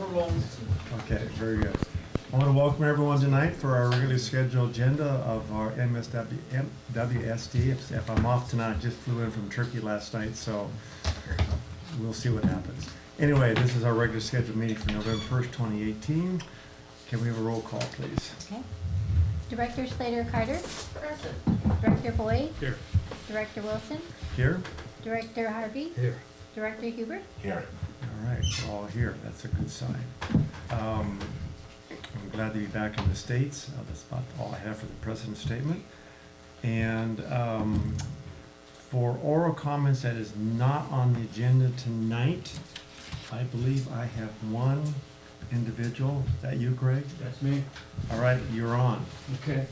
Okay, very good. I want to welcome everyone tonight for our regularly scheduled agenda of our MWSD. If I'm off tonight, I just flew in from Turkey last night, so we'll see what happens. Anyway, this is our regular scheduled meeting for November 1st, 2018. Can we have a roll call, please? Okay. Director Slater-Carter. Present. Director Boyd. Here. Director Wilson. Here? Director Harvey. Here. Director Huber. Here. All right, we're all here. That's a good sign. I'm glad to be back in the States. That's about all I have for the President's statement. And for oral comments that is not on the agenda tonight, I believe I have one individual. Is that you, Greg? That's me. All right, you're on. Okay.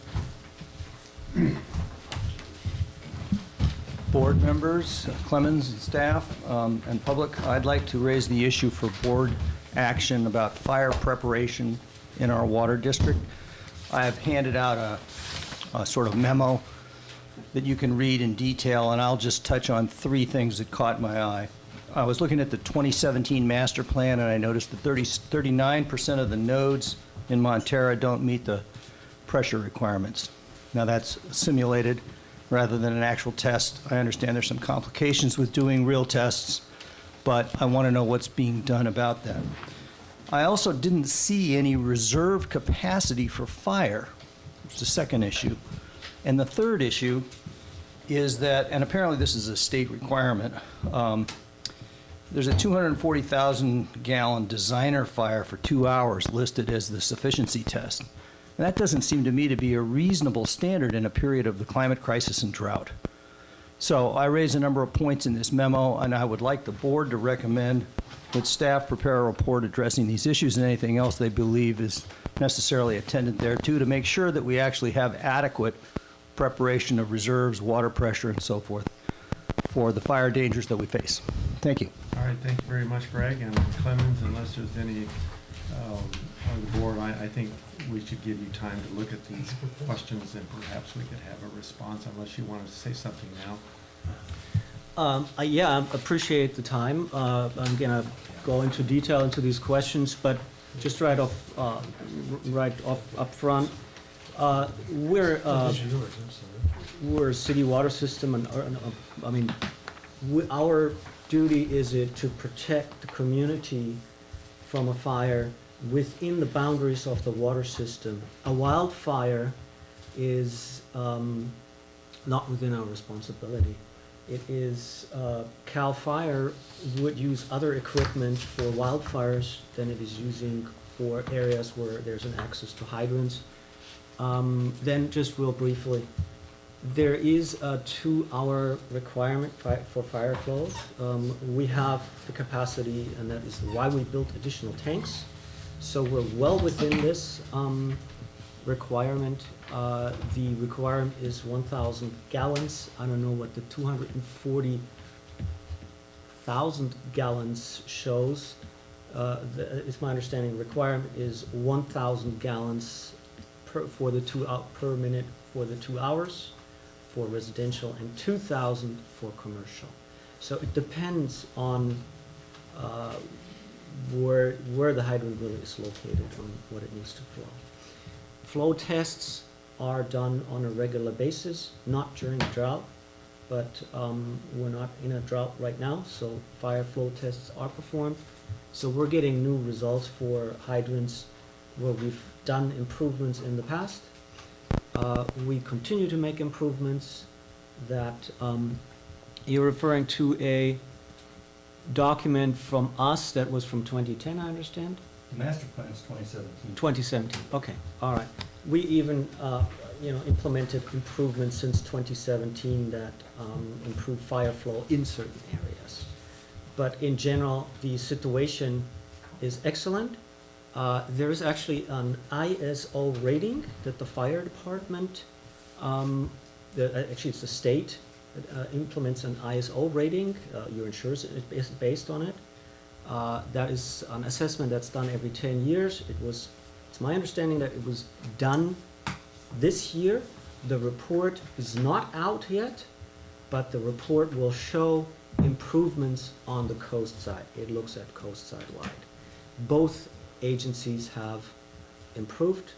Board members, Clemens and staff, and public, I'd like to raise the issue for board action about fire preparation in our water district. I have handed out a sort of memo that you can read in detail, and I'll just touch on three things that caught my eye. I was looking at the 2017 master plan, and I noticed that 39% of the nodes in Montara don't meet the pressure requirements. Now that's simulated rather than an actual test. I understand there's some complications with doing real tests, but I want to know what's being done about that. I also didn't see any reserve capacity for fire, which is the second issue. And the third issue is that, and apparently this is a state requirement, there's a 240,000 gallon designer fire for 2 hours listed as the sufficiency test. And that doesn't seem to me to be a reasonable standard in a period of the climate crisis and drought. So I raise a number of points in this memo, and I would like the board to recommend that staff prepare a report addressing these issues and anything else they believe is necessarily attendant thereto to make sure that we actually have adequate preparation of reserves, water pressure, and so forth for the fire dangers that we face. Thank you. All right, thank you very much, Greg. And Clemens, unless there's any on the board, I think we should give you time to look at these questions, and perhaps we could have a response, unless you wanted to say something now. Yeah, I appreciate the time. I'm gonna go into detail into these questions, but just right off up front, we're a city water system, and I mean, our duty is it to protect the community from a fire within the boundaries of the water system. A wildfire is not within our responsibility. It is, CAL FIRE would use other equipment for wildfires than it is using for areas where there's an access to hydrants. Then just real briefly, there is a 2-hour requirement for fire flow. We have the capacity, and that is why we built additional tanks. So we're well within this requirement. The requirement is 1,000 gallons. I don't know what the 240,000 gallons shows. It's my understanding the requirement is 1,000 gallons per minute for the 2 hours for residential, and 2,000 for commercial. So it depends on where the hydrant really is located, on what it needs to flow. Flow tests are done on a regular basis, not during a drought, but we're not in a drought right now, so fire flow tests are performed. So we're getting new results for hydrants where we've done improvements in the past. We continue to make improvements. That you're referring to a document from us that was from 2010, I understand? The master plan is 2017. 2017, okay, all right. We even, implemented improvements since 2017 that improve fire flow in certain areas. But in general, the situation is excellent. There is actually an ISO rating that the fire department, actually it's the state that implements an ISO rating. Your insurance is based on it. That is an assessment that's done every 10 years. It's my understanding that it was done this year. The report is not out yet, but the report will show improvements on the coast side. It looks at coast side wide. Both agencies have improved.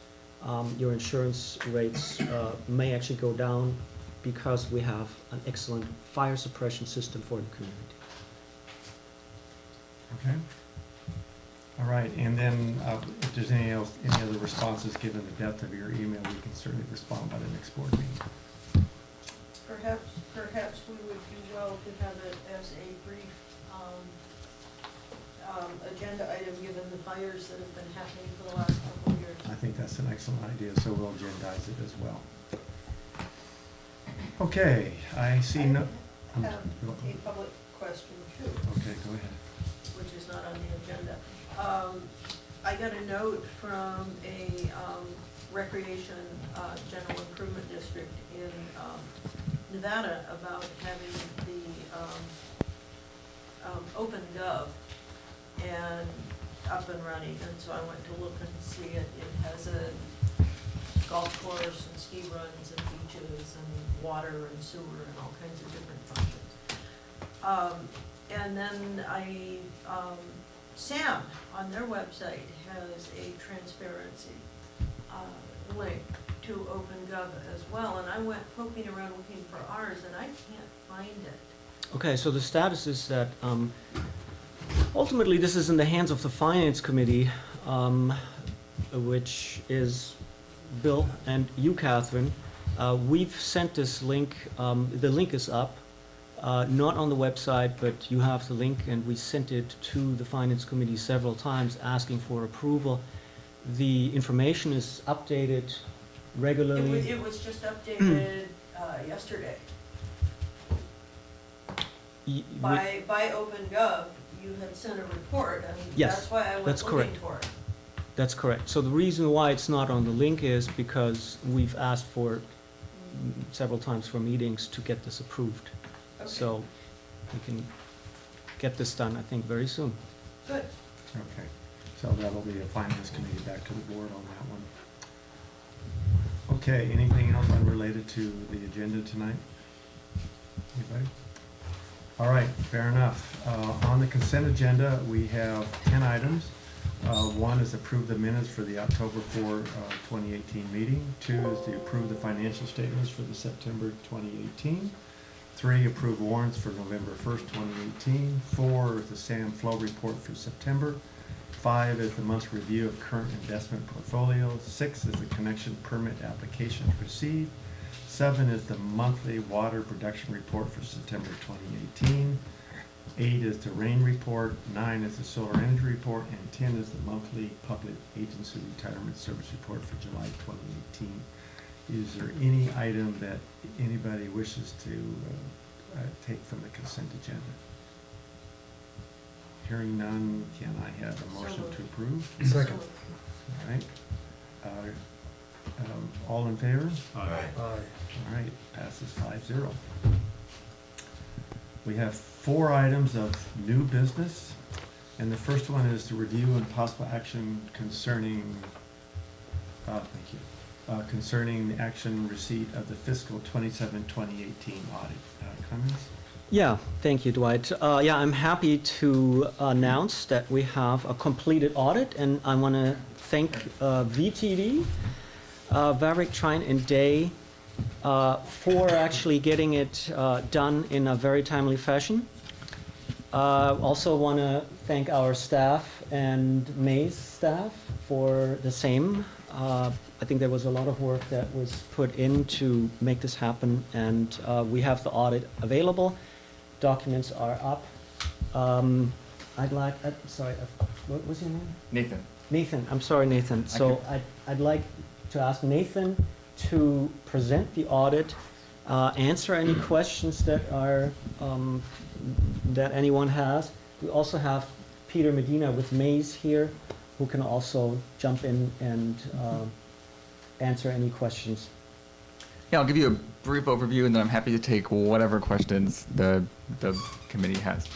Your insurance rates may actually go down because we have an excellent fire suppression system for the community. Okay. All right, and then if there's any other responses, given the depth of your email, we can certainly respond by the next board meeting. Perhaps we would do well to have it as a brief agenda item, given the fires that have been happening for the last couple of years. I think that's an excellent idea, so we'll agendize it as well. Okay, I see no. I have a public question too, Okay, go ahead. which is not on the agenda. I got a note from a recreation general improvement district in Nevada about having the OpenGov and up and running, and so I went to look and see it. It has a golf course and ski runs and beaches and water and sewer and all kinds of different functions. And then Sam on their website has a transparency link to OpenGov as well, and I went poking around looking for ours, and I can't find it. Okay, so the status is that ultimately this is in the hands of the Finance Committee, which is Bill and you, Catherine. We've sent this link, the link is up, not on the website, but you have the link, and we sent it to the Finance Committee several times asking for approval. The information is updated regularly. It was just updated yesterday. By OpenGov, you had sent a report, and Yes, that's why I went that's looking correct. for it. That's correct. So the reason why it's not on the link is because we've asked for several times for meetings to get this approved. Okay. So we can get this done, I think, very soon. Good. Okay, so that'll be a finance committee back to the board on that one. Okay, anything else unrelated to the agenda tonight? Anybody? All right, fair enough. On the consent agenda, we have 10 items. One is approve the minutes for the October 4, 2018 meeting. 2 is to approve the financial statements for the September 2018. 3, approve warrants for November 1st, 2018. 4 is the SAM flow report for September. 5 is the month's review of current investment portfolio. 6 is the connection permit applications received. 7 is the monthly water production report for September 2018. 8 is the rain report. 9 is the solar energy report. And 10 is the monthly public agency retirement service report for July 2018. Is there any item that anybody wishes to take from the consent agenda? Hearing none, can I have a motion to approve? Second. All right. All in favor? Aye. All right, passes 5-0. We have 4 items of new business, and the first one is to review and possible action concerning, concerning the action receipt of the fiscal 2018 audit. Comments? Yeah, thank you, Dwight. Yeah, I'm happy to announce that we have a completed audit, and I want to thank VTD, Varick, Trine, and Day, for actually getting it done in a very timely fashion. Also want to thank our staff and May's staff for the same. I think there was a lot of work that was put in to make this happen, and we have the audit available. Documents are up. I'd like, sorry, what was your name? Nathan. Nathan, I'm sorry, Nathan. So I'd like to ask Nathan to present the audit, answer any questions that are, that anyone has. We also have Peter Medina with Maze here, who can also jump in and answer any questions. Yeah, I'll give you a brief overview, and then I'm happy to take whatever questions the committee has.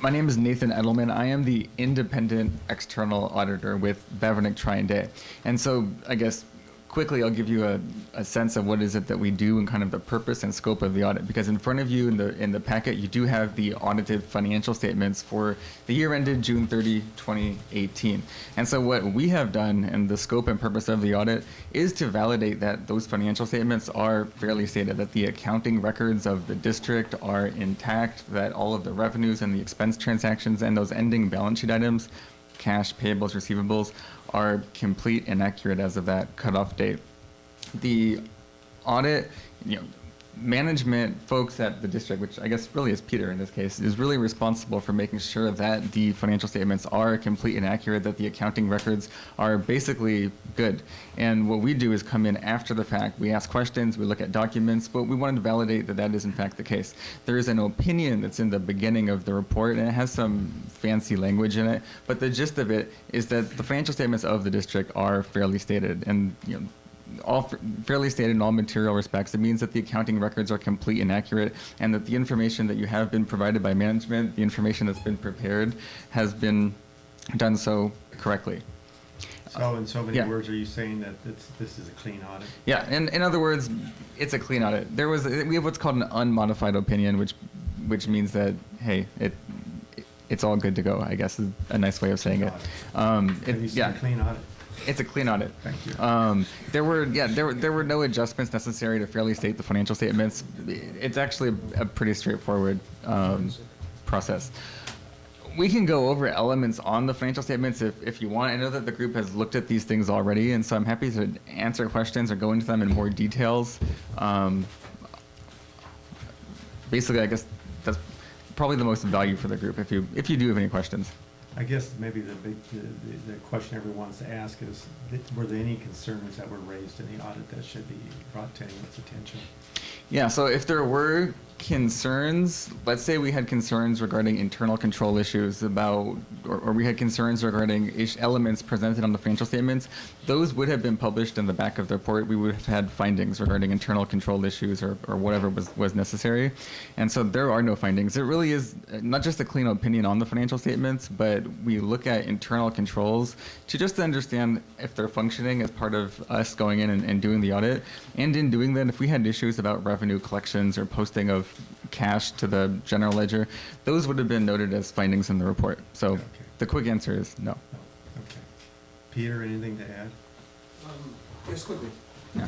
My name is Nathan Edelman. I am the independent external auditor with Vavrnik, Trine, Day. And so I guess quickly, I'll give you a sense of what is it that we do and kind of the purpose and scope of the audit. Because in front of you in the packet, you do have the audited financial statements for the year ended June 30, 2018. And so what we have done and the scope and purpose of the audit is to validate that those financial statements are fairly stated, that the accounting records of the district are intact, that all of the revenues and the expense transactions and those ending balance sheet items, cash, payables, receivables, are complete and accurate as of that cutoff date. The audit, management folks at the district, which I guess really is Peter in this case, is really responsible for making sure that the financial statements are complete and accurate, that the accounting records are basically good. And what we do is come in after the fact. We ask questions, we look at documents, but we wanted to validate that that is in fact the case. There is an opinion that's in the beginning of the report, and it has some fancy language in it, but the gist of it is that the financial statements of the district are fairly stated, and all fairly stated in all material respects. It means that the accounting records are complete and accurate, and that the information that you have been provided by management, the information that's been prepared, has been done so correctly. So in so many Yeah. words, are you saying that this is a clean audit? Yeah, and in other words, it's a clean audit. We have what's called an unmodified opinion, which means that, hey, it's all good to go, I guess is a nice way of saying it. Have you seen Yeah. a clean audit? It's a clean audit. Thank you. There were no adjustments necessary to fairly state the financial statements. It's actually a pretty straightforward process. We can go over elements on the financial statements if you want. I know that the group has looked at these things already, and so I'm happy to answer questions or go into them in more details. Basically, I guess that's probably the most value for the group if you do have any questions. I guess maybe the question everyone wants to ask is, were there any concerns that were raised in the audit that should be brought to anyone's attention? Yeah, so if there were concerns, let's say we had concerns regarding internal control issues about, or we had concerns regarding elements presented on the financial statements, those would have been published in the back of the report. We would have had findings regarding internal control issues or whatever was necessary. And so there are no findings. It really is not just a clean opinion on the financial statements, but we look at internal controls to just understand if they're functioning as part of us going in and doing the audit. And in doing that, if we had issues about revenue collections or posting of cash to the general ledger, those would have been noted as findings in the report. So Okay. the quick answer is no. No. Okay. Peter, anything to add? Yes, quickly. Yeah.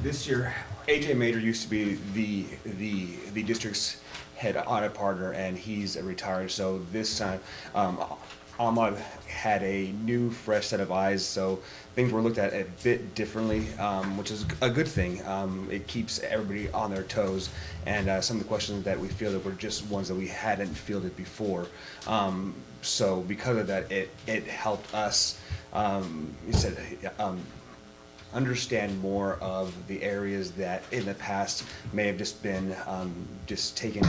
This year, AJ Mater used to be the district's head audit partner, and he's retired. So this time, Ahmad had a new, fresh set of eyes. So things were looked at a bit differently, which is a good thing. It keeps everybody on their toes, and some of the questions that we fielded were just ones that we hadn't fielded before. So because of that, it helped us. He said, understand more of the areas that in the past may have just been just taken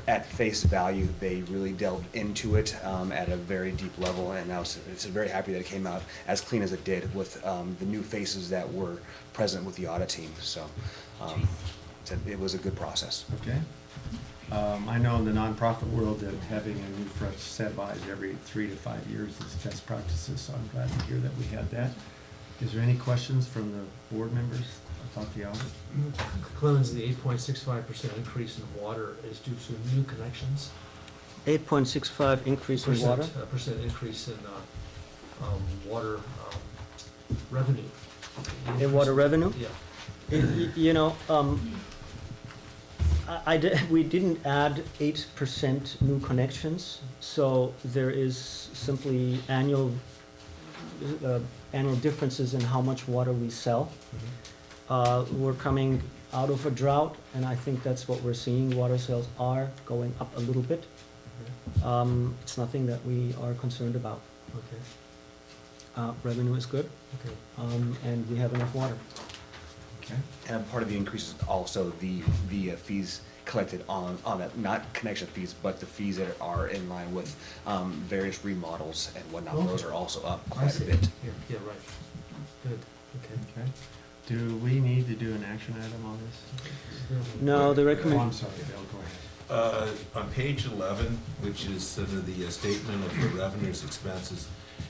at face value. They really delved into it at a very deep level, and I was very happy that it came out as clean as it did with the new faces that were present with the audit team. So it was a good process. Okay. I know in the nonprofit world that having a new fresh set of eyes every 3 to 5 years is best practices, so I'm glad to hear that we had that. Is there any questions from the board members about the audit? Clemens, the 8.65% increase in water is due to new connections? 8.65 increase in water? Percent increase in water revenue. In water revenue? Yeah. We didn't add 8% new connections, so there is simply annual differences in how much water we sell. We're coming out of a drought, and I think that's what we're seeing. Water sales are going up a little bit. It's nothing that we are concerned about. Okay. Revenue is good, Okay. and we have enough water. Okay. And part of the increase is also the fees collected on that, not connection fees, but the fees that are in line with various remodels and whatnot. Okay. Those are also up I quite a see. bit. Yeah, right. Good, okay. Okay. Do we need to do an action item on this? No, the Oh, recommend. I'm sorry, Bill, go ahead. On page 11, which is sort of the statement of the revenues, expenses,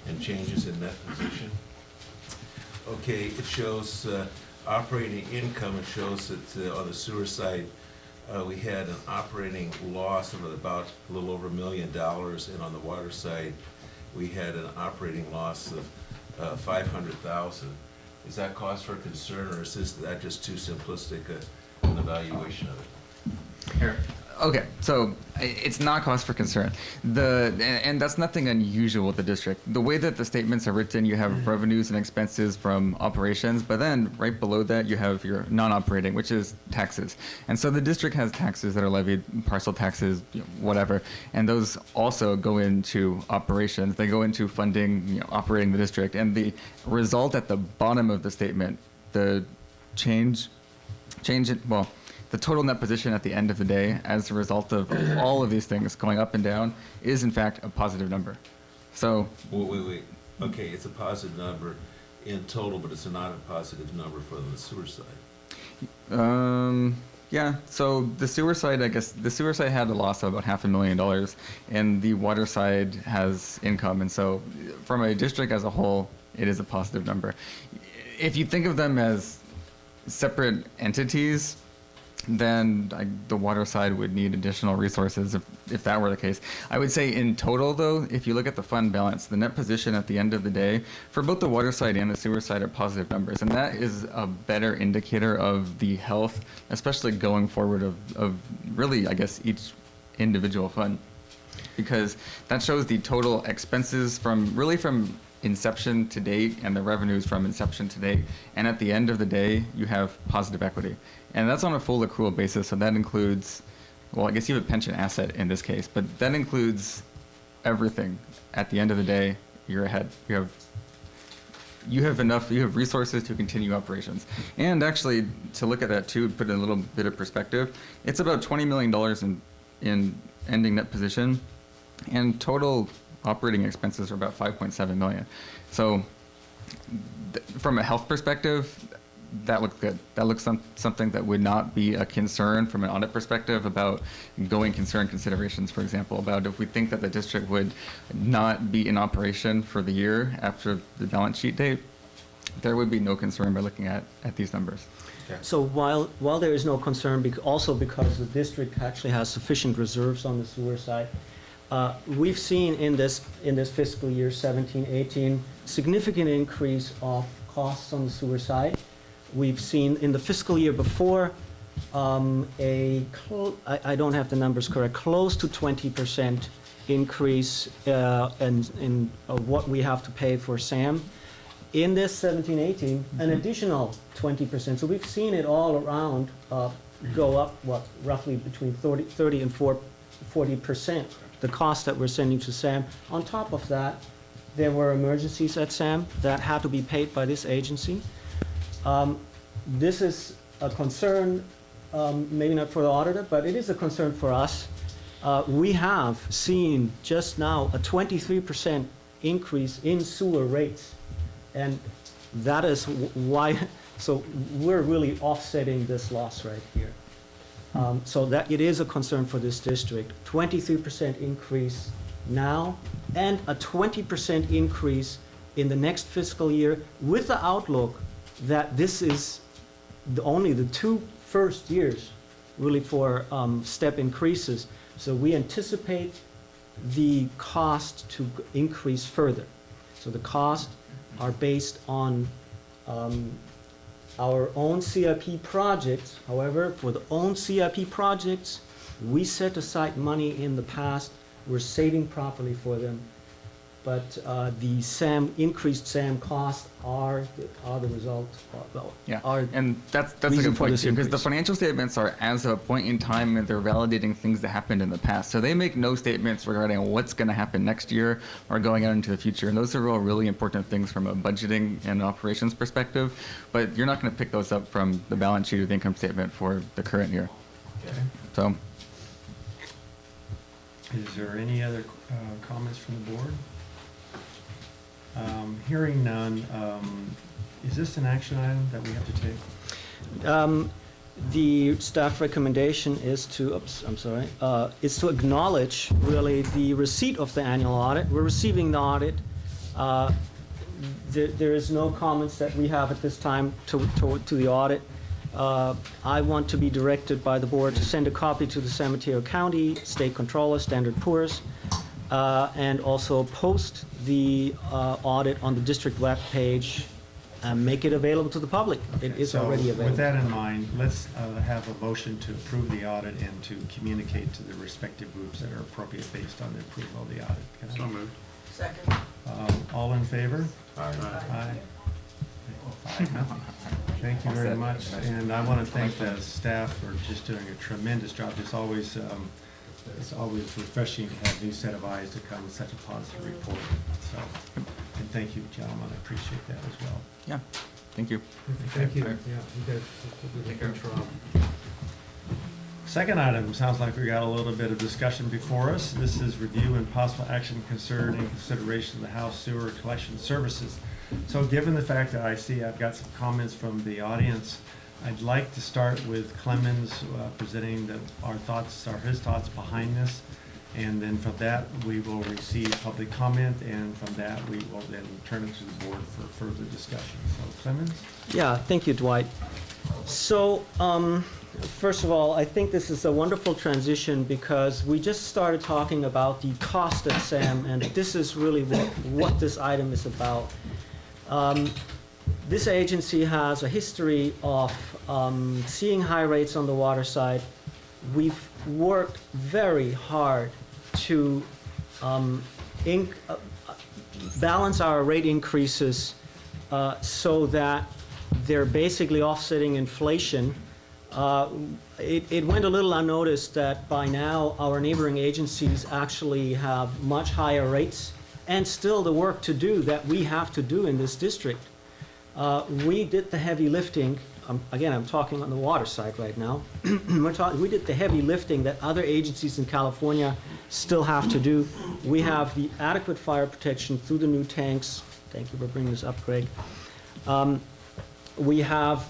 and changes in net position. Okay, it shows operating income. It shows that on the sewer side, we had an operating loss of about a little over $1 million, and on the water side, we had an operating loss of $500,000. Is that cause for concern, or is that just too simplistic an evaluation of it? Here. Okay, so it's not cause for concern. And that's nothing unusual with the district. The way that the statements are written, you have revenues and expenses from operations, but then right below that you have your non-operating, which is taxes. And so the district has taxes that are levied, parcel taxes, whatever, and those also go into operations. They go into funding, operating the district. And the result at the bottom of the statement, the the total net position at the end of the day, as a result of all of these things going up and down, is in fact a positive number. So, Wait. Okay, it's a positive number in total, but it's not a positive number for the sewer side. yeah. So the sewer side, I guess, the sewer side had a loss of about $500,000, and the water side has income, and so from a district as a whole, it is a positive number. If you think of them as separate entities, then the water side would need additional resources if that were the case. I would say in total, though, if you look at the fund balance, the net position at the end of the day for both the water side and the sewer side are positive numbers, and that is a better indicator of the health, especially going forward, of really, I guess, each individual fund, because that shows the total expenses from inception to date and the revenues from inception to date, and at the end of the day you have positive equity, and that's on a full accrual basis. So that includes, well, I guess you have a pension asset in this case, but that includes everything. At the end of the day, you're ahead. You have resources to continue operations. And actually, to look at that too, put in a little bit of perspective, it's about $20 million in ending net position, and total operating expenses are about $5.7 million. So from a health perspective, that looks good. That looks something that would not be a concern from an audit perspective about going concern considerations, for example, about if we think that the district would not be in operation for the year after the balance sheet date, there would be no concern by looking at these numbers. Okay. So while there is no concern, also because the district actually has sufficient reserves on the sewer side, we've seen in this fiscal year 17-18 significant increase of costs on the sewer side. We've seen in the fiscal year before I don't have the numbers correct, close to 20% increase in what we have to pay for SAM. In this 17-18, an additional 20%. So we've seen it all around go up, roughly between 30 and 40%, the cost that we're sending to SAM. On top of that, there were emergencies at SAM that had to be paid by this agency. This is a concern, maybe not for the auditor, but it is a concern for us. We have seen just now a 23% increase in sewer rates, and that is why, so we're really offsetting this loss right here. So that it is a concern for this district. 23% increase now, and a 20% increase in the next fiscal year, with the outlook that this is only the 2 first years really for step increases. So we anticipate the cost to increase further. So the costs are based on our own CIP projects. However, for the own CIP projects, we set aside money in the past. We're saving properly for them. But the increased SAM costs are the result. And that's a good point too, because the financial statements are as a point in time, and they're validating things that happened in the past. So they make no statements regarding what's going to happen next year or going out into the future. And those are all really important things from a budgeting and operations perspective. But you're not going to pick those up from the balance sheet or the income statement for the current year. Okay. So, is there any other comments from the board? Hearing none, is this an action item that we have to take? The staff recommendation is to, is to acknowledge really the receipt of the annual audit. We're receiving the audit. There is no comments that we have at this time to the audit. I want to be directed by the board to send a copy to the San Mateo County State Controller, Standard Poor's, and also post the audit on the district web page and make it available to the public. It is already So available. with that in mind, let's have a motion to approve the audit and to communicate to the respective groups that are appropriate based on the approval of the audit. Can I- So moved. Second. All in favor? Aye. Aye. 5-0. Thank you very much, and I want to thank the staff for just doing a tremendous job. It's always refreshing to have a new set of eyes to come with such a positive report. So, and thank you, gentlemen, I appreciate that as well. Yeah, thank you. Thank you, Okay. yeah, you guys did a good job. Second item, sounds like we got a little bit of discussion before us. This is review and possible action concerning consideration of the house sewer collection services. So given the fact that I see I've got some comments from the audience, I'd like to start with Clemens presenting his thoughts behind this. And then from that, we will receive public comment, and from that, we will then turn it to the board for further discussion. So Clemens? Yeah, thank you, Dwight. So, first of all, I think this is a wonderful transition because we just started talking about the cost at SAM, and this is really what this item is about. This agency has a history of seeing high rates on the water side. We've worked very hard to balance our rate increases so that they're basically offsetting inflation. It went a little unnoticed that by now our neighboring agencies actually have much higher rates and still the work to do that we have to do in this district. We did the heavy lifting. Again, I'm talking on the water side right now. We did the heavy lifting that other agencies in California still have to do. We have the adequate fire protection through the new tanks. Thank you for bringing this up, Greg. We have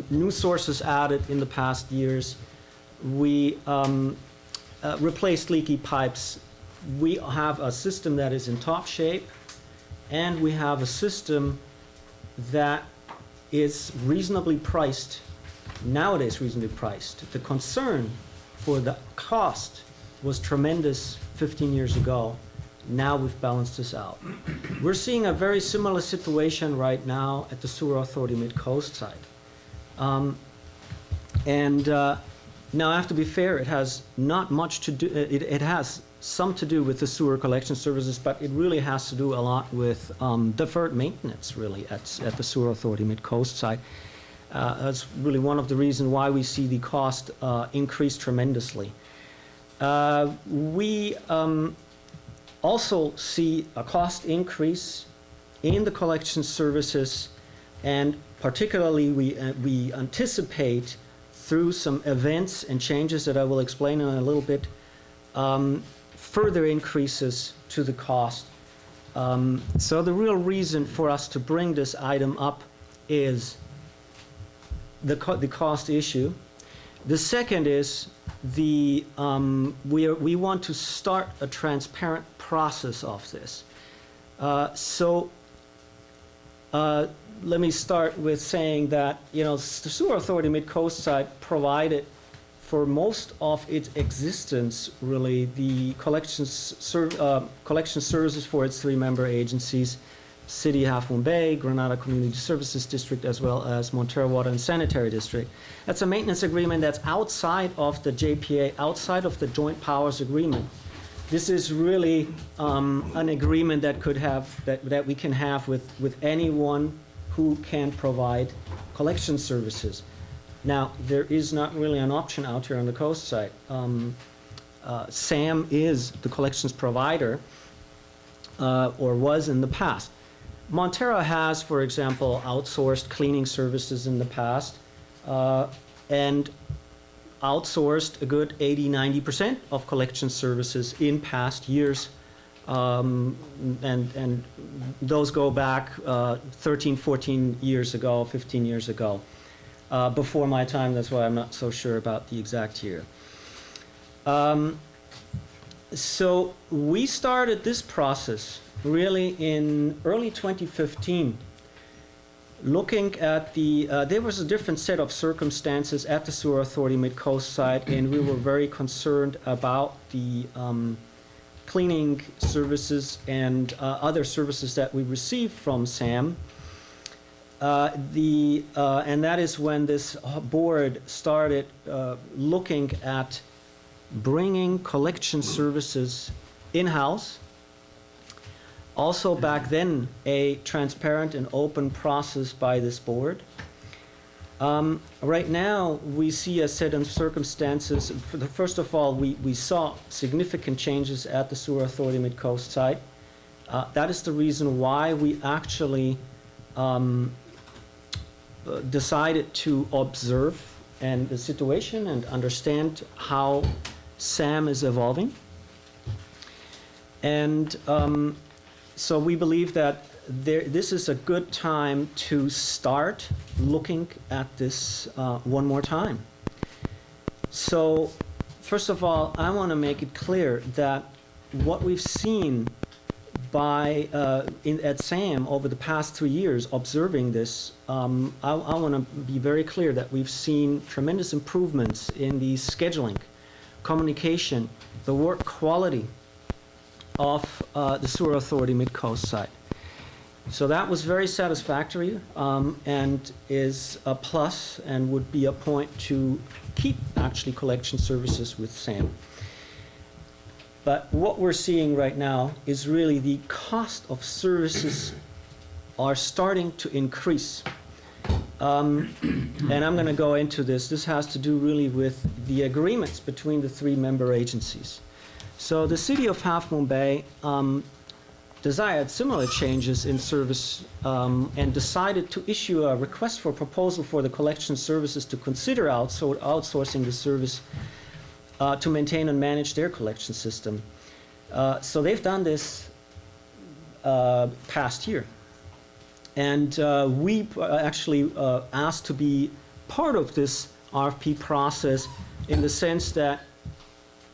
new sources added in the past years. We replaced leaky pipes. We have a system that is in top shape, and we have a system that is reasonably priced, nowadays reasonably priced. The concern for the cost was tremendous 15 years ago. Now we've balanced this out. We're seeing a very similar situation right now at the Sewer Authority Mid-Coast side. Now I have to be fair, it has not much to do, it has some to do with the sewer collection services, but it really has to do a lot with deferred maintenance, really, at the Sewer Authority Mid-Coast side. That's really one of the reasons why we see the cost increase tremendously. We also see a cost increase in the collection services, and particularly we anticipate through some events and changes that I will explain in a little bit, further increases to the cost. So the real reason for us to bring this item up is the cost issue. The second is we want to start a transparent process of this. Let me start with saying that, the Sewer Authority Mid-Coast side provided for most of its existence, really, the collection services for its three-member agencies, City Half Moon Bay, Granada Community Services District, as well as Montara Water and Sanitary District. That's a maintenance agreement that's outside of the JPA, outside of the Joint Powers Agreement. This is really an agreement that we can have with anyone who can provide collection services. Now, there is not really an option out here on the coast side. SAM is the collections provider, or was in the past. Montara has, for example, outsourced cleaning services in the past, and outsourced a good 80–90% of collection services in past years. And those go back 13, 14 years ago, 15 years ago. before my time. That's why I'm not so sure about the exact year. So we started this process really in early 2015, looking at there was a different set of circumstances at the Sewer Authority Mid-Coast site, and we were very concerned about the cleaning services and other services that we received from SAM. And that is when this board started looking at bringing collection services in-house. Also back then, a transparent and open process by this board. Right now, we see a set of circumstances. First of all, we saw significant changes at the Sewer Authority Mid-Coast site. That is the reason why we actually decided to observe the situation and understand how SAM is evolving. And so we believe that this is a good time to start looking at this one more time. So first of all, I want to make it clear that what we've seen at SAM over the past 3 years observing this, I want to be very clear that we've seen tremendous improvements in the scheduling, communication, the work quality of the Sewer Authority Mid-Coast site. So that was very satisfactory and is a plus and would be a point to keep actually collection services with SAM. But what we're seeing right now is really the cost of services are starting to increase. And I'm going to go into this. This has to do really with the agreements between the 3 member agencies. So the city of Half Moon Bay desired similar changes in service and decided to issue a request for proposal for the collection services to consider outsourcing the service to maintain and manage their collection system. So they've done this past year. And we actually asked to be part of this RFP process in the sense that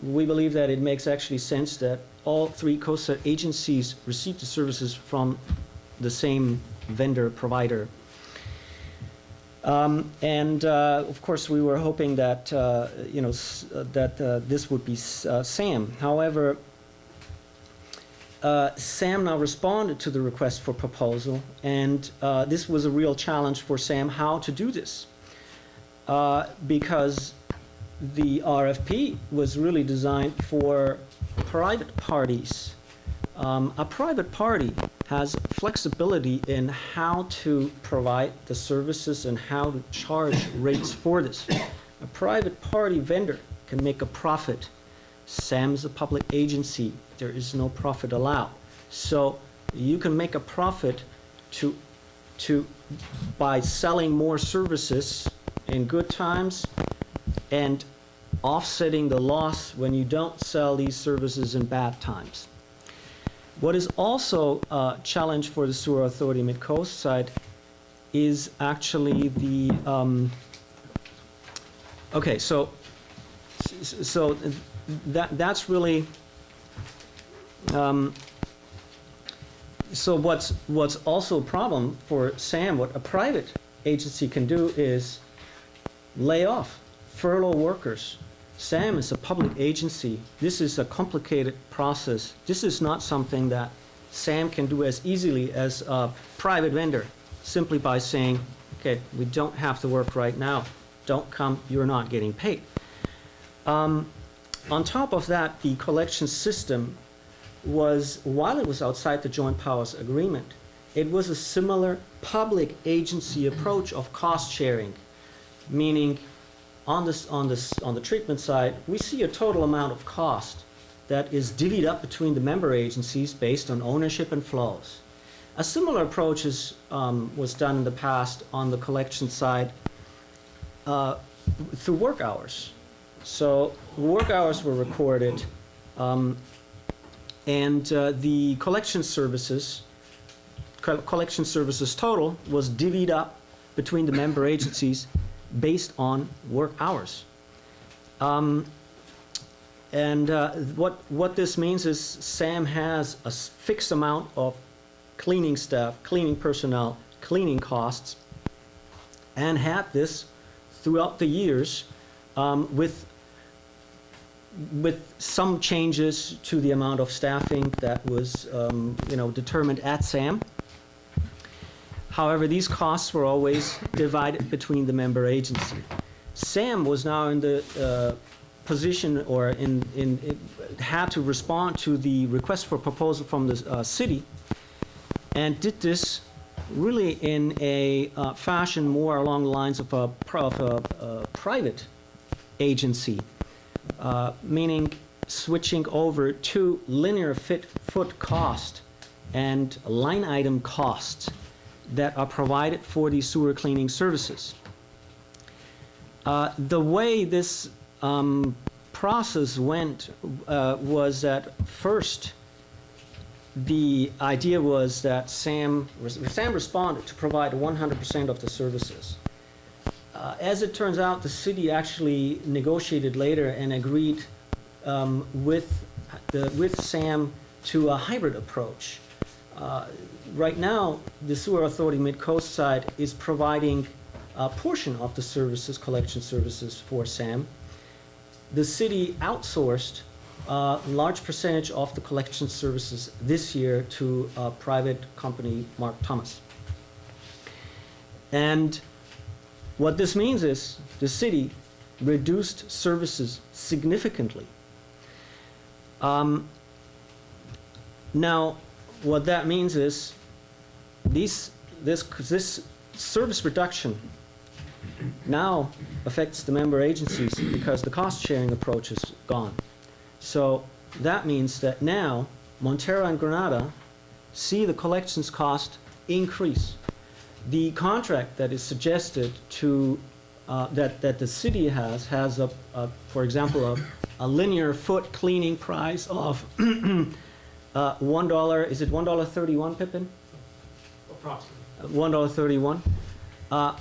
we believe that it makes actually sense that all 3 coastal agencies receive the services from the same vendor provider. Of course, we were hoping that this would be SAM. However, SAM now responded to the request for proposal, and this was a real challenge for SAM how to do this, because the RFP was really designed for private parties. A private party has flexibility in how to provide the services and how to charge rates for this. A private party vendor can make a profit. SAM is a public agency. There is no profit allowed. So you can make a profit by selling more services in good times and offsetting the loss when you don't sell these services in bad times. What is also a challenge for the Sewer Authority Mid-Coast side is actually the that's really so what's also a problem for SAM, what a private agency can do is lay off, furlough workers. SAM is a public agency. This is a complicated process. This is not something that SAM can do as easily as a private vendor, simply by saying, okay, we don't have to work right now. Don't come, you're not getting paid. On top of that, the collection system was, while it was outside the Joint Powers Agreement, it was a similar public agency approach of cost sharing, meaning on the treatment side, we see a total amount of cost that is divvied up between the member agencies based on ownership and flows. A similar approach was done in the past on the collection side through work hours. So work hours were recorded, and the collection services total was divvied up between the member agencies based on work hours. What this means is SAM has a fixed amount of cleaning staff, cleaning personnel, cleaning costs, and had this throughout the years with some changes to the amount of staffing that was determined at SAM. However, these costs were always divided between the member agency. SAM was now in the position, or had to respond to the request for proposal from the city, and did this really in a fashion more along the lines of a private agency, meaning switching over to linear foot cost and line item costs that are provided for these sewer cleaning services. The way this process went was that first the idea was that SAM responded to provide 100% of the services. As it turns out, the city actually negotiated later and agreed with SAM to a hybrid approach. Right now, the Sewer Authority Mid-Coast side is providing a portion of the services, collection services for SAM. The city outsourced a large percentage of the collection services this year to a private company, Mark Thomas. And what this means is the city reduced services significantly. Now, what that means is this service reduction now affects the member agencies because the cost-sharing approach is gone. So that means that now Montara and Granada see the collections cost increase. The contract that is suggested to that the city has for example, a linear foot cleaning price of $1. Is it $1.31, Pippin? Approximately. $1.31.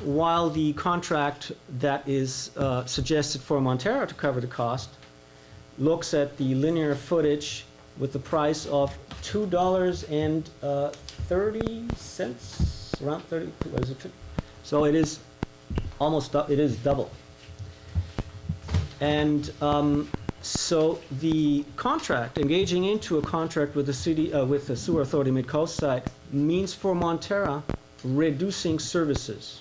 While the contract that is suggested for Montara to cover the cost looks at the linear footage with the price of $2.30, around 30. What is it? So it is it is double. And so the contract, engaging into a contract with the city, with the Sewer Authority Mid-Coast side, means for Montara reducing services.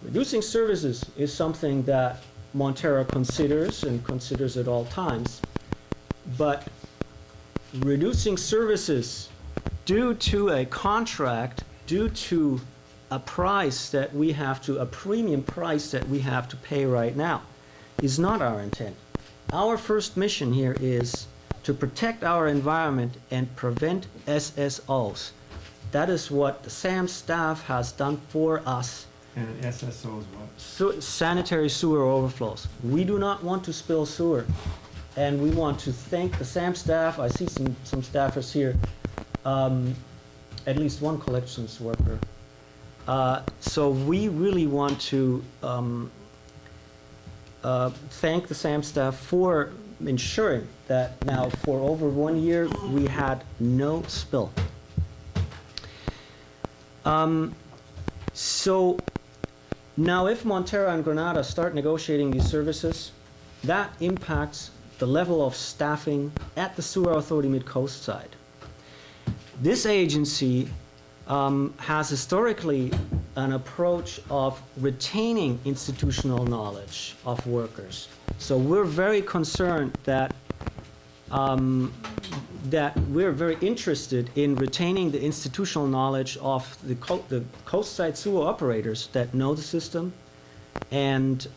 Reducing services is something that Montara considers and considers at all times, but reducing services due to a contract, due to a price that we have to, a premium price that we have to pay right now, is not our intent. Our first mission here is to protect our environment and prevent SSOs. That is what the SAM staff has done for us. And SSO is what? Sanitary sewer overflows. We do not want to spill sewer. And we want to thank the SAM staff. I see some staffers here, at least one collections worker. So we really want to thank the SAM staff for ensuring that now for over 1 year we had no spill. So now if Montara and Granada start negotiating these services, that impacts the level of staffing at the Sewer Authority Mid-Coast side. This agency has historically an approach of retaining institutional knowledge of workers. So we're very concerned that we're very interested in retaining the institutional knowledge of the coast side sewer operators that know the system and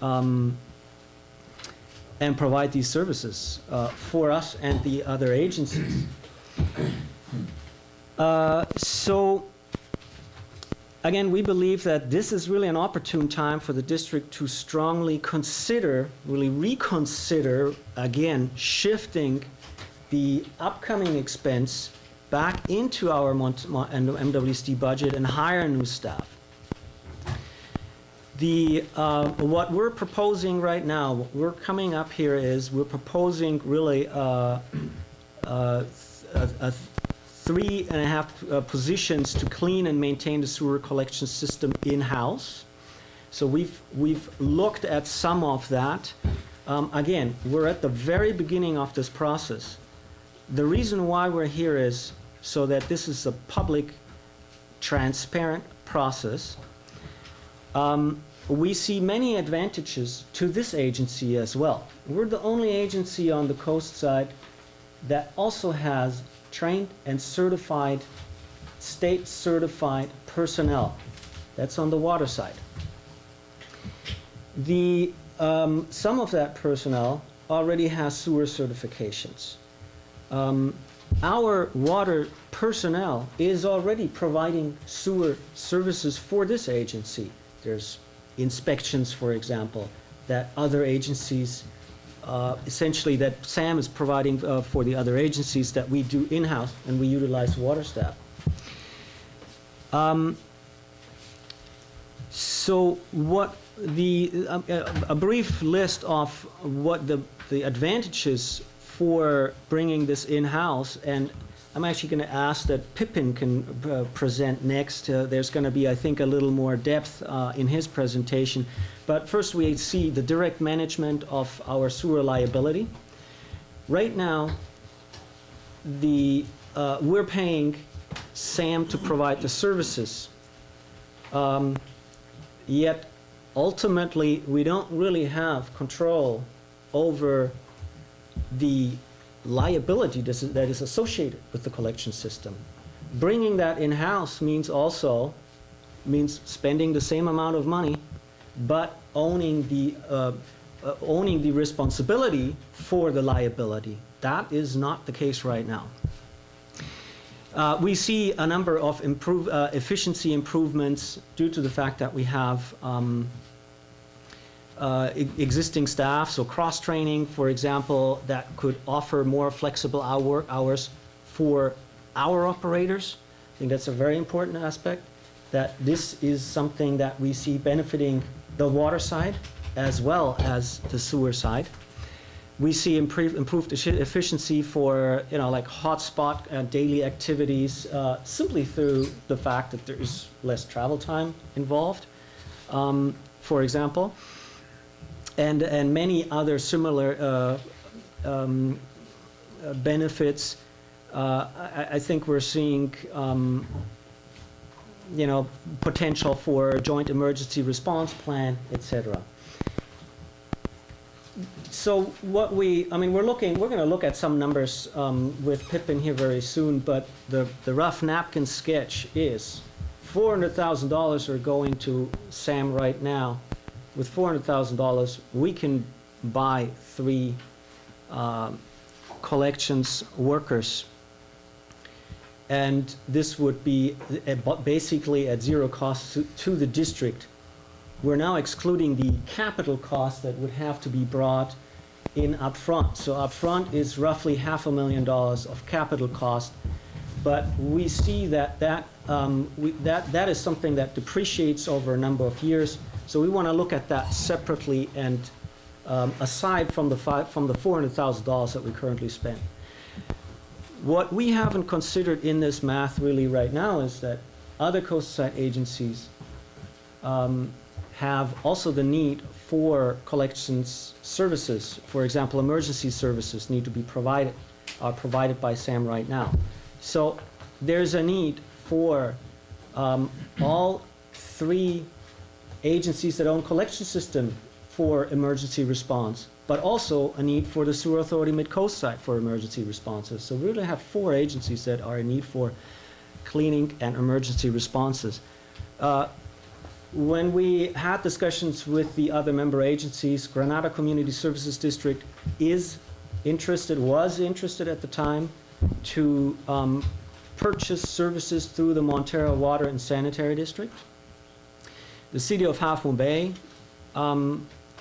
provide these services for us and the other agencies. So again, we believe that this is really an opportune time for the district to strongly consider, really reconsider, again, shifting the upcoming expense back into our MWSD budget and hire new staff. What we're proposing right now, what we're coming up here is, we're proposing really a 3.5 positions to clean and maintain the sewer collection system in-house. So we've looked at some of that. Again, we're at the very beginning of this process. The reason why we're here is so that this is a public, transparent process. We see many advantages to this agency as well. We're the only agency on the coast side that also has trained and certified, state-certified personnel. That's on the water side. Some of that personnel already has sewer certifications. Our water personnel is already providing sewer services for this agency. There's inspections, for example, that other agencies, essentially that Sam is providing for the other agencies that we do in-house, and we utilize water staff. So what a brief list of what the advantages for bringing this in-house, and I'm actually going to ask that Pippin can present next. There's going to be, I think, a little more depth in his presentation. But first we see the direct management of our sewer liability. Right now, we're paying SAM to provide the services. Yet, ultimately, we don't really have control over the liability that is associated with the collection system. Bringing that in-house means spending the same amount of money, but owning the responsibility for the liability. That is not the case right now. We see a number of efficiency improvements due to the fact that we have existing staff, so cross-training, for example, that could offer more flexible hours for our operators. I think that's a very important aspect, that this is something that we see benefiting the water side as well as the sewer side. We see improved efficiency for, like hotspot daily activities, simply through the fact that there is less travel time involved, for example. And many other similar benefits. I think we're seeing, potential for joint emergency response plan, etc. So we're going to look at some numbers with Pippin here very soon, but the rough napkin sketch is $400,000 are going to SAM right now. With $400,000, we can buy 3 collections workers. And this would be basically at zero cost to the district. We're now excluding the capital cost that would have to be brought in upfront. So upfront is roughly $500,000 of capital cost. But we see that is something that depreciates over a number of years. So we want to look at that separately and aside from the $400,000 that we currently spend. What we haven't considered in this math really right now is that other coastside agencies have also the need for collections services. For example, emergency services need to be are provided by SAM right now. So there's a need for all 3 agencies that own collection system for emergency response, but also a need for the Sewer Authority Mid-Coast side for emergency responses. So we really have 4 agencies that are in need for cleaning and emergency responses. When we had discussions with the other member agencies, Granada Community Services District was interested at the time to purchase services through the Montara Water and Sanitary District. The City of Half Moon Bay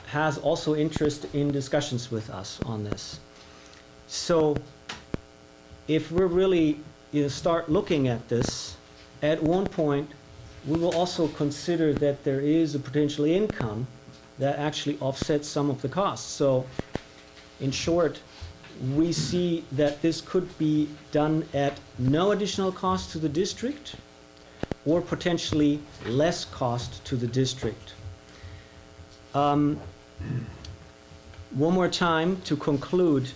has also interest in discussions with us on this. So if we're really start looking at this, at one point we will also consider that there is a potential income that actually offsets some of the costs. So, in short, we see that this could be done at no additional cost to the district or potentially less cost to the district. One more time to conclude,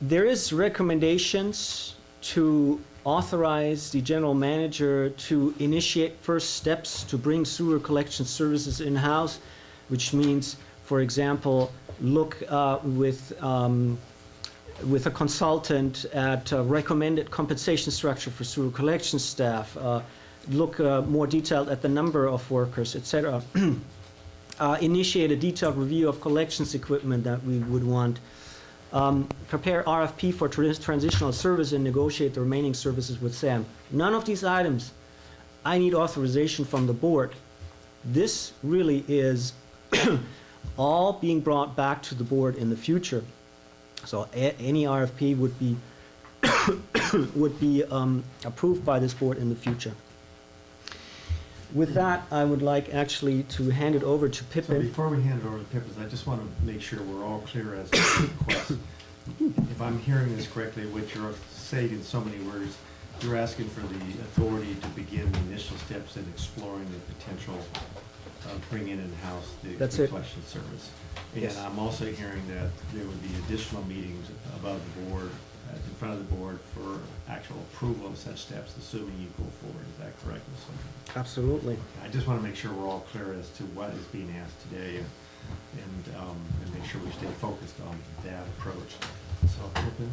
there is recommendations to authorize the general manager to initiate first steps to bring sewer collection services in-house, which means, for example, look with a consultant at recommended compensation structure for sewer collection staff, look more detailed at the number of workers, etc. Initiate a detailed review of collections equipment that we would want. Prepare RFP for transitional service and negotiate the remaining services with SAM. None of these items, I need authorization from the board. This really is all being brought back to the board in the future. So any RFP would be would be approved by this board in the future. With that, I would like actually to hand it over to So Pippin. before we hand it over to Pippin, I just want to make sure we're all clear as to the request. If I'm hearing this correctly, what you're saying in so many words, you're asking for the authority to begin the initial steps in exploring the potential of bringing in-house That's the it. collection service. Yes. And I'm also hearing that there would be additional meetings above the board, in front of the board for actual approval of such steps, assuming you go forward. Is that correct, Ms. Hunter? Absolutely. I just want to make sure we're all clear as to what is being asked today and make sure we stay focused on that approach. So, Pippin?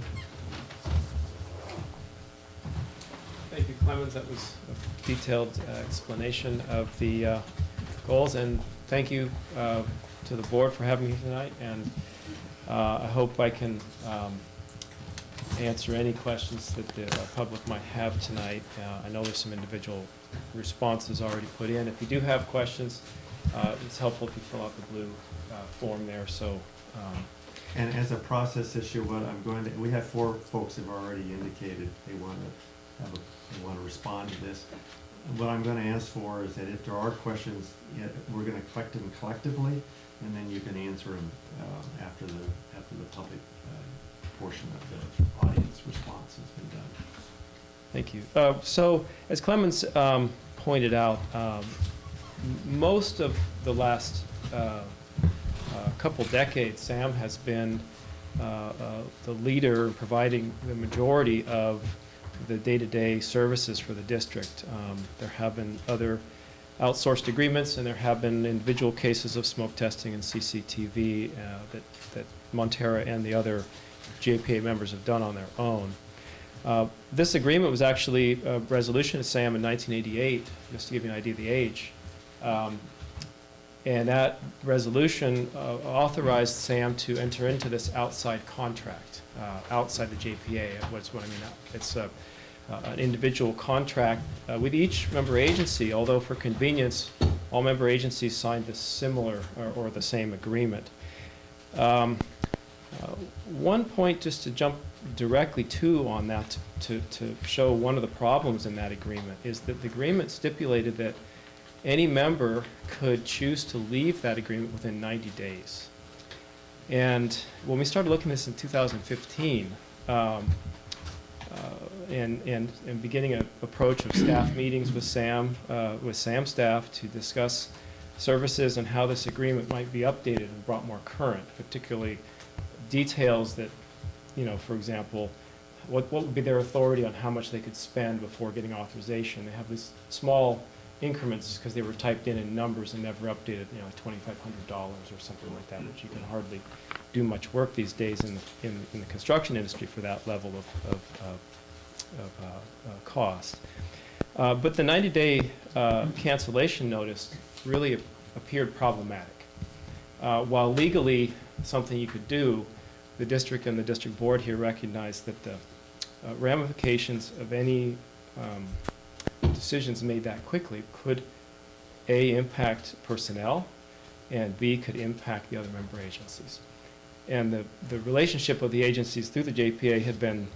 Thank you, Clemens. That was a detailed explanation of the goals, and thank you to the board for having me tonight. And I hope I can answer any questions that the public might have tonight. I know there's some individual responses already put in. If you do have questions, it's helpful if you fill out the blue form there. So. And as a process issue, what I'm going to, we have 4 folks have already indicated they want to respond to this. And what I'm going to ask for is that if there are questions, we're going to collect them collectively, and then you can answer them after the public portion of the audience response has been done. Thank you. So, as Clemens pointed out, most of the last couple decades, SAM has been the leader in providing the majority of the day-to-day services for the district. There have been other outsourced agreements, and there have been individual cases of smoke testing and CCTV that Montara and the other JPA members have done on their own. This agreement was actually a resolution of SAM in 1988, just to give you an idea of the age. And that resolution authorized SAM to enter into this outside contract, outside the JPA. What's what I mean? It's an individual contract with each member agency, although for convenience, all member agencies signed a similar or the same agreement. One point, just to jump directly to on that, to show one of the problems in that agreement, is that the agreement stipulated that any member could choose to leave that agreement within 90 days. And when we started looking at this in 2015, and beginning an approach of staff meetings with SAM staff to discuss services and how this agreement might be updated and brought more current, particularly details that, for example, what would be their authority on how much they could spend before getting authorization. They have these small increments because they were typed in numbers and never updated, like $2,500 or something like that, which you can hardly do much work these days in the construction industry for that level of cost. But the 90-day cancellation notice really appeared problematic. While legally something you could do, the district and the district board here recognized that the ramifications of any decisions made that quickly could A, impact personnel, and B, could impact the other member agencies. And the relationship of the agencies through the JPA had been,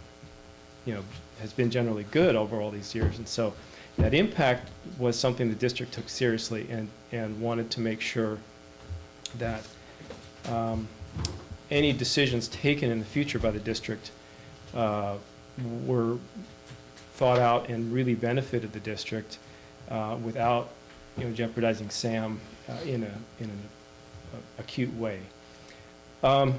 has been generally good over all these years. And so That impact was something the district took seriously and wanted to make sure that any decisions taken in the future by the district were thought out and really benefited the district without, jeopardizing SAM in an acute way. As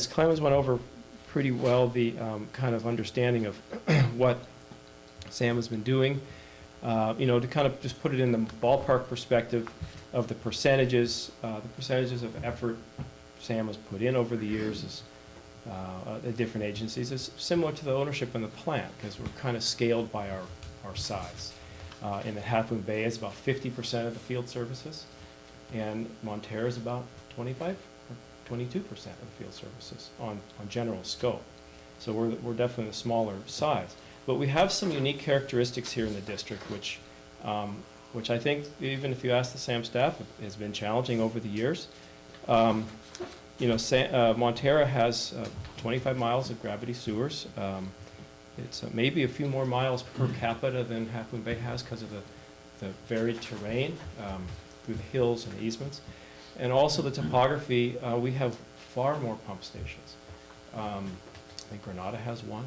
Clemens went over pretty well, the kind of understanding of what SAM has been doing, to kind of just put it in the ballpark perspective of the percentages of effort SAM has put in over the years is, at different agencies is similar to the ownership in the plant, because we're kind of scaled by our size. In the Half Moon Bay is about 50% of the field services, and Montara is about 25 or 22% of the field services on general scope. So we're definitely a smaller size. But we have some unique characteristics here in the district, which I think, even if you ask the SAM staff, has been challenging over the years. Montara has 25 miles of gravity sewers. It's maybe a few more miles per capita than Half Moon Bay has because of the varied terrain through the hills and the easements. And also the topography, we have far more pump stations. I think Granada has one.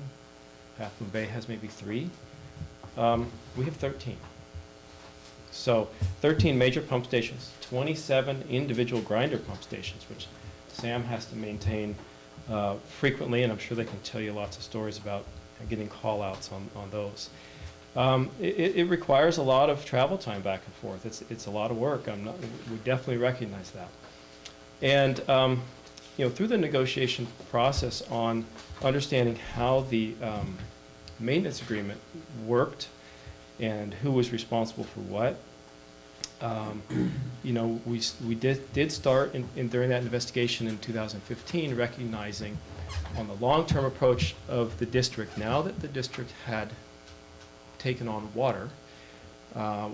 Half Moon Bay has maybe 3. We have 13. So 13 major pump stations, 27 individual grinder pump stations, which SAM has to maintain frequently, and I'm sure they can tell you lots of stories about getting call-outs on those. It requires a lot of travel time back and forth. It's a lot of work. We definitely recognize that. And through the negotiation process on understanding how the maintenance agreement worked and who was responsible for what, we did start during that investigation in 2015, recognizing on the long-term approach of the district, now that the district had taken on water,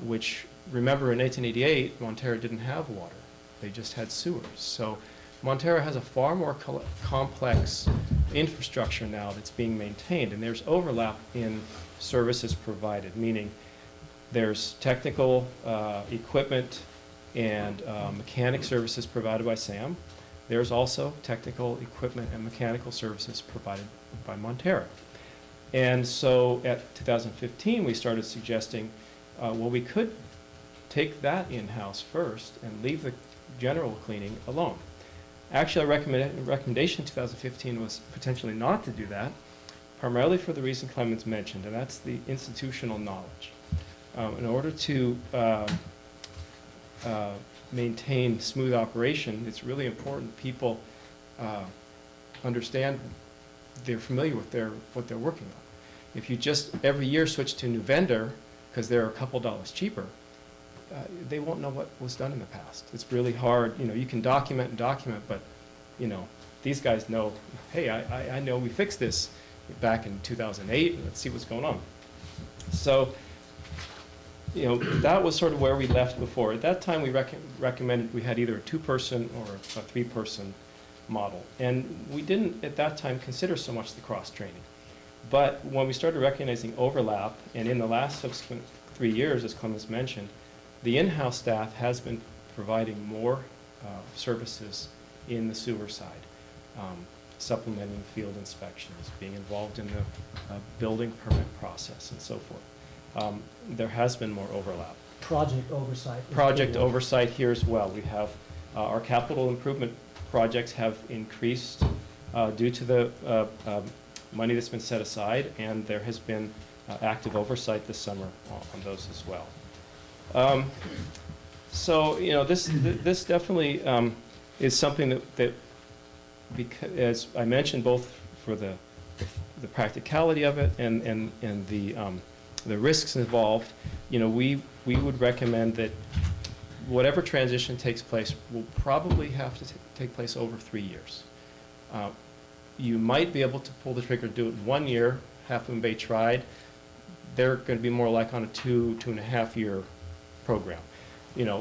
which, remember, in 1888, Montara didn't have water. They just had sewers. So Montara has a far more complex infrastructure now that's being maintained, and there's overlap in services provided, meaning there's technical equipment and mechanic services provided by SAM. There's also technical equipment and mechanical services provided by Montara. And so at 2015, we started suggesting, we could take that in-house first and leave the general cleaning alone. Actually, our recommendation in 2015 was potentially not to do that, primarily for the reason Clemens mentioned, and that's the institutional knowledge. In order to maintain smooth operation, it's really important people understand they're familiar with what they're working on. If you just every year switch to a new vendor because they're a couple dollars cheaper, they won't know what was done in the past. It's really hard. You can document, but these guys know, hey, I know we fixed this back in 2008, and let's see what's going on. So that was sort of where we left before. At that time, we recommended we had either a 2-person or a 3-person model. And we didn't, at that time, consider so much the cross-training. But when we started recognizing overlap, and in the last subsequent 3 years, as Clemens mentioned, the in-house staff has been providing more services in the sewer side, supplementing field inspections, being involved in the building permit process, and so forth. There has been more overlap. Project oversight. Project oversight here as well. We have our capital improvement projects have increased due to the money that's been set aside, and there has been active oversight this summer on those as well. This definitely is something that because, as I mentioned, both for the practicality of it and the risks involved, we would recommend that whatever transition takes place will probably have to take place over 3 years. You might be able to pull the trigger, do it in 1 year. Half Moon Bay tried. They're going to be more like on a 2.5 year program.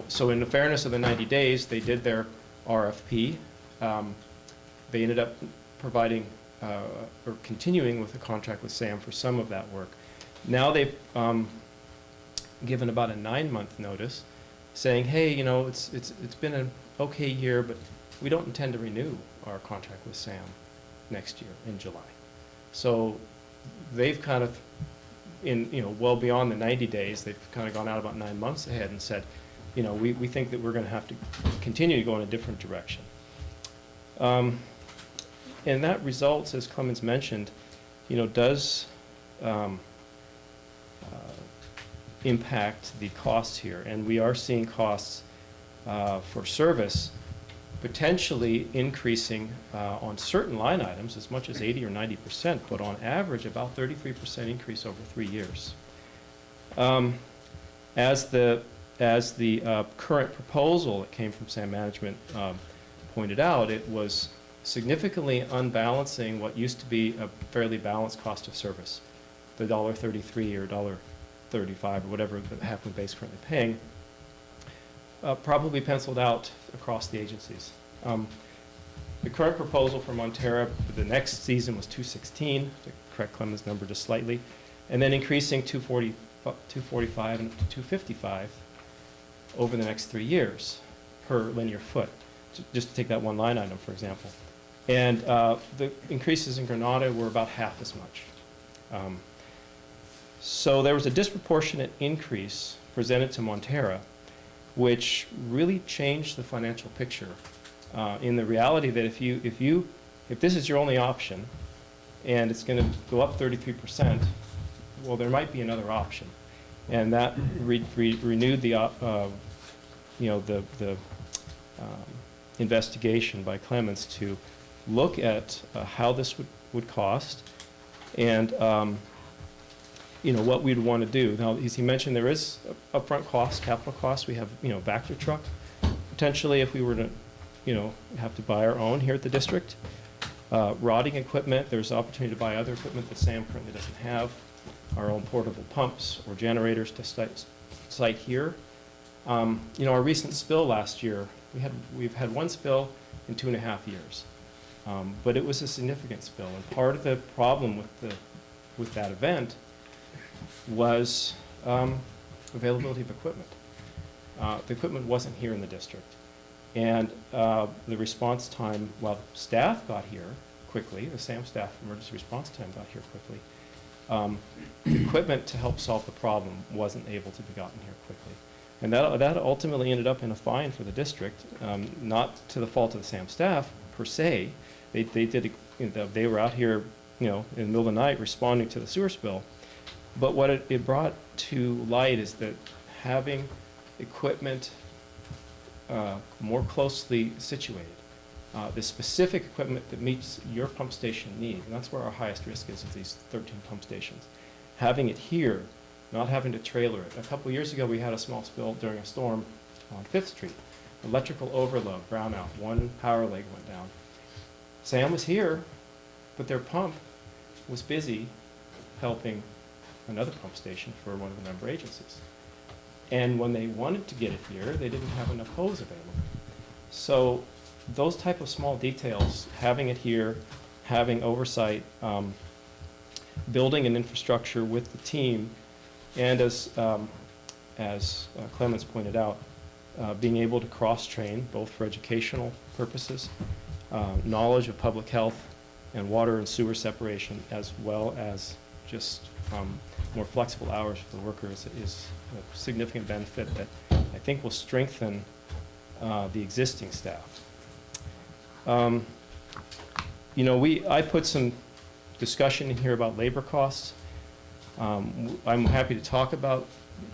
So in the fairness of the 90 days, they did their RFP. They ended up providing or continuing with a contract with SAM for some of that work. Now they've given about a 9-month notice, saying, hey, you know, it's been an okay year, but we don't intend to renew our contract with SAM next year in July. So they've kind of, well beyond the 90 days, they've kind of gone out about 9 months ahead and said, you know, we think that we're going to have to continue to go in a different direction. And that results, as Clemens mentioned, you know, does impact the costs here. And we are seeing costs for service potentially increasing on certain line items as much as 80 or 90%, but on average about 33% increase over 3 years. As the current proposal that came from SAM Management pointed out, it was significantly unbalancing what used to be a fairly balanced cost of service, the $1.33 or $1.35 or whatever the halfway base currently paying, probably penciled out across the agencies. The current proposal for Montara for the next season was $2.16, to correct Clemens' number just slightly, and then increasing $2.45 and up to $2.55 over the next 3 years per linear foot, just to take that one line item, for example. And the increases in Granada were about half as much. So there was a disproportionate increase presented to Montara, which really changed the financial picture in the reality that if this is your only option and it's going to go up 33%, well, there might be another option. And that renewed the investigation by Clemens to look at how this would cost and what we'd want to do. Now, as he mentioned, there is upfront costs, capital costs. We have, Vector truck. Potentially, if we were to, have to buy our own here at the district. Rodding equipment, there's opportunity to buy other equipment that SAM currently doesn't have. Our own portable pumps or generators to site here. Our recent spill last year, we've had one spill in 2.5 years. But it was a significant spill, and part of the problem with that event was availability of equipment. The equipment wasn't here in the district, and the response time, while staff got here quickly, the SAM staff emergency response time got here quickly, the equipment to help solve the problem wasn't able to be gotten here quickly. And that ultimately ended up in a fine for the district, not to the fault of the SAM staff per se. They were out here, in the middle of the night responding to the sewer spill. But what it brought to light is that having equipment more closely situated, the specific equipment that meets your pump station need, and that's where our highest risk is of these 13 pump stations. Having it here, not having to trailer it. A couple years ago, we had a small spill during a storm on 5th Street. Electrical overload, brownout, one power leg went down. SAM was here, but their pump was busy helping another pump station for one of the member agencies. And when they wanted to get it here, they didn't have enough hose available. So those type of small details, having it here, having oversight, building an infrastructure with the team, and as Clemens pointed out, being able to cross-train both for educational purposes, knowledge of public health and water and sewer separation, as well as just more flexible hours for the workers is a significant benefit that I think will strengthen the existing staff. I put some discussion in here about labor costs. I'm happy to talk about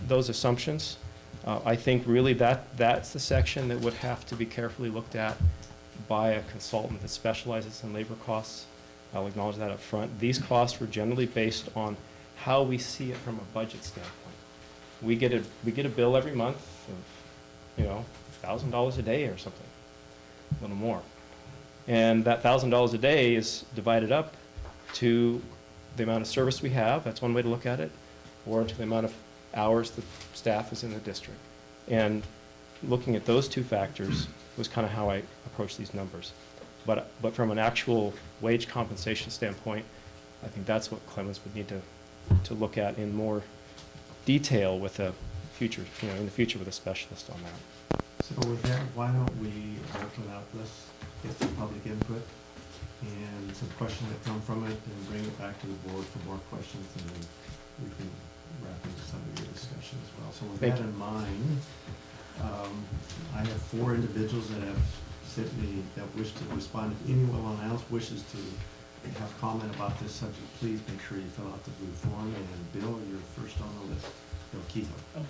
those assumptions. I think really that's the section that would have to be carefully looked at by a consultant that specializes in labor costs. I'll acknowledge that up front. These costs were generally based on how we see it from a budget standpoint. We get a bill every month of, $1,000 a day or something, a little more. And that $1,000 a day is divided up to the amount of service we have, that's one way to look at it, or to the amount of hours the staff is in the district. And looking at those two factors was kind of how I approached these numbers. But from an actual wage compensation standpoint, I think that's what Clemens would need to to look at in more detail with a future, in the future with a specialist on that. So with that, why don't we open up, let's get some public input and some questions that come from it, and bring it back to the board for more questions, and then we can wrap into some of your discussion as well. So with Thank that in mind, I have 4 individuals that have sent me, that wish to respond. If anyone else wishes to have comment about this subject, please make sure you fill out the blue form. And Bill, you're first on the list. Bill Keeler. I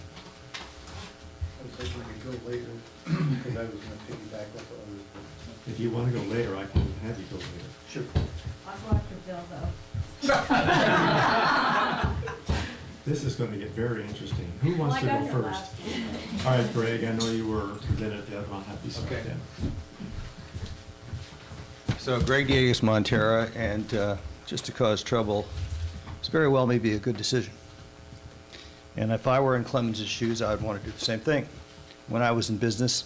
was hoping we could go later, because I was gonna piggyback off of others. but- If you want to go later, I can have you go later. Sure. I'll go after Bill, though. This is going to get very interesting. Who wants to Like go on your first? last. All right, Greg, I know you were presented at the other one. I'll have you start Okay. then. So Greg Diegas, Montara, and just to cause trouble, this very well may be a good decision. And if I were in Clemens' shoes, I would want to do the same thing. When I was in business,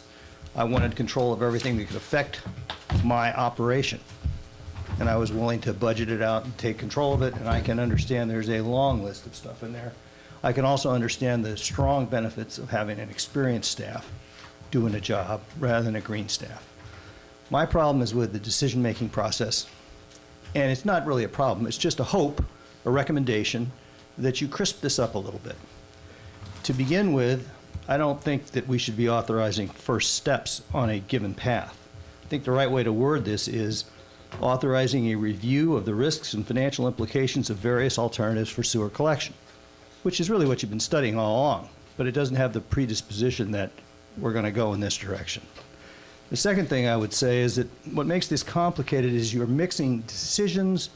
I wanted control of everything that could affect my operation. And I was willing to budget it out and take control of it, and I can understand there's a long list of stuff in there. I can also understand the strong benefits of having an experienced staff doing a job rather than a green staff. My problem is with the decision-making process, and it's not really a problem, it's just a hope, a recommendation, that you crisp this up a little bit. To begin with, I don't think that we should be authorizing first steps on a given path. I think the right way to word this is authorizing a review of the risks and financial implications of various alternatives for sewer collection, which is really what you've been studying all along, but it doesn't have the predisposition that we're going to go in this direction. The second thing I would say is that what makes this complicated is you're mixing decisions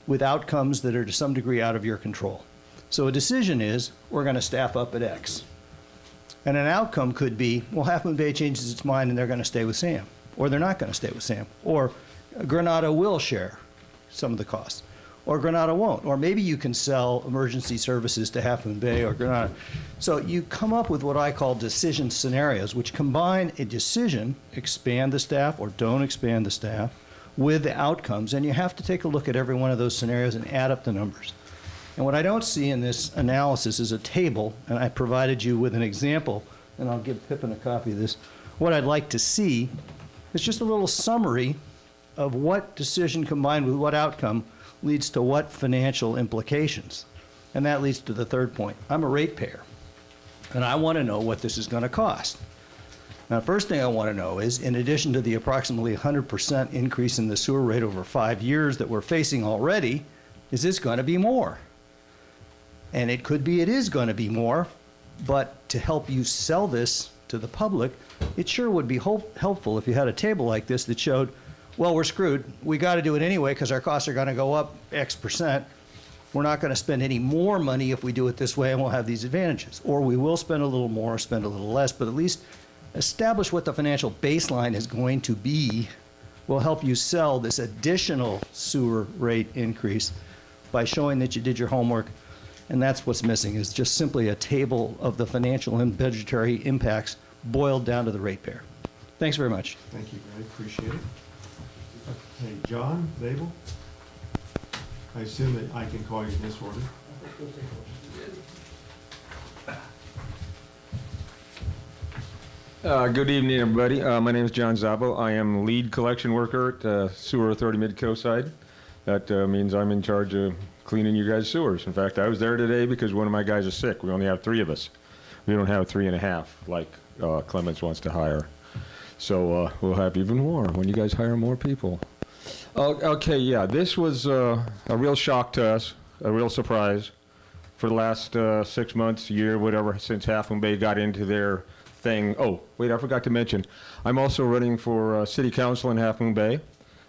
with outcomes that are to some degree out of your control. So a decision is, we're going to staff up at X. And an outcome could be, well, Half Moon Bay changes its mind and they're going to stay with Sam. Or they're not going to stay with Sam. Or Granada will share some of the costs. Or Granada won't. Or maybe you can sell emergency services to Half Moon Bay or Granada. So you come up with what I call decision scenarios, which combine a decision, expand the staff or don't expand the staff, with the outcomes. And you have to take a look at every one of those scenarios and add up the numbers. And what I don't see in this analysis is a table, and I provided you with an example, and I'll give Pippin a copy of this. What I'd like to see is just a little summary of what decision combined with what outcome leads to what financial implications. And that leads to the third point. I'm a ratepayer, and I want to know what this is going to cost. Now, the first thing I want to know is, in addition to the approximately 100% increase in the sewer rate over 5 years that we're facing already, is this going to be more? And it could be it is going to be more, but to help you sell this to the public, it sure would be helpful if you had a table like this that showed, well, we're screwed. We got to do it anyway because our costs are going to go up X%. We're not going to spend any more money if we do it this way, and we'll have these advantages. Or we will spend a little more, spend a little less, but at least establish what the financial baseline is going to be will help you sell this additional sewer rate increase by showing that you did your homework. And that's what's missing, is just simply a table of the financial and budgetary impacts boiled down to the ratepayer. Thanks very much. Thank you, Greg. Appreciate it. Okay, John Zabel? I assume that I can call you in this order. Good evening, everybody. My name is John Zabo. I am lead collection worker at Sewer Authority Mid-Coast. That means I'm in charge of cleaning you guys' sewers. In fact, I was there today because one of my guys is sick. We only have 3 of us. We don't have 3.5 like Clemens wants to hire. So we'll have even more when you guys hire more people. Okay, yeah, this was a real shock to us, a real surprise for the last 6 months, year, whatever, since Half Moon Bay got into their thing. Oh, wait, I forgot to mention, I'm also running for city council in Half Moon Bay.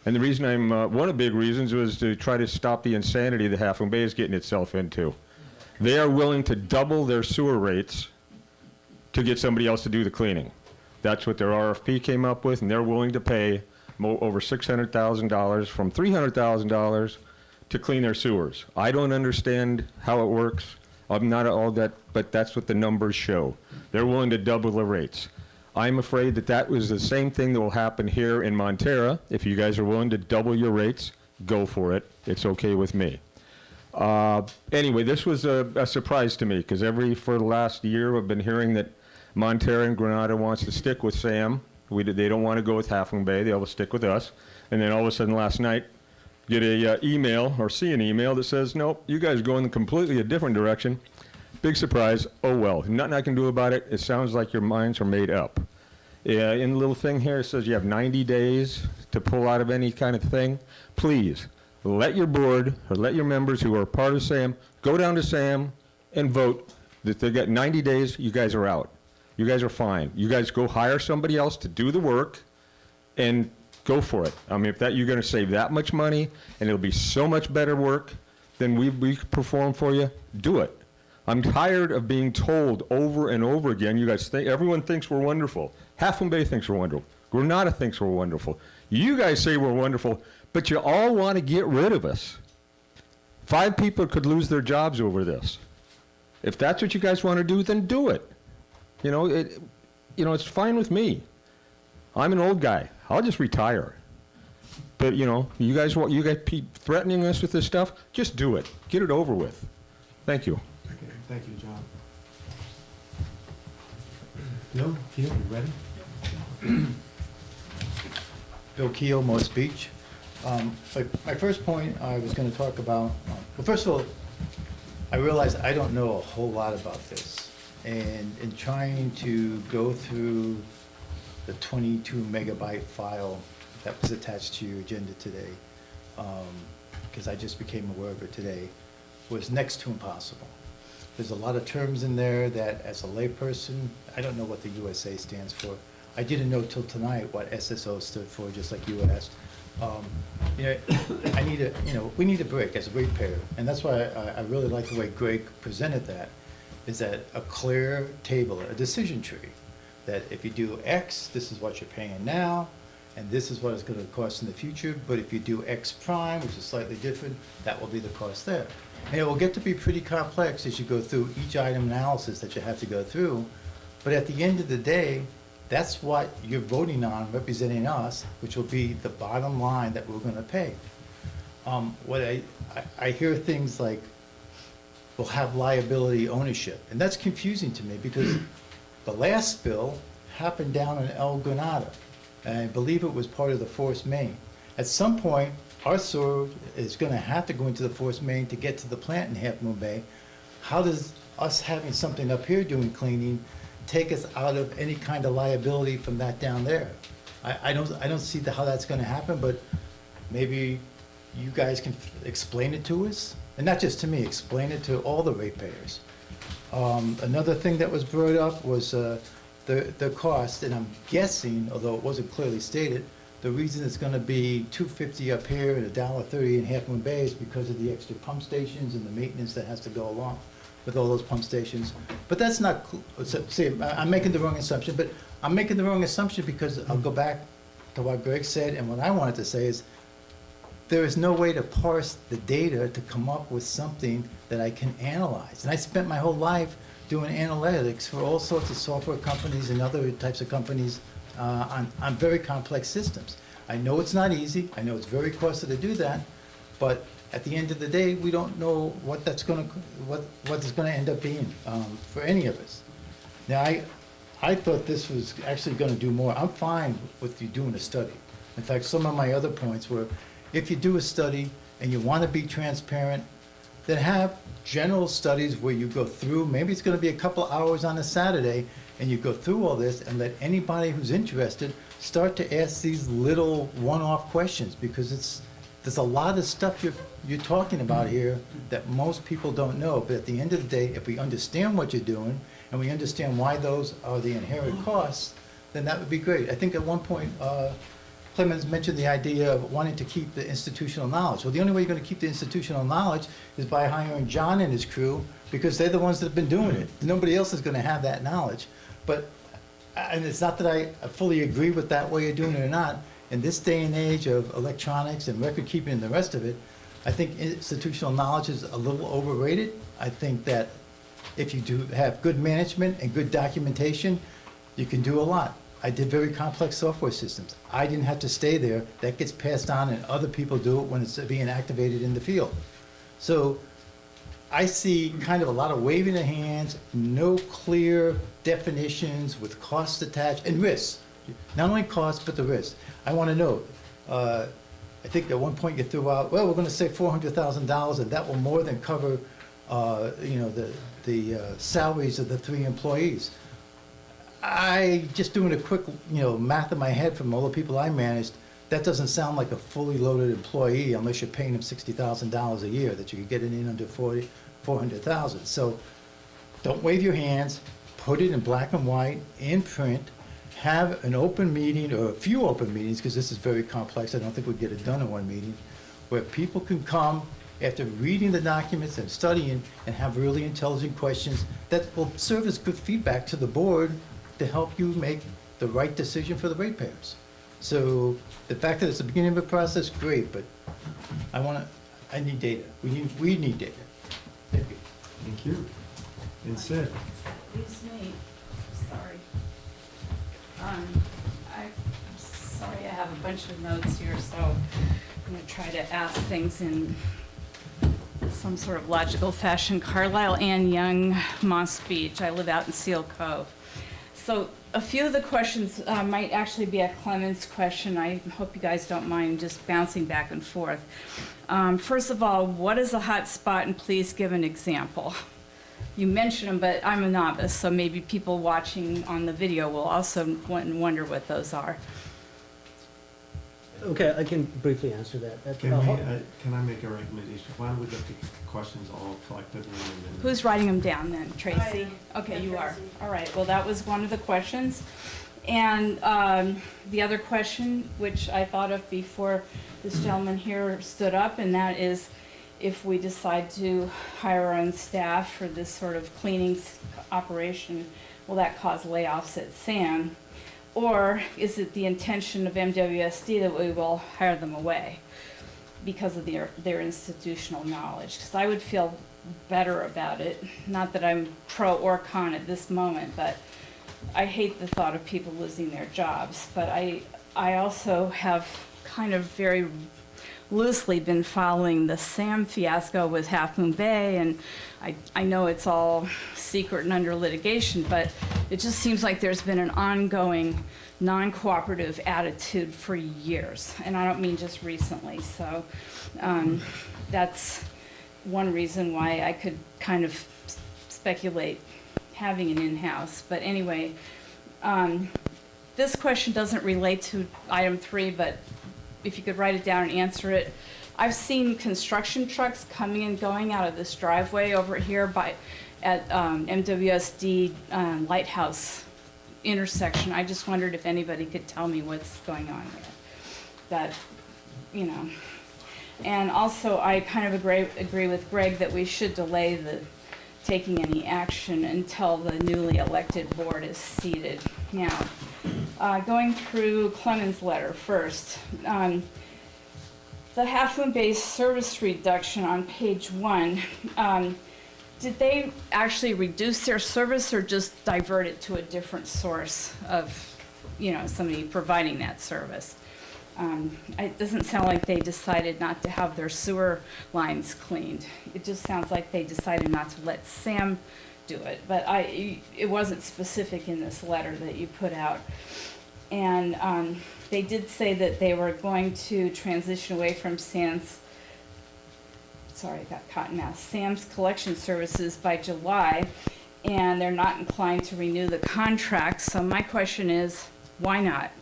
And the reason one of the big reasons was to try to stop the insanity that Half Moon Bay is getting itself into. They are willing to double their sewer rates to get somebody else to do the cleaning. That's what their RFP came up with, and they're willing to pay over $600,000 from $300,000 to clean their sewers. I don't understand how it works. I'm not all that, but that's what the numbers show. They're willing to double the rates. I'm afraid that that was the same thing that will happen here in Montara. If you guys are willing to double your rates, go for it. It's okay with me. Anyway, this was a surprise to me, because for the last year, I've been hearing that Montara and Granada wants to stick with Sam. They don't want to go with Half Moon Bay, they'll stick with us. And then all of a sudden last night, get a email, or see an email that says, nope, you guys are going completely a different direction. Big surprise, oh well, nothing I can do about it. It sounds like your minds are made up. In the little thing here, it says you have 90 days to pull out of any kind of thing. Please, let your board, or let your members who are part of SAM, go down to SAM and vote that they got 90 days, you guys are out. You guys are fine. You guys go hire somebody else to do the work and go for it. I mean, you're gonna save that much money and it'll be so much better work than we perform for you, do it. I'm tired of being told over and over again, you guys everyone thinks we're wonderful. Half Moon Bay thinks we're wonderful. Granada thinks we're wonderful. You guys say we're wonderful, but you all want to get rid of us. 5 people could lose their jobs over this. If that's what you guys want to do, then do it. It's fine with me. I'm an old guy. I'll just retire. But you guys keep threatening us with this stuff. Just do it. Get it over with. Thank you. Okay, thank you, John. Bill, Keel, you ready? Bill Keel, Morse Beach. My first point I was going to talk about, well, first of all, I realize I don't know a whole lot about this. And in trying to go through the 22 megabyte file that was attached to your agenda today, because I just became aware of it today, was next to impossible. There's a lot of terms in there that, as a layperson, I don't know what the USA stands for. I didn't know till tonight what SSO stood for, just like you asked. We need a break as a ratepayer, and that's why I really like the way Greg presented that, is that a clear table, a decision tree, that if you do X, this is what you're paying now, and this is what it's going to cost in the future, but if you do X prime, which is slightly different, that will be the cost there. And it will get to be pretty complex as you go through each item analysis that you have to go through, but at the end of the day, that's what you're voting on, representing us, which will be the bottom line that we're going to pay. What I hear things like, we'll have liability ownership, and that's confusing to me because the last spill happened down in El Granada, and I believe it was part of the force main. At some point, our sewer is going to have to go into the force main to get to the plant in Half Moon Bay. How does us having something up here doing cleaning take us out of any kind of liability from that down there? I don't see how that's going to happen, but maybe you guys can explain it to us, and not just to me, explain it to all the ratepayers. Another thing that was brought up was the cost, and I'm guessing, although it wasn't clearly stated, the reason it's going to be $2.50 up here and $1.30 in Half Moon Bay is because of the extra pump stations and the maintenance that has to go along with all those pump stations. But that's not, see, I'm making the wrong assumption, but I'm making the wrong assumption because I'll go back to what Greg said, and what I wanted to say is, there is no way to parse the data to come up with something that I can analyze. And I spent my whole life doing analytics for all sorts of software companies and other types of companies on very complex systems. I know it's not easy, I know it's very costly to do that, but at the end of the day, we don't know what it's going to end up being for any of us. Now, I thought this was actually going to do more. I'm fine with you doing a study. In fact, some of my other points were, if you do a study and you want to be transparent, then have general studies where you go through, maybe it's going to be a couple hours on a Saturday, and you go through all this and let anybody who's interested start to ask these little one-off questions, because there's a lot of stuff you're talking about here that most people don't know. But at the end of the day, if we understand what you're doing and we understand why those are the inherent costs, then that would be great. I think at one point, Clemens mentioned the idea of wanting to keep the institutional knowledge. Well, the only way you're going to keep the institutional knowledge is by hiring John and his crew, because they're the ones that have been doing it. Nobody else is going to have that knowledge. But, and it's not that I fully agree with that way of doing it or not. In this day and age of electronics and record keeping and the rest of it, I think institutional knowledge is a little overrated. I think that if you do have good management and good documentation, you can do a lot. I did very complex software systems. I didn't have to stay there. That gets passed on and other people do it when it's being activated in the field. So I see kind of a lot of waving of hands, no clear definitions with costs attached and risks. Not only costs, but the risk. I want to know, I think at one point you threw out, well, we're going to save $400,000 and that will more than cover, you know, the salaries of the 3 employees. Just doing a quick, you know, math in my head from all the people I managed, that doesn't sound like a fully loaded employee unless you're paying them $60,000 a year, that you could get it in under $400,000. So don't wave your hands, put it in black and white, in print, have an open meeting or a few open meetings, because this is very complex. I don't think we'd get it done in one meeting, where people can come after reading the documents and studying and have really intelligent questions that will serve as good feedback to the board to help you make the right decision for the ratepayers. So the fact that it's the beginning of a process, great, but I need data. We need data. Thank you. Thank you. And Sid? Excuse me, sorry. I'm sorry, I have a bunch of notes here, so I'm gonna try to ask things in some sort of logical fashion. Carlisle Ann Young, Moss Beach. I live out in Seal Cove. So a few of the questions might actually be a Clemens question. I hope you guys don't mind just bouncing back and forth. First of all, what is a hot spot, and please give an example. You mentioned them, but I'm a novice, so maybe people watching on the video will also wonder what those are. Okay, I can briefly answer that. Can I make a recommendation? Why don't we get the questions all collectively and then? Who's writing them down then, Tracy? I am. Okay, Yeah, you are. Tracy. All right, well, that was one of the questions. And the other question, which I thought of before this gentleman here stood up, and that is, if we decide to hire our own staff for this sort of cleaning operation, will that cause layoffs at SAM? Or is it the intention of MWSD that we will hire them away because of their institutional knowledge? Because I would feel better about it. Not that I'm pro or con at this moment, but I hate the thought of people losing their jobs. But I also have kind of very loosely been following the SAM fiasco with Half Moon Bay, and I know it's all secret and under litigation, but it just seems like there's been an ongoing non-cooperative attitude for years, and I don't mean just recently. So that's one reason why I could kind of speculate having an in-house. But anyway, this question doesn't relate to item 3, but if you could write it down and answer it. I've seen construction trucks coming and going out of this driveway over here at MWSD Lighthouse intersection. I just wondered if anybody could tell me what's going on there. That, you know. And also, I kind of agree with Greg that we should delay the taking any action until the newly elected board is seated. Now, going through Clemens' letter first. The Half Moon Bay service reduction on page 1, did they actually reduce their service or just divert it to a different source of, you know, somebody providing that service? It doesn't sound like they decided not to have their sewer lines cleaned. It just sounds like they decided not to let Sam do it. But it wasn't specific in this letter that you put out. And they did say that they were going to transition away from Sam's collection services by July, and they're not inclined to renew the contract. So my question is, why not?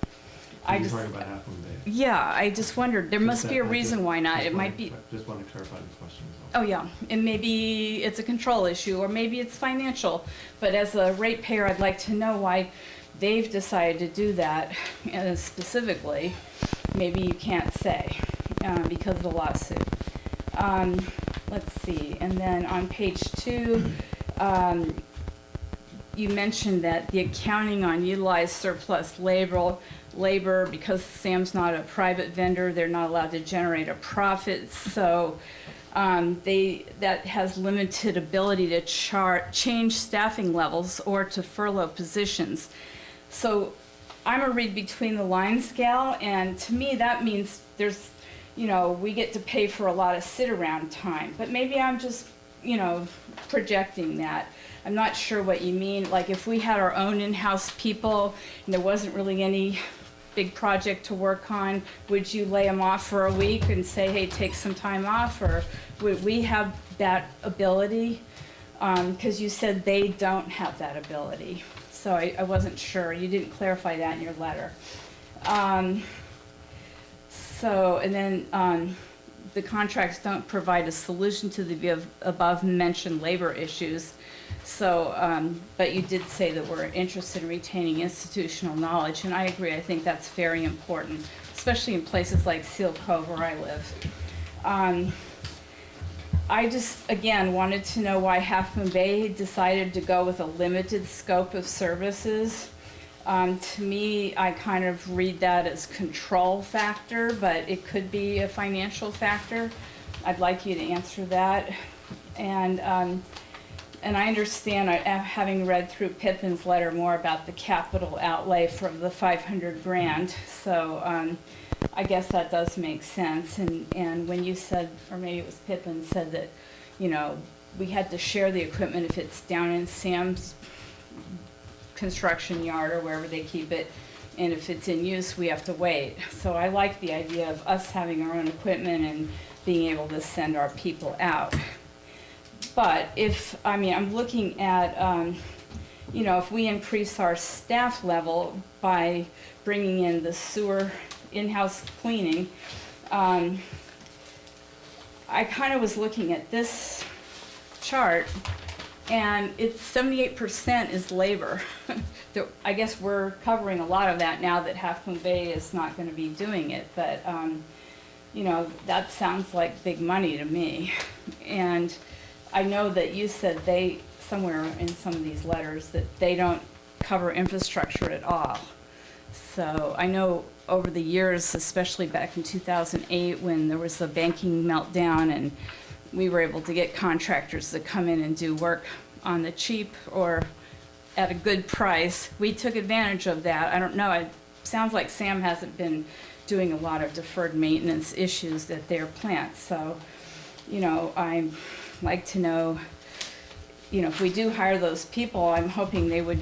You're talking about Half Moon Bay. Yeah, I just wondered. There must be a reason why not. It might be. Just want to clarify the question. Oh, yeah, and maybe it's a control issue, or maybe it's financial. But as a ratepayer, I'd like to know why they've decided to do that specifically. Maybe you can't say because of the lawsuit. Let's see, and then on page 2, you mentioned that the accounting on utilized surplus labor, because Sam's not a private vendor, they're not allowed to generate a profit, so that has limited ability to change staffing levels or to furlough positions. So I'm a read between the lines gal, and to me that means there's, you know, we get to pay for a lot of sit-around time. But maybe I'm just you know, projecting that. I'm not sure what you mean, like if we had our own in-house people and there wasn't really any big project to work on, would you lay them off for a week and say, hey, take some time off, or would we have that ability? Because you said they don't have that ability, so I wasn't sure. You didn't clarify that in your letter. And then the contracts don't provide a solution to the above-mentioned labor issues. So, but you did say that we're interested in retaining institutional knowledge, and I agree. I think that's very important, especially in places like Seal Cove where I live. I just, again, wanted to know why Half Moon Bay decided to go with a limited scope of services. To me, I kind of read that as control factor, but it could be a financial factor. I'd like you to answer that. And I understand, having read through Pippin's letter, more about the capital outlay for the 500 grand. So I guess that does make sense. And when you said, or maybe it was Pippin, said that, you know, we had to share the equipment if it's down in Sam's construction yard or wherever they keep it, and if it's in use, we have to wait. So I like the idea of us having our own equipment and being able to send our people out. But if, I mean, I'm looking at, you know, if we increase our staff level by bringing in the sewer in-house cleaning, I kind of was looking at this chart, and it's 78% is labor. I guess we're covering a lot of that now that Half Moon Bay is not going to be doing it, but you know, that sounds like big money to me. And I know that you said they, somewhere in some of these letters, that they don't cover infrastructure at all. So I know over the years, especially back in 2008 when there was the banking meltdown and we were able to get contractors to come in and do work on the cheap or at a good price, we took advantage of that. I don't know, it sounds like Sam hasn't been doing a lot of deferred maintenance issues at their plant. So, you know, I'd like to know, you know, if we do hire those people, I'm hoping they would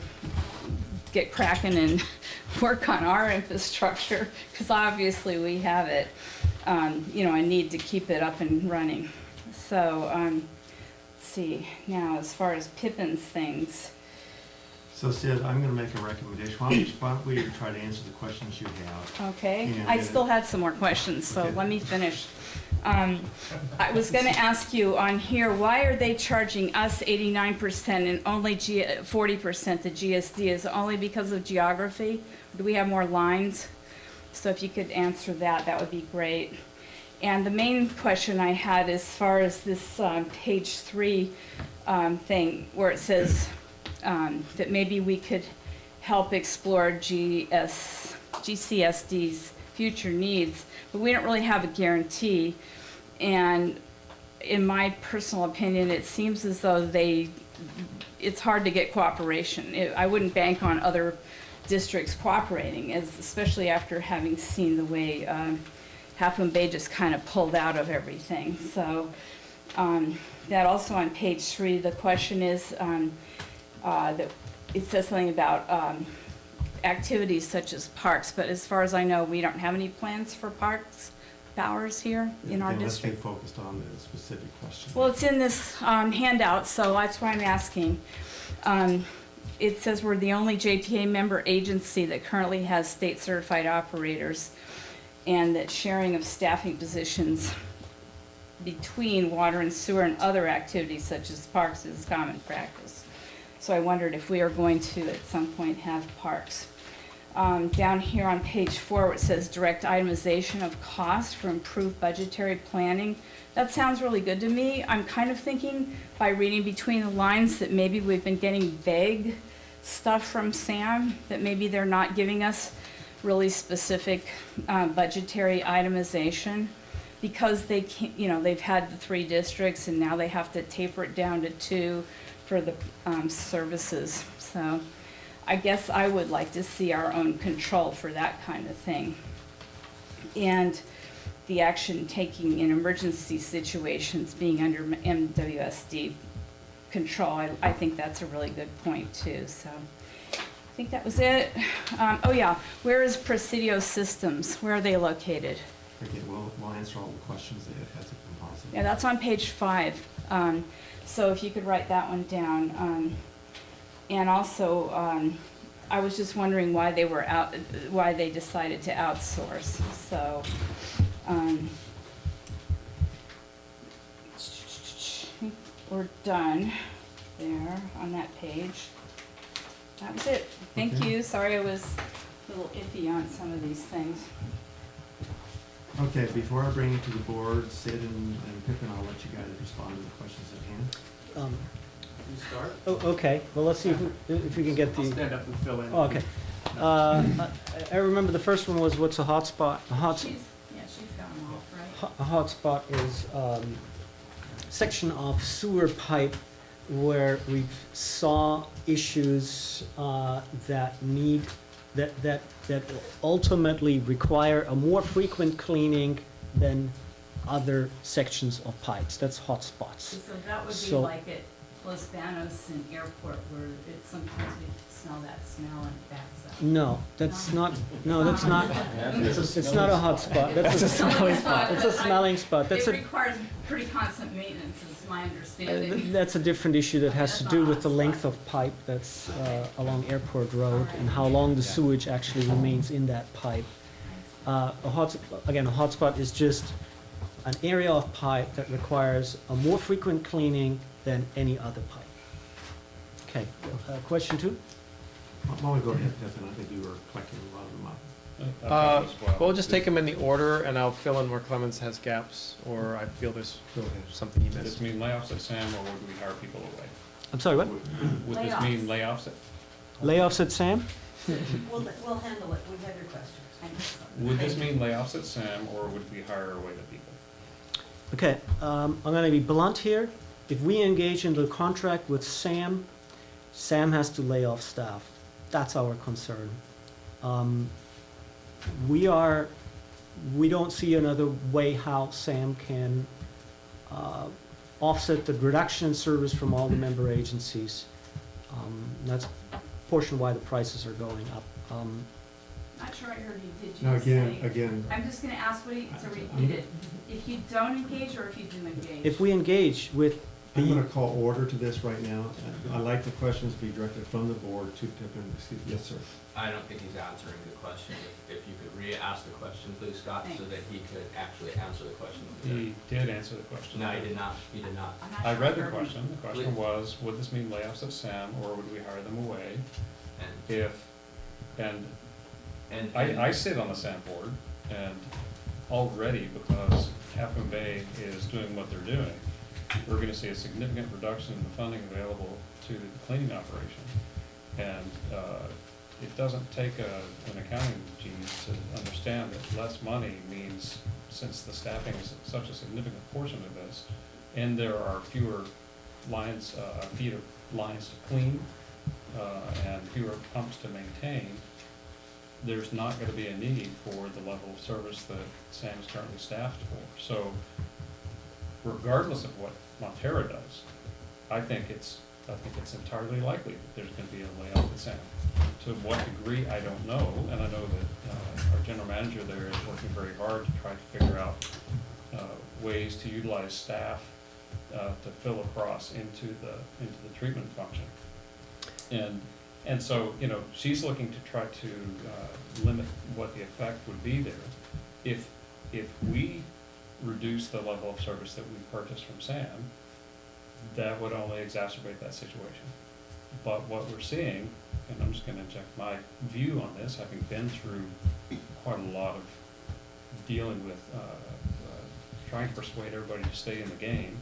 get cracking and work on our infrastructure, because obviously we have it, you know, I need to keep it up and running. So, let's see, now as far as Pippin's things. So Sid, I'm gonna make a recommendation. Why don't we try to answer the questions you have? Okay, And I then- still had some more questions, so Okay. let me finish. I was gonna ask you on here, why are they charging us 89% and only 40% to GSD? Is it only because of geography? Do we have more lines? So if you could answer that, that would be great. And the main question I had as far as this page 3 thing, where it says that maybe we could help explore GCSD's future needs, but we don't really have a guarantee. And in my personal opinion, it seems as though it's hard to get cooperation. I wouldn't bank on other districts cooperating, especially after having seen the way Half Moon Bay just kind of pulled out of everything. So that also on page 3, the question is that it says something about activities such as parks, but as far as I know, we don't have any plans for parks, Bowers here in our Then let's district. stay focused on the specific question. Well, it's in this handout, so that's why I'm asking. It says we're the only JPA member agency that currently has state certified operators, and that sharing of staffing positions between water and sewer and other activities such as parks is common practice. So I wondered if we are going to at some point have parks. Down here on page 4, where it says direct itemization of cost for improved budgetary planning, that sounds really good to me. I'm kind of thinking by reading between the lines that maybe we've been getting vague stuff from Sam, that maybe they're not giving us really specific budgetary itemization, because they can't, you know, they've had the 3 districts and now they have to taper it down to 2 for the services. So I guess I would like to see our own control for that kind of thing. And the action taking in emergency situations being under MWSD control. I think that's a really good point too, so. I think that was it. Oh yeah, where is Presidio Systems? Where are they located? Again, we'll answer all the questions that it has a composite. Yeah, that's on page 5. So if you could write that one down. And also, I was just wondering why they decided to outsource. So, we're done there on that page. That was it. Thank Okay. you. Sorry I was a little iffy on some of these things. Okay, before I bring it to the board, Sid and Pippin, I'll let you guys respond to the questions at hand. You start? Oh, okay. Well, let's see if we can get the. I'll stand up and fill in. Oh, okay. I remember the first one was what's a hotspot? She's got them off, right? A hotspot is section of sewer pipe where we saw issues that ultimately require a more frequent cleaning than other sections of pipes. That's hotspots. So that would be So- like at Los Banos and Airport where sometimes we smell that smell and it backs up. No, that's not. No, that's not. It's not a hotspot. That's a smelling spot. It's a smelling spot. That's It a. requires pretty constant maintenance, is my understanding. That's a different issue that has to do with the length of pipe that's along Airport Road and how long the sewage actually remains in that pipe. A hotspot is just an area of pipe that requires a more frequent cleaning than any other pipe. Okay, question 2? Why don't we go ahead, Pippin? I think you were collecting a lot of them up. We'll just take them in the order, and I'll fill in where Clemens has gaps, or I feel there's Go ahead. something he Would missed. this mean layoffs at SAM, or would we hire people away? I'm sorry, what? Would this mean layoffs at, Layoffs at SAM? We'll handle it, we have your questions. would this mean layoffs at SAM, or would we hire away the people? Okay, I'm going to be blunt here. If we engage in the contract with SAM, SAM has to lay off staff. That's our concern. We don't see another way how SAM can offset the reduction in service from all the member agencies. That's a portion why the prices are going up. Not sure I heard you. Did No, you say? again, I'm just gonna ask to repeat it. If you don't engage or if you do engage? If we engage with I'm the gonna call order to this right now. I'd like the questions to be directed from the board to Pippin. Excuse me. Yes, sir. I don't think he's answering the question. If you could re-ask the question, please, Scott, so that he could actually answer the question. He did answer the question. No, he did not. He did not. I'm not I sure read the heard you. question. The question was, would this mean layoffs at SAM, or would we hire them away? And, And and I sit on the SAM board, and already, because Half Moon Bay is doing what they're doing, we're gonna see a significant reduction in the funding available to the cleaning operation. And it doesn't take an accounting genius to understand that less money means, since the staffing is such a significant portion of this, and there are fewer lines, feet of lines to clean, and fewer pumps to maintain, there's not gonna be a need for the level of service that SAM is currently staffed for. So regardless of what Montara does, I think it's entirely likely that there's gonna be a layoff at SAM. To what degree, I don't know, and I know that our general manager there is working very hard to try to figure out ways to utilize staff to fill across into the treatment function. And so, you know, she's looking to try to limit what the effect would be there. If we reduce the level of service that we purchase from SAM, that would only exacerbate that situation. But what we're seeing, and I'm just gonna inject my view on this, having been through quite a lot of dealing with, trying to persuade everybody to stay in the game,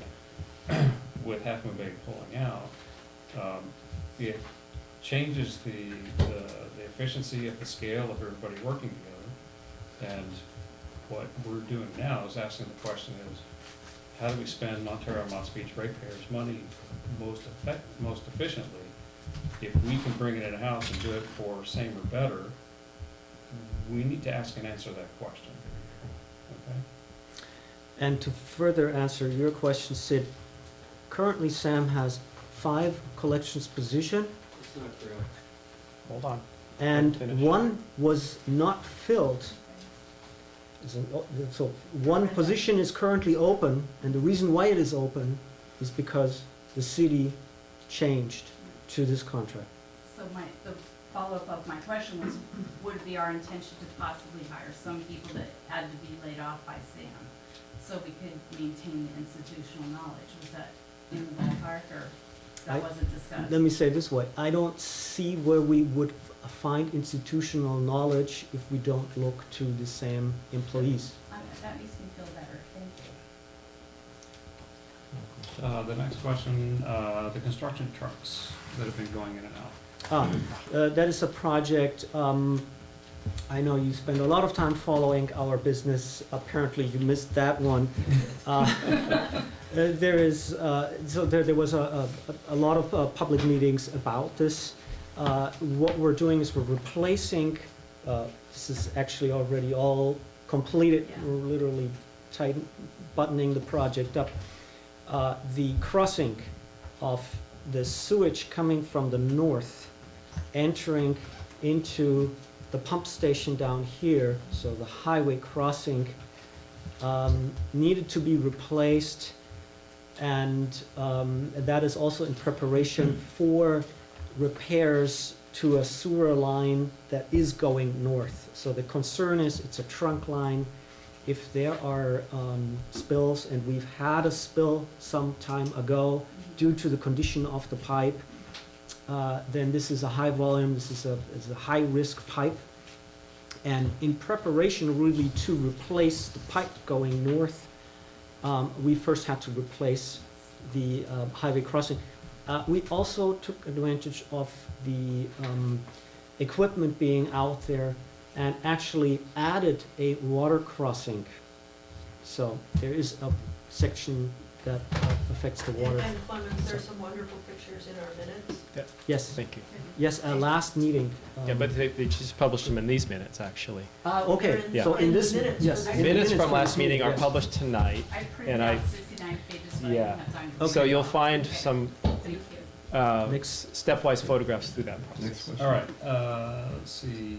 with Half Moon Bay pulling out, it changes the efficiency of the scale of everybody working together. And what we're doing now is asking the question is, how do we spend Montara and Mott's Beach ratepayers' money most efficiently? If we can bring it in-house and do it for same or better, we need to ask and answer that question, okay? And to further answer your question, Sid, currently Sam has 5 collections position, It's not correct. Hold on. and Finish. one was not filled. So one position is currently open, and the reason why it is open is because the city changed to this contract. So the follow-up of my question was, would it be our intention to possibly hire some people that had to be laid off by Sam, so we could maintain the institutional knowledge? Was that in the ballpark, or that wasn't discussed? Let me say it this way, I don't see where we would find institutional knowledge if we don't look to the same employees. That makes me feel better, thank you. The next question, the construction trucks that have been going in and out. That is a project, I know you spend a lot of time following our business, apparently you missed that one. There was a lot of public meetings about this. What we're doing is we're replacing, this is actually already all completed, we're literally buttoning the project up. The crossing of the sewage coming from the north, entering into the pump station down here, so the highway crossing, needed to be replaced, and that is also in preparation for repairs to a sewer line that is going north. So the concern is it's a trunk line. If there are spills, and we've had a spill some time ago due to the condition of the pipe, then this is a high volume, this is a high risk pipe. And in preparation really to replace the pipe going north, we first had to replace the highway crossing. We also took advantage of the equipment being out there and actually added a water crossing. So there is a section that affects the water. And Clemens, there's some wonderful pictures in our minutes. Yes. Thank you. Yes, last meeting. Yeah, but they just published them in these minutes, actually. Okay, Yeah. so in this, minutes yes. for in the the Minutes from the last meeting are yes. published tonight. I printed And out 69 pages, but I Yeah. didn't have time to. So read you'll it all. find Okay. some Thank you. stepwise photographs through that process. Next question. All right, let's see,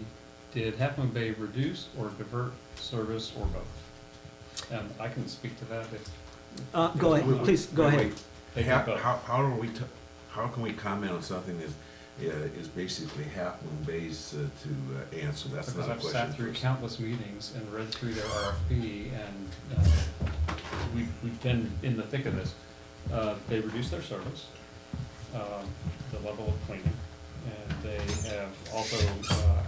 did Half Moon Bay reduce or divert service or both? And I can speak to that if. Go ahead, please, go ahead. They can both. How can we comment on something that is basically Half Moon Bay's to answer? That's Because not a I've question. sat through for- countless meetings and read through their RFP, and we've been in the thick of this. They reduced their service, the level of cleaning, and they have also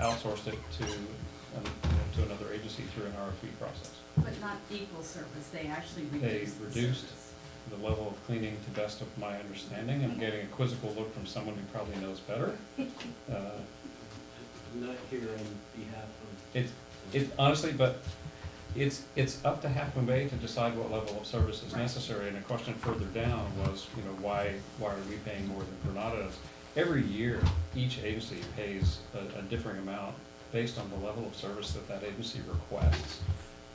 outsourced it to another agency through an RFP process. But not equal service, they actually reduced the reduced service. The level of cleaning, to best of my understanding. I'm getting a quizzical look from someone who probably knows better. I'm not here on behalf of. It honestly, but it's up to Half Moon Bay to decide what level of service is necessary. And a question further down was, why are we paying more than Granada does? Every year, each agency pays a differing amount based on the level of service that agency requests.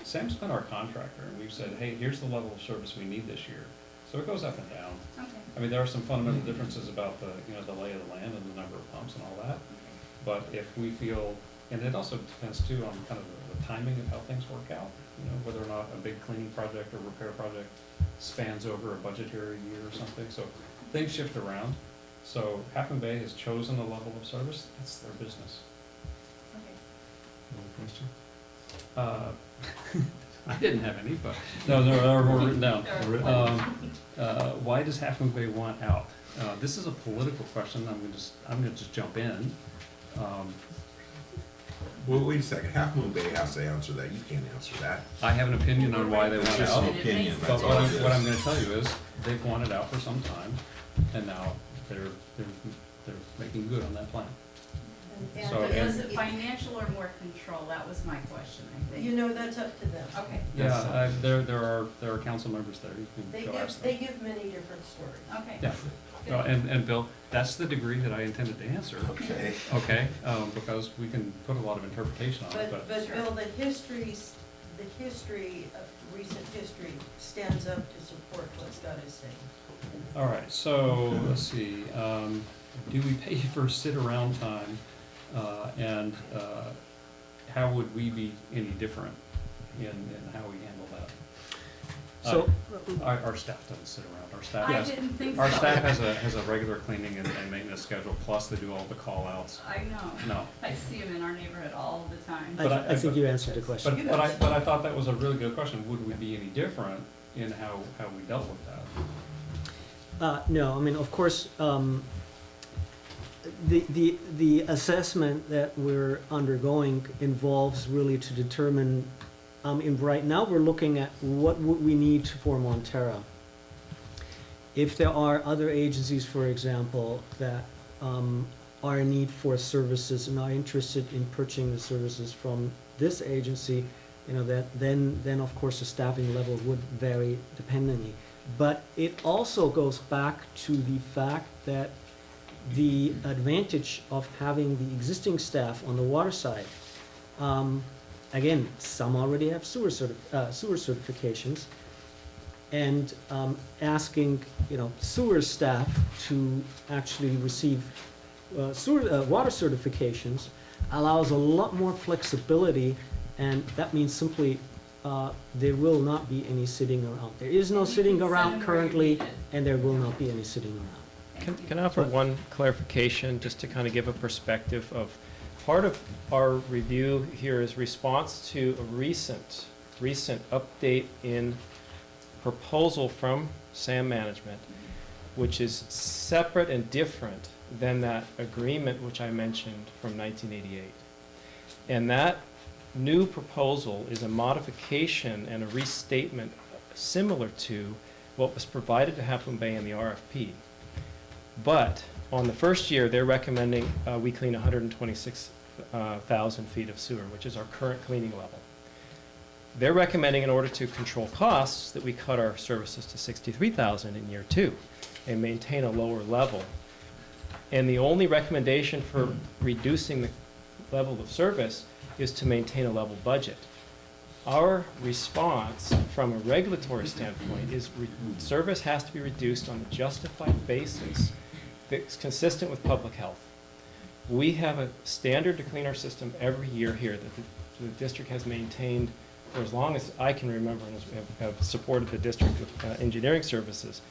Sam's been our contractor, and we've said, hey, here's the level of service we need this year. So it goes up and down. Okay. I mean, there are some fundamental differences about the lay of the land and the number of pumps and all that. But if we feel, and it also depends too on kind of the timing of how things work out, whether or not a big cleaning project or repair project spans over a budgetary year or something. So things shift around. So Half Moon Bay has chosen a level of service. That's their business. Okay. Another question? I didn't have any, but no, there are more written down. Why does Half Moon Bay want out? This is a political question. I'm gonna just jump in. Well, wait a second. Half Moon Bay has to answer that. You can't answer that. I have an opinion on why they It's want just out. an opinion. But That's all it is. what I'm gonna tell you is, they've wanted out for some time, and now they're making good on that plan. And- So, But and- was it financial or more control? That was my question, I think. That's up to them. Okay. Yeah, there are council members there. You They can go ask give, them. they give many different stories. Okay. Yeah. And Bill, that's the degree that I intended to answer. Okay. Okay, because we can put a lot of interpretation on it, But but Bill, the histories the history, recent history stands up to support what Scott is saying. All right, so let's see. Do we pay for sit-around time? And how would we be any different in how we handle that? So, Our staff doesn't sit around. Our staff I has, didn't think our so. staff has a regular cleaning and maintenance schedule, plus they do all the call-outs. I know. No. I see them in our neighborhood all the time. But I think you answered the question. But I thought that was a really good question. Would we be any different in how we dealt with that? No, I mean, of course, the assessment that we're undergoing involves really to determine, right now we're looking at what would we need for Montara. If there are other agencies, for example, that are in need for services and are interested in purchasing the services from this agency, you know, then of course the staffing level would vary dependently. But it also goes back to the fact that the advantage of having the existing staff on the water side, again, some already have sewer certifications, and asking, you know, sewer staff to actually receive water certifications allows a lot more flexibility, and that means simply there will not be any sitting around. There is no sitting around currently, and there will not be any sitting around. Can I offer one clarification, just to kind of give a perspective of, part of our review here is response to a recent update in proposal from SAM Management, which is separate and different than that agreement which I mentioned from 1988. And that new proposal is a modification and a restatement similar to what was provided to Half Moon Bay in the RFP. But on the first year, they're recommending we clean 126,000 feet of sewer, which is our current cleaning level. They're recommending, in order to control costs, that we cut our services to 63,000 in year 2 and maintain a lower level. And the only recommendation for reducing the level of service is to maintain a level budget. Our response from a regulatory standpoint is service has to be reduced on a justified basis that's consistent with public health. We have a standard to clean our system every year here that the district has maintained for as long as I can remember, and have supported the district with engineering services.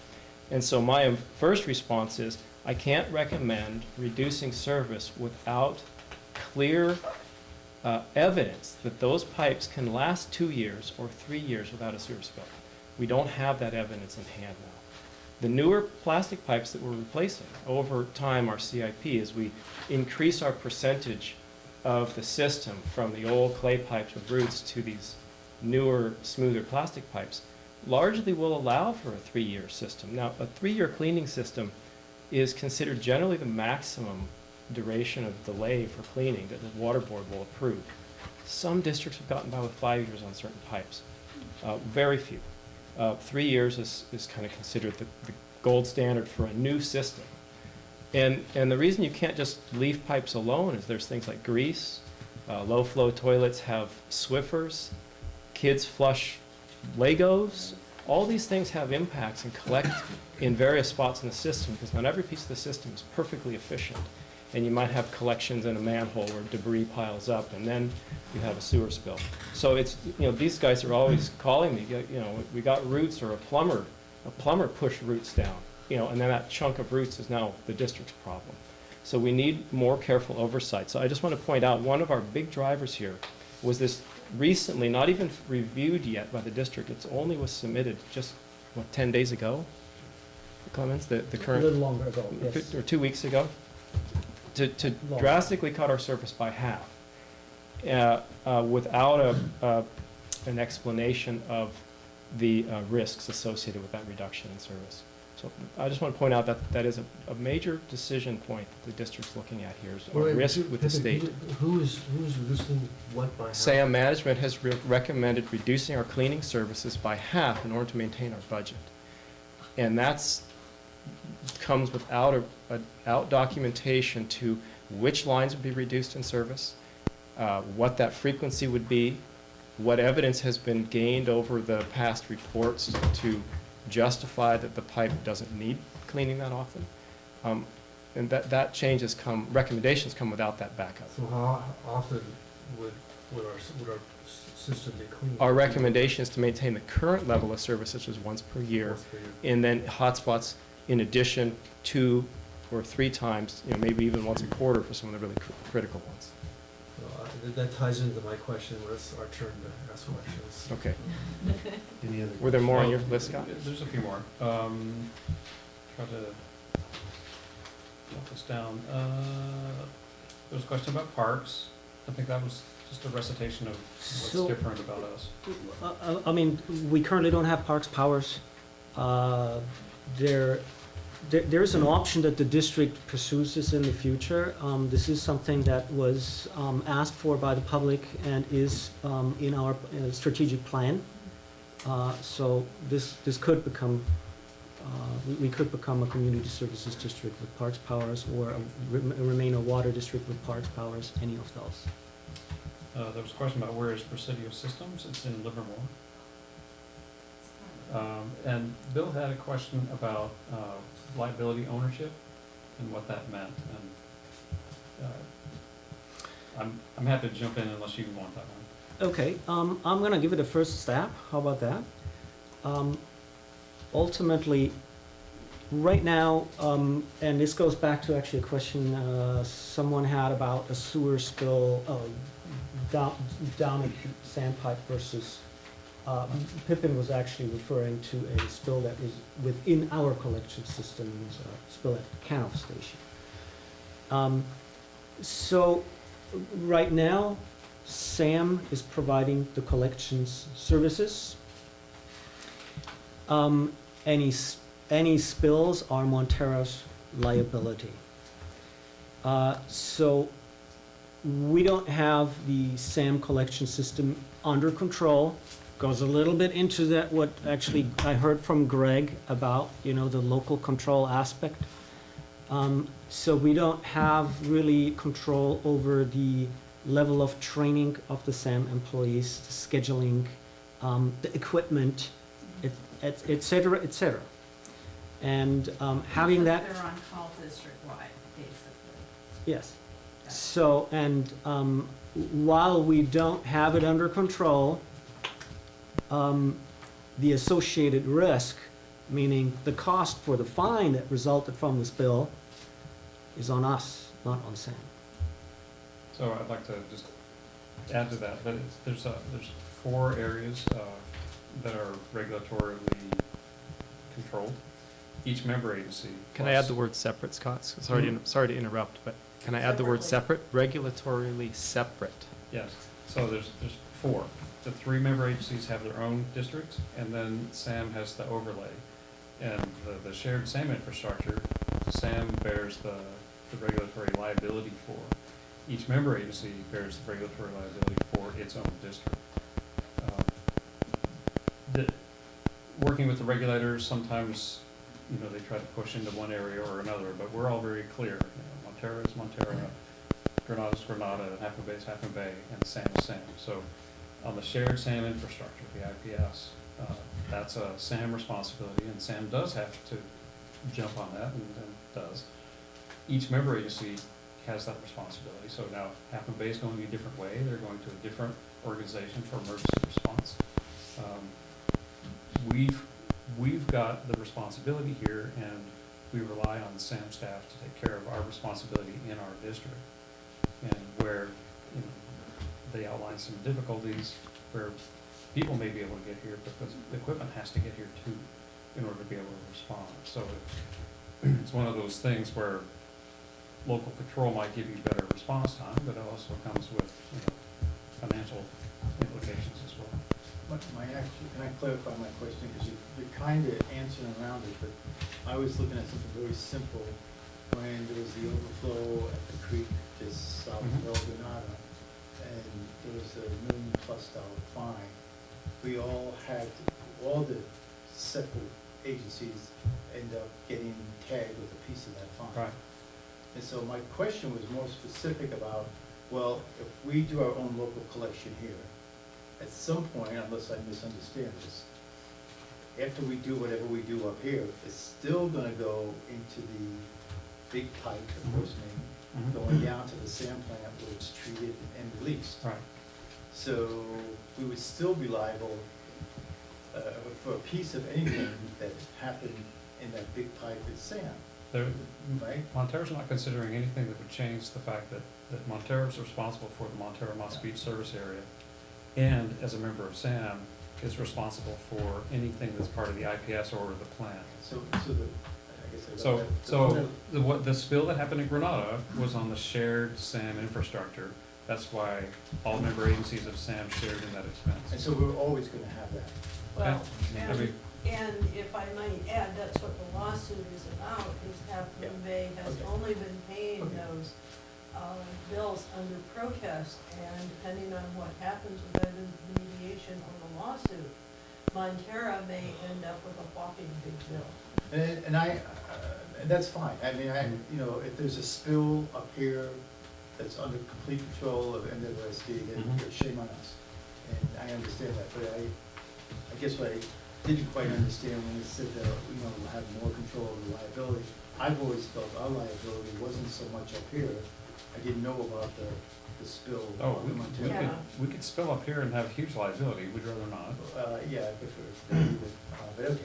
And so my first response is, I can't recommend reducing service without clear evidence that those pipes can last 2 years or 3 years without a sewer spill. We don't have that evidence in hand now. The newer plastic pipes that we're replacing, over time our CIP, as we increase our percentage of the system from the old clay pipes with roots to these newer, smoother plastic pipes, largely will allow for a 3-year system. Now, a 3-year cleaning system is considered generally the maximum duration of delay for cleaning that the water board will approve. Some districts have gotten by with 5 years on certain pipes. Very few. 3 years is kind of considered the gold standard for a new system. And the reason you can't just leave pipes alone is there's things like grease, low flow toilets have Swiffers, kids flush Legos. All these things have impacts and collect in various spots in the system, because not every piece of the system is perfectly efficient. And you might have collections in a manhole where debris piles up, and then you have a sewer spill. So it's, you know, these guys are always calling me, you know, we got roots, or a plumber pushed roots down, you know, and then that chunk of roots is now the district's problem. So we need more careful oversight. So I just want to point out, one of our big drivers here was this recently, not even reviewed yet by the district, it's only was submitted just, what, 10 days ago? Clemens, the current? A little longer ago, yes. Or 2 weeks ago? To drastically cut our service by half without an explanation of the risks associated with that reduction in service. So I just want to point out that that is a major decision point that the district's looking at here, is a risk with the state. Who's reducing what by half? SAM Management has recommended reducing our cleaning services by half in order to maintain our budget. And that's comes without out documentation to which lines would be reduced in service, what that frequency would be, what evidence has been gained over the past reports to justify that the pipe doesn't need cleaning that often. And that change has come, recommendations come without that backup. So how often would our system be cleaned? Our recommendation is to maintain the current level of service, such as once per year, Once per year. and then hotspots in addition 2 or 3 times, maybe even once a quarter for some of the really critical ones. Well, that ties into my question, where it's our turn to ask questions. Okay. Any other? Were there more on Well, your list, Scott? There's a few more. Try to jot this down. There was a question about parks. I think that was just a recitation of what's So- different about us. I mean, we currently don't have parks powers. There is an option that the district pursues this in the future. This is something that was asked for by the public and is in our strategic plan. So this could become, we could become a community services district with parks powers, or remain a water district with parks powers, any of those. There was a question about where is Presidio Systems. It's in Livermore. And Bill had a question about liability ownership and what that meant. And I'm happy to jump in unless you want that one. Okay, I'm gonna give it a first stab. How about that? Ultimately, right now, and this goes back to actually a question someone had about a sewer spill down a sandpipe versus, Pippin was actually referring to a spill that was within our collection system, it was a spill at the Canoff station. So, right now, Sam is providing the collections services. Any spills are Montara's liability. So we don't have the SAM collection system under control. Goes a little bit into that, what actually I heard from Greg about, the local control aspect. So we don't have really control over the level of training of the SAM employees, the scheduling, the equipment, et cetera, et cetera. And having that. They're on call district-wide, basically. Yes. So, and while we don't have it under control, the associated risk, meaning the cost for the fine that resulted from the spill, is on us, not on SAM. So I'd like to just add to that, that there's 4 areas that are regulatorily controlled. Each member agency. Can I add the word separate, Scott? Sorry to interrupt, but can I add the word separate? Regulatorily separate. Yes, so there's 4. The 3 member agencies have their own districts, and then SAM has the overlay. And the shared SAM infrastructure, SAM bears the regulatory liability for. Each member agency bears the regulatory liability for its own district. Working with the regulators, sometimes, they try to push into one area or another, but we're all very clear. Montara is Montara, Granada is Granada, Half Moon Bay is Half Moon Bay, and SAM is SAM. So on the shared SAM infrastructure, the IPS, that's a SAM responsibility, and SAM does have to jump on that, and does. Each member agency has that responsibility. So now Half Moon Bay is going a different way. They're going to a different organization for emergency response. We've got the responsibility here, and we rely on the SAM staff to take care of our responsibility in our district. And where they outline some difficulties where people may be able to get here, because the equipment has to get here too in order to be able to respond. So it's one of those things where local control might give you better response time, but it also comes with financial implications as well. Can I clarify my question? Because you're kind of answering around it, but I was looking at something very simple. When there was the overflow at the creek just south of El Granada, and there was a $1 million+ fine, we all the separate agencies end up getting tagged with a piece of that fine. Right. And so my question was more specific about, well, if we do our own local collection here, at some point, unless I misunderstand this, after we do whatever we do up here, it's still gonna go into the big pipe, the first main, going down to the sand plant where it's treated and released. Right. So we would still be liable for a piece of anything that happened in that big pipe at sand, There, right? Montara's not considering anything that would change the fact that Montara's responsible for the Montara-Moss Beach service area, and as a member of SAM, is responsible for anything that's part of the IPS or the plant. So the, I guess I So, got that. the spill that happened in Granada was on the shared SAM infrastructure. That's why all member agencies of SAM shared in that And expense. so we're always gonna have that. Well, I mean- and if I might add, that's what the lawsuit is about, is Half Moon Bay has Okay. only been paying Okay. those bills under protest, and depending on what happens with either the mediation or the lawsuit, Montara may end up with a whopping big bill. And that's fine, I mean, you know, if there's a spill up here that's under complete control of MWSD, then shame on us. And I understand that, but I guess what I didn't quite understand when it said that, you know, we'll have more control of the liability. I've always felt our liability wasn't so much up here. I didn't know about the spill. Oh, in Montana. we could spill up here and have huge liability, we'd rather not. Yeah, I prefer, but okay.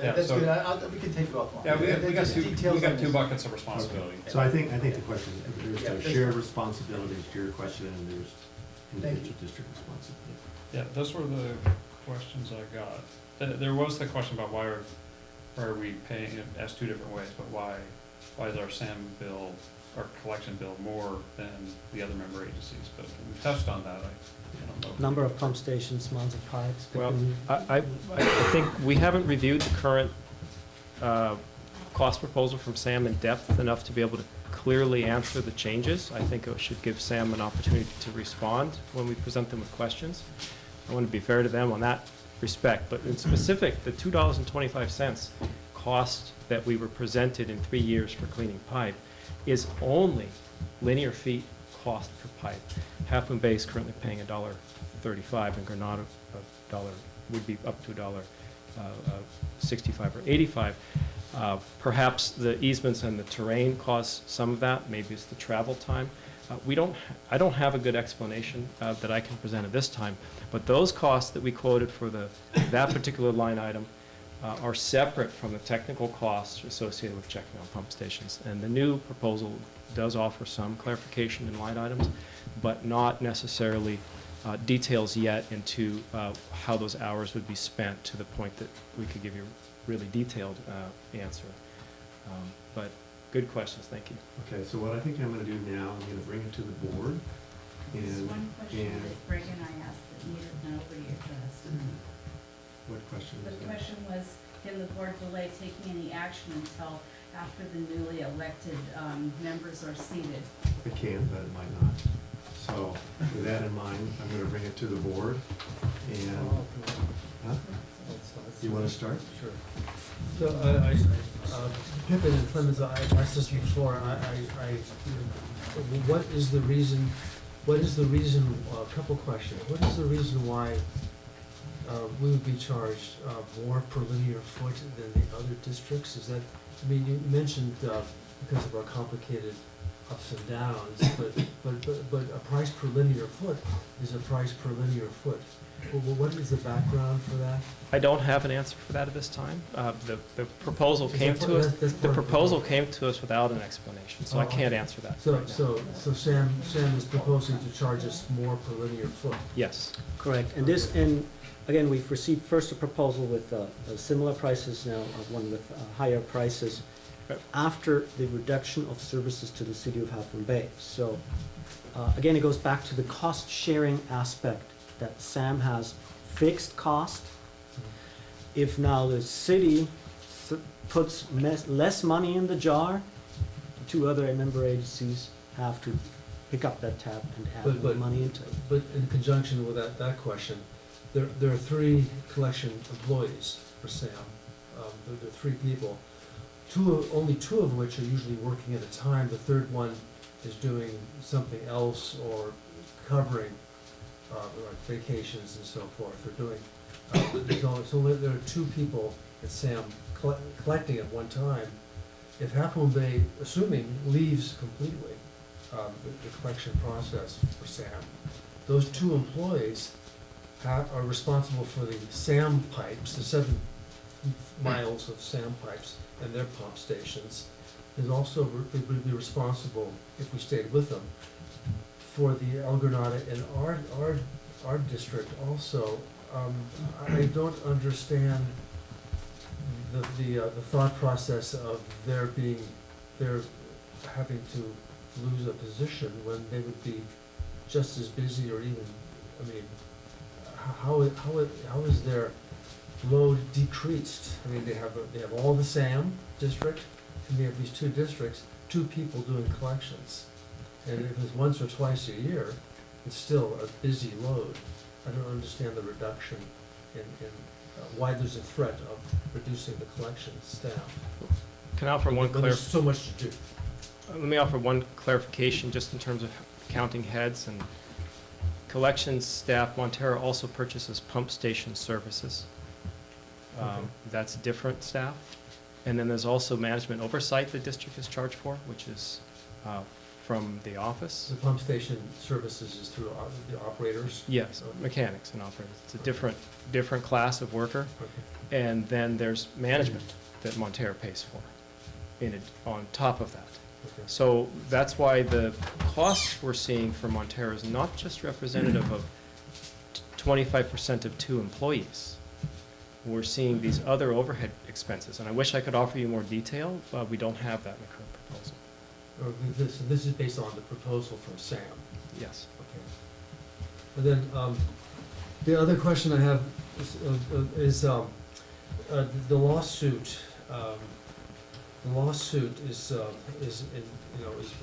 Yeah, That's so- good, we can take it offline. Yeah, we got Just two, details we got on two this. buckets of responsibility. So I think the question, there's Yeah, a that's shared fine. responsibility to your question, and there's Thank individual district responsibility. Yeah, those were the questions I got. There was the question about why are we paying, it asked two different ways, but why is our SAM bill, our collection bill more than the other member agencies? But we touched on that, I don't know. Number of pump stations, amounts of pipes. Well, I think we haven't reviewed the current cost proposal from SAM in depth enough to be able to clearly answer the changes. I think it should give SAM an opportunity to respond when we present them with questions. I want to be fair to them on that respect, but in specific, the $2.25 cost that we were presented in 3 years for cleaning pipe is only linear feet cost per pipe. Half Moon Bay is currently paying $1.35, and Granada would be up to $1.65 or 85. Perhaps the easements and the terrain cause some of that. Maybe it's the travel time. I don't have a good explanation that I can present at this time, but those costs that we quoted for that particular line item are separate from the technical costs associated with checking on pump stations. And the new proposal does offer some clarification in line items, but not necessarily details yet into how those hours would be spent to the point that we could give you a really detailed answer. But good questions, thank you. Okay, so what I think I'm gonna do now, I'm gonna bring it to the board, There's and, one question and, that Greg and I asked that needed nobody addressed. what question The is that? question was, can the board delay taking any action until after the newly elected members are seated? It can, but it might not. So with that in mind, I'm gonna bring it to the board, and, huh? You wanna start? Sure. So, Pippin and Clemens, I asked this before, what is the reason, a couple questions. What is the reason why we would be charged more per linear foot than the other districts? Is that, I mean, you mentioned because of our complicated ups and downs, but a price per linear foot is a price per linear foot. Well, what is the background for that? I don't have an answer for that at this time. The proposal came That's to us, part the of proposal came to us without an explanation, so I can't answer that So, right now. so Sam is proposing to charge us more per linear foot. Yes. Correct, and again, we've received first a proposal with similar prices, now one with higher prices after the reduction of services to the city of Half Moon Bay. So, again, it goes back to the cost-sharing aspect, that SAM has fixed cost. If now the city puts less money in the jar, the two other member agencies have to pick up that tab and add more money into it. But in conjunction with that question, there are 3 collection employees for SAM. There are 3 people. Only two of which are usually working at a time. The third one is doing something else or covering like vacations and so forth, they're doing, there are 2 people at SAM collecting at one time. If Half Moon Bay, assuming, leaves completely the collection process for SAM, those 2 employees are responsible for the SAM pipes, the 7 miles of SAM pipes and their pump stations. Is also would be responsible, if we stayed with them, for the El Granada in our district also. I don't understand the thought process of they're having to lose a position when they would be just as busy or even, I mean, how is their load decreased? I mean, they have all the SAM district, and they have these 2 districts, 2 people doing collections. And if it's once or twice a year, it's still a busy load. I don't understand the reduction in why there's a threat of reducing the collection staff. Can I offer one When there's so much to do. Let me offer one clarification just in terms of counting heads and collections staff. Montara also purchases pump station services. Okay. That's different staff. And then there's also management oversight the district is charged for, which is from the office. The pump station services is through the operators? Yes, Okay. mechanics and operators. It's a different class of worker. Okay. And then there's management that Montara pays for on top of that. Okay. So that's why the costs we're seeing for Montara is not just representative of 25% of 2 employees. We're seeing these other overhead expenses, and I wish I could offer you more detail, but we don't have that in the current proposal. This is based on the proposal from SAM? Yes. Okay. And then, the other question I have is the lawsuit. The lawsuit is in,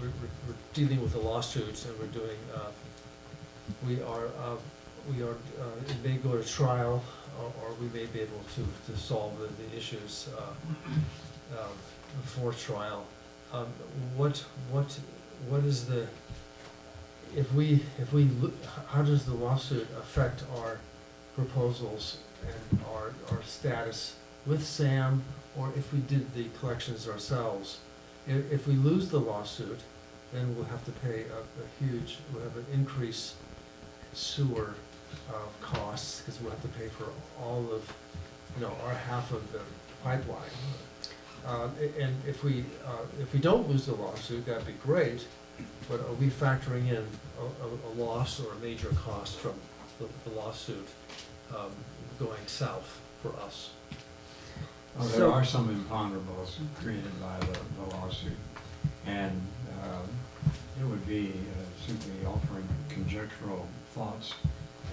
we're dealing with the lawsuits, and we're doing, it may go to trial, or we may be able to solve the issues before trial. What is the, how does the lawsuit affect our proposals and our status with SAM, or if we did the collections ourselves? If we lose the lawsuit, then we'll have to pay we'll have an increase in sewer costs, because we'll have to pay for all of, our half of the pipeline. And if we don't lose the lawsuit, that'd be great, but are we factoring in a loss or a major cost from the lawsuit going south for us? Well, there are some imponderables created by the lawsuit, and it would be simply offering conjectural thoughts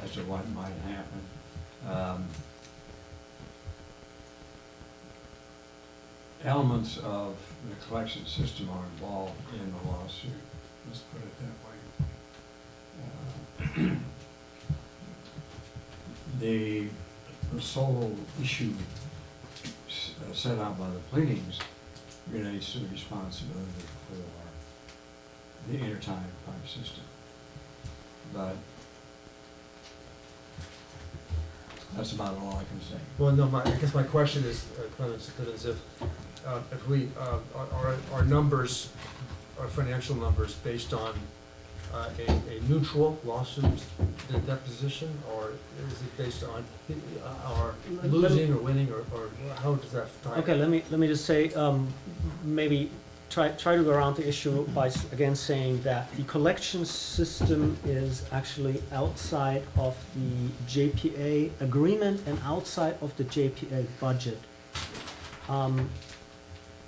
as to what might happen. Elements of the collection system are involved in the lawsuit, let's put it that way. The sole issue set out by the pleadings relates to the responsibility for the intertie pipe system. But that's about all I can say. Well, no, I guess my question is, Clemens, is if we, our numbers, our financial numbers based on a neutral lawsuit deposition, or is it based on our losing or winning, or how does that tie? Okay, let me just say, maybe try to go around the issue by again saying that the collection system is actually outside of the JPA agreement and outside of the JPA budget.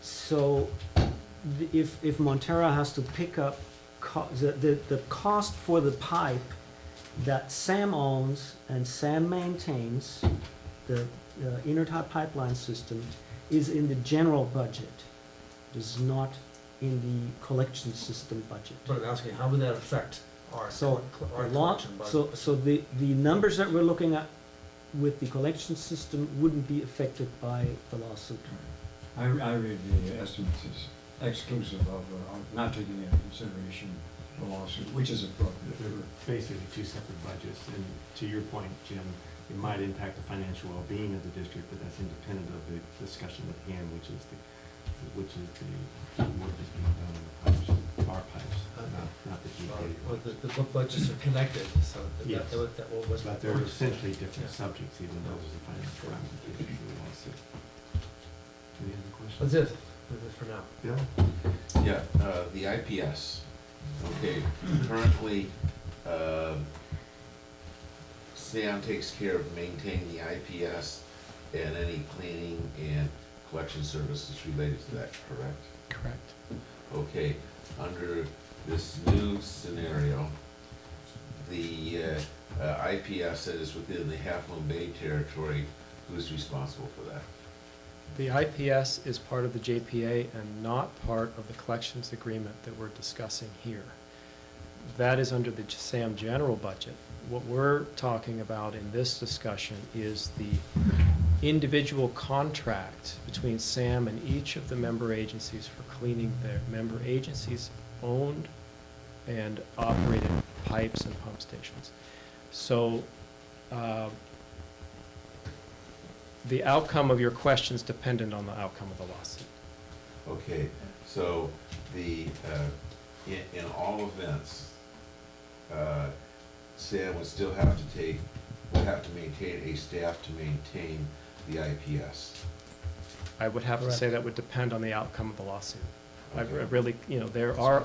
So if Montara has to pick up the cost for the pipe that SAM owns and SAM maintains, the intertie pipeline system, is in the general budget. It is not in the collection system budget. But I'm asking, how would that affect our collection budget? So the numbers that we're looking at with the collection system wouldn't be affected by the lawsuit. I read the estimates exclusive of, not taking into consideration the lawsuit, which is appropriate. There were basically two separate budgets, and to your point, Jim, it might impact the financial well-being of the district, but that's independent of the discussion at hand, which is the work that's being done on the pipes, our pipes, not the GPA. Well, the budgets are connected, so Yes. that was. But they're essentially different subjects, even though there's a financial ramification to the lawsuit. Any other questions? That's it, for now. Bill? Yeah, the IPS, okay, currently, Sam takes care of maintaining the IPS and any cleaning and collection services related to that, correct? Correct. Okay, under this new scenario, the IPS that is within the Half Moon Bay territory, who's responsible for that? The IPS is part of the JPA and not part of the collections agreement that we're discussing here. That is under the SAM general budget. What we're talking about in this discussion is the individual contract between SAM and each of the member agencies for cleaning their member agencies' owned and operated pipes and pump stations. So the outcome of your question is dependent on the outcome of the lawsuit. Okay, so the, in all events, Sam would still have to maintain a staff to maintain the IPS. I would have to say that would depend on the outcome of the lawsuit. I really, there are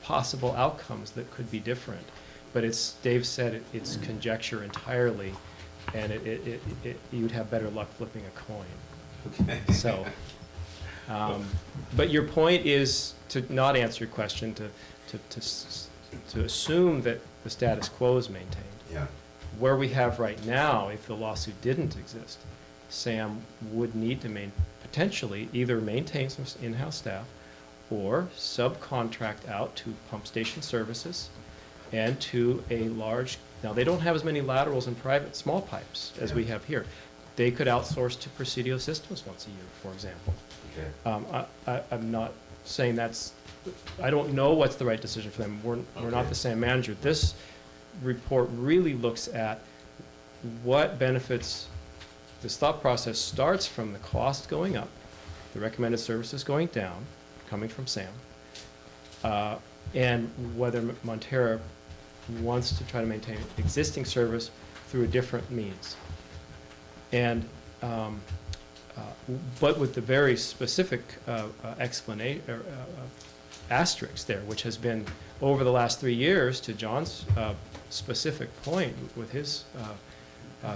possible outcomes that could be different, but it's, Dave said, it's conjecture entirely, and you'd have better luck flipping a coin. Okay. So, but your point is to not answer your question, to assume that the status quo is maintained. Yeah. Where we have right now, if the lawsuit didn't exist, Sam would need to potentially either maintain some in-house staff or subcontract out to pump station services and to a large, now they don't have as many laterals and private small pipes as we have here. They could outsource to Presidio Systems once a year, for example. Okay. I'm not saying I don't know what's the right decision for them. We're not the same manager. This report really looks at what benefits. This thought process starts from the cost going up, the recommended services going down, coming from SAM, and whether Montara wants to try to maintain existing service through a different means. And but with the very specific explanation, asterisk there, which has been over the last 3 years, to John's specific point with his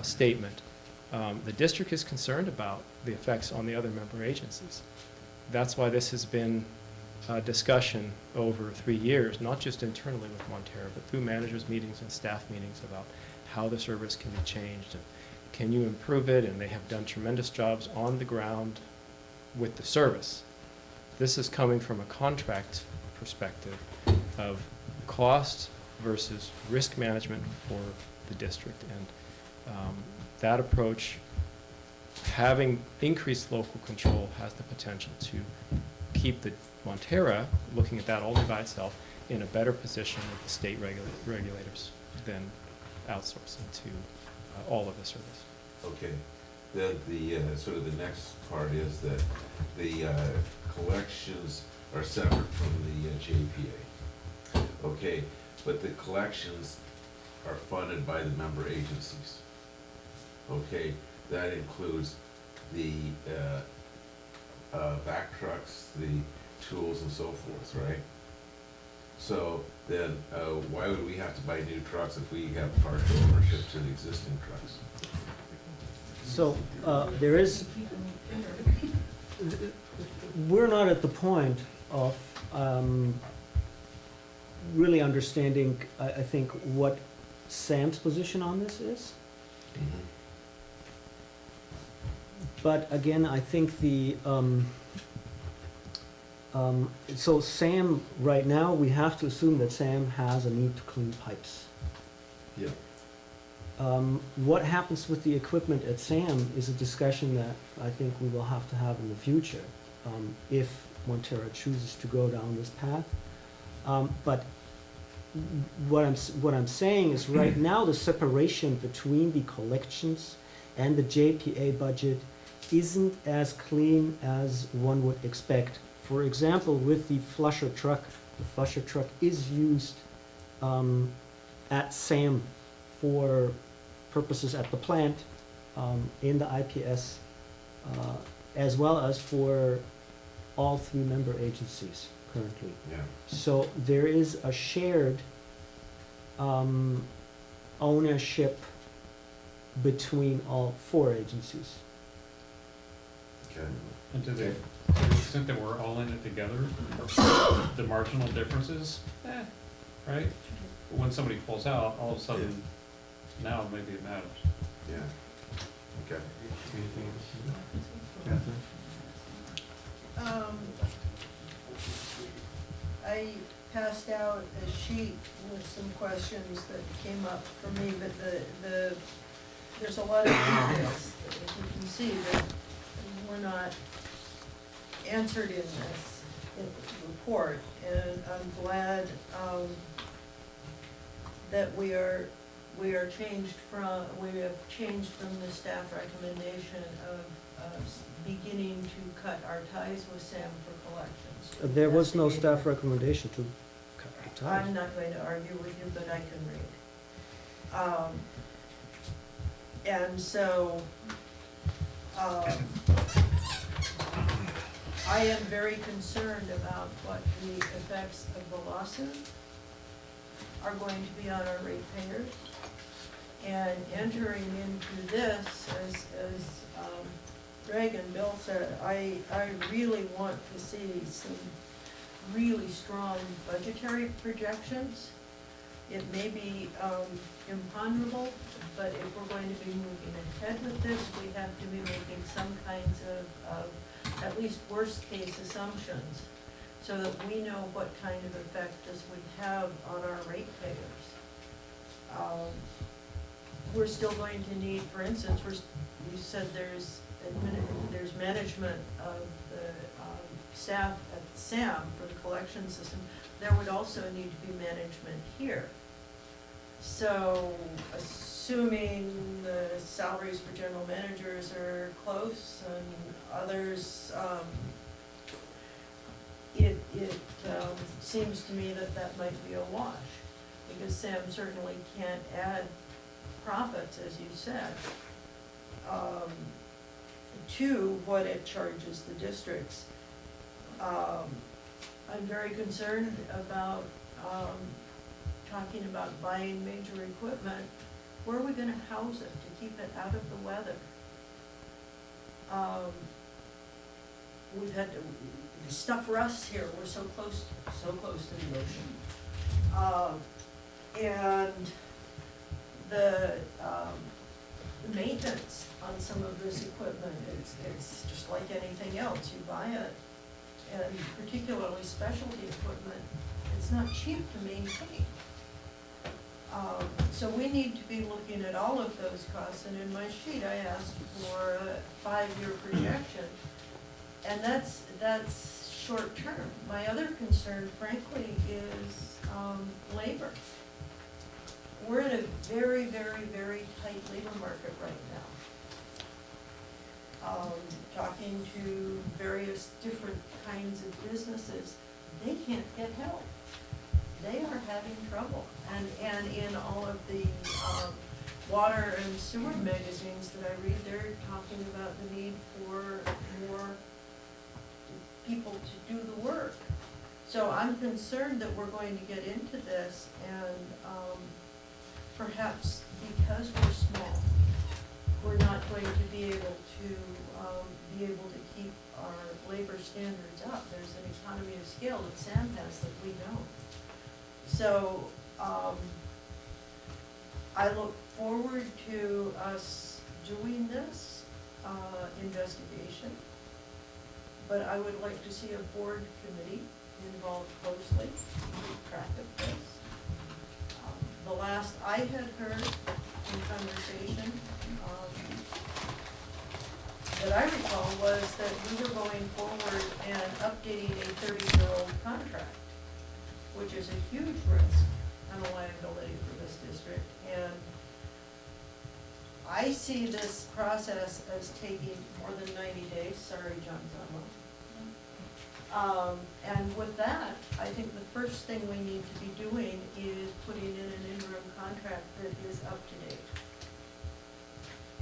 statement, the district is concerned about the effects on the other member agencies. That's why this has been a discussion over 3 years, not just internally with Montara, but through managers' meetings and staff meetings about how the service can be changed and can you improve it, and they have done tremendous jobs on the ground with the service. This is coming from a contract perspective of cost versus risk management for the district, and that approach, having increased local control, has the potential to keep the Montara, looking at that all by itself, in a better position with the state regulators than outsourcing to all of the service. Okay, then the, sort of the next part is that the collections are separate from the JPA. Okay, but the collections are funded by the member agencies. Okay, that includes the vac trucks, the tools and so forth, right? So then, why would we have to buy new trucks if we have partial ownership to the existing trucks? So there is, we're not at the point of really understanding, I think, what Sam's position on this is. Mm-hmm. But again, I think the, so Sam, right now, we have to assume that Sam has a need to clean pipes. Yeah. What happens with the equipment at SAM is a discussion that I think we will have to have in the future. If Montara chooses to go down this path. But what I'm saying is right now the separation between the collections and the JPA budget isn't as clean as one would expect. For example, with the flusher truck, the flusher truck is used at SAM for purposes at the plant in the IPS, as well as for all 3 member agencies currently. Yeah. So there is a shared ownership between all 4 agencies. Okay. And to the extent that we're all in it together, the marginal differences, right? When somebody pulls out, all of a sudden, now maybe it matters. Yeah. Okay. Anything else? Catherine? I passed out a sheet with some questions that came up for me, but there's a lot of details that you can see that were not answered in this report, and I'm glad that we have changed from the staff recommendation of beginning to cut our ties with SAM for collections. There was no staff recommendation to cut the ties. I'm not going to argue with you, but I can read. And so, I am very concerned about what the effects of the lawsuit are going to be on our ratepayers. And entering into this, as Greg and Bill said, I really want to see some really strong budgetary projections. It may be imponderable, but if we're going to be moving ahead with this, we have to be making some kinds of at least worst-case assumptions, so that we know what kind of effect this would have on our ratepayers. We're still going to need, for instance, you said there's management of the staff at SAM for the collection system. There would also need to be management here. So, assuming the salaries for general managers are close and others, it seems to me that might be a wash, because SAM certainly can't add profits, as you said, to what it charges the districts. I'm very concerned about talking about buying major equipment. Where are we going to house it to keep it out of the weather? We've had the stuff rusts here. We're so close to the ocean, and the maintenance on some of this equipment, it's just like anything else. You buy it, and particularly specialty equipment, it's not cheap to maintain. So we need to be looking at all of those costs, and in my sheet I asked for a 5-year projection, and that's short term. My other concern, frankly, is labor. We're in a very, very, very tight labor market right now. Talking to various different kinds of businesses, they can't get help. They are having trouble. And in all of the water and sewer magazines that I read, they're talking about the need for more people to do the work. So I'm concerned that we're going to get into this, and perhaps because we're small, we're not going to be able to keep our labor standards up. There's an economy of scale that SAM has that we don't. So I look forward to us doing this investigation, but I would like to see a board committee involved closely to keep track of this. The last I had heard in conversation, that I recall was that we were going forward and updating a 30-year-old contract, which is a huge risk on a liability for this district. And I see this process as taking more than 90 days. Sorry, John Zama. And with that, I think the first thing we need to be doing is putting in an interim contract that is up to date.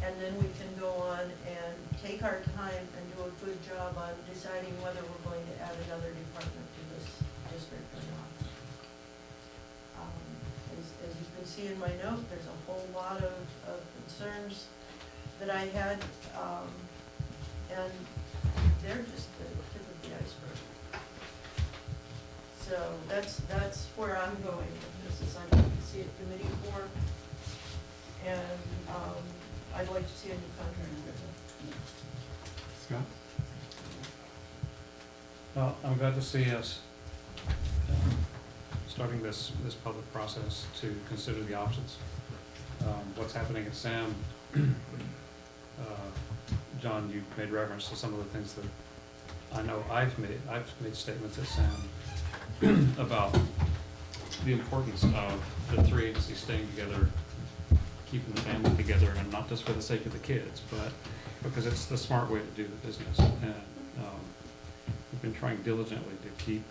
And then we can go on and take our time and do a good job on deciding whether we're going to add another department to this district or not. As you can see in my note, there's a whole lot of concerns that I had, and they're just the tip of the iceberg. So that's where I'm going with this, is I'd like to see a committee formed, and I'd like to see a new contract written. Scott? Well, I'm glad to see us starting this public process to consider the options. What's happening at SAM, John, you made reference to some of the things that I know I've made statements at SAM about the importance of the three agencies staying together, keeping the family together, and not just for the sake of the kids, but because it's the smart way to do the business. And we've been trying diligently to keep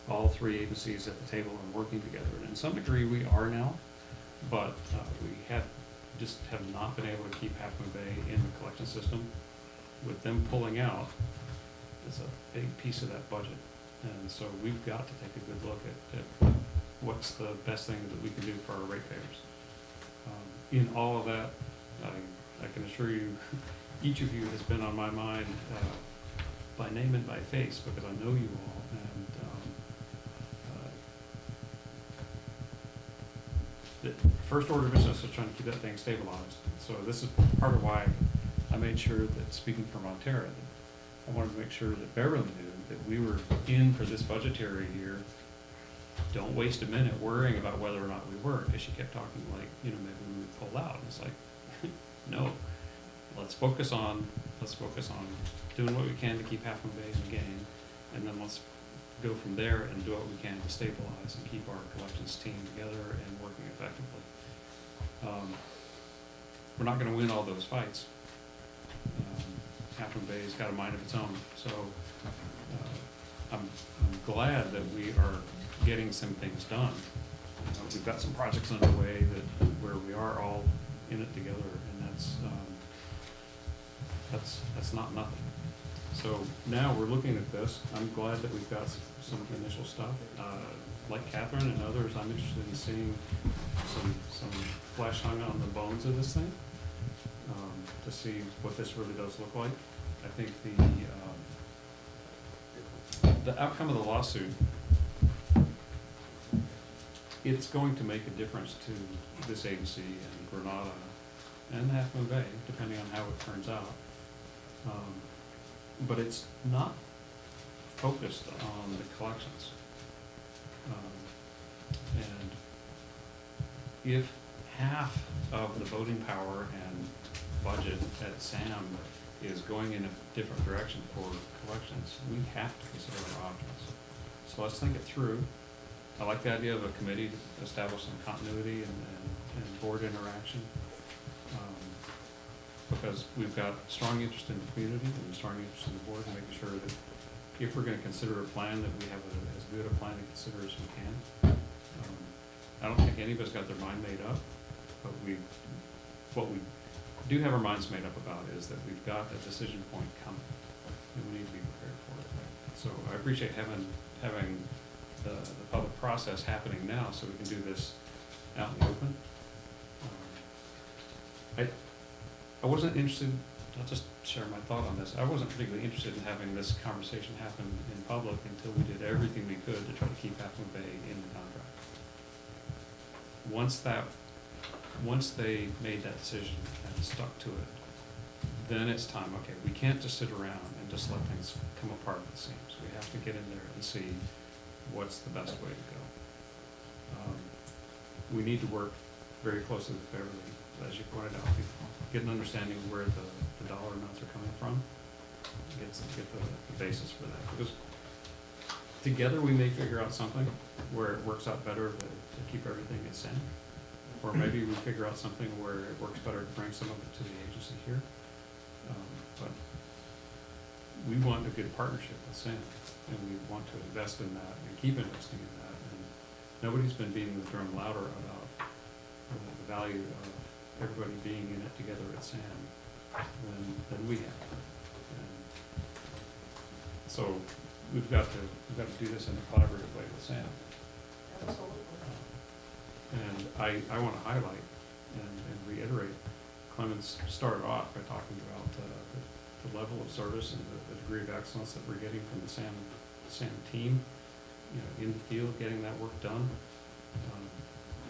all three agencies at the table and working together. And in some degree we are now, but we have not been able to keep Half Moon Bay in the collection system. With them pulling out, it's a big piece of that budget. And so we've got to take a good look at what's the best thing that we can do for our ratepayers. In all of that, I can assure you, each of you has been on my mind by name and by face, because I know you all. And the first order of business is trying to keep that thing stabilized. So this is part of why I made sure that, speaking for Montara, that I wanted to make sure that Beverly knew that we were in for this budgetary year. Don't waste a minute worrying about whether or not we were, because she kept talking like, maybe we would pull out. And it's like, no, let's focus on doing what we can to keep Half Moon Bay in the game, and then let's go from there and do what we can to stabilize and keep our collections team together and working effectively. We're not going to win all those fights. Half Moon Bay's got a mind of its own, so I'm glad that we are getting some things done. We've got some projects underway where we are all in it together, and that's not nothing. So now we're looking at this. I'm glad that we've got some initial stuff. Like Catherine and others, I'm interested in seeing some flesh hung on the bones of this thing, to see what this really does look like. I think the outcome of the lawsuit, it's going to make a difference to this agency and Granada and Half Moon Bay, depending on how it turns out. But it's not focused on the collections. And if half of the voting power and budget at SAM is going in a different direction for collections, we have to consider our options. So let's think it through. I like the idea of a committee to establish some continuity and board interaction, because we've got strong interest in the community and strong interest in the board, and making sure that if we're going to consider a plan, that we have as good a plan to consider as we can. I don't think anybody's got their mind made up, but what we do have our minds made up about is that we've got a decision point coming, and we need to be prepared for it. So I appreciate having the public process happening now, so we can do this out in the open. I wasn't interested, I'll just share my thought on this, I wasn't particularly interested in having this conversation happen in public until we did everything we could to try to keep Half Moon Bay in the contract. Once they made that decision and stuck to it, then it's time, okay, we can't just sit around and just let things come apart at the seams. We have to get in there and see what's the best way to go. We need to work very closely with Beverly, as you pointed out, to get an understanding of where the dollar amounts are coming from, get the basis for that. Because together we may figure out something where it works out better to keep everything the same. Or maybe we figure out something where it works better to bring some of it to the agency here. But we want a good partnership with Sam, and we want to invest in that and keep investing in that. And nobody's been beating the drum louder about the value of everybody being in it together at SAM than we have. And so we've got to do this in a collaborative way with SAM. Absolutely. And I want to highlight and reiterate, Clemens started off by talking about the level of service and the degree of excellence that we're getting from the SAM team, in the field, getting that work done.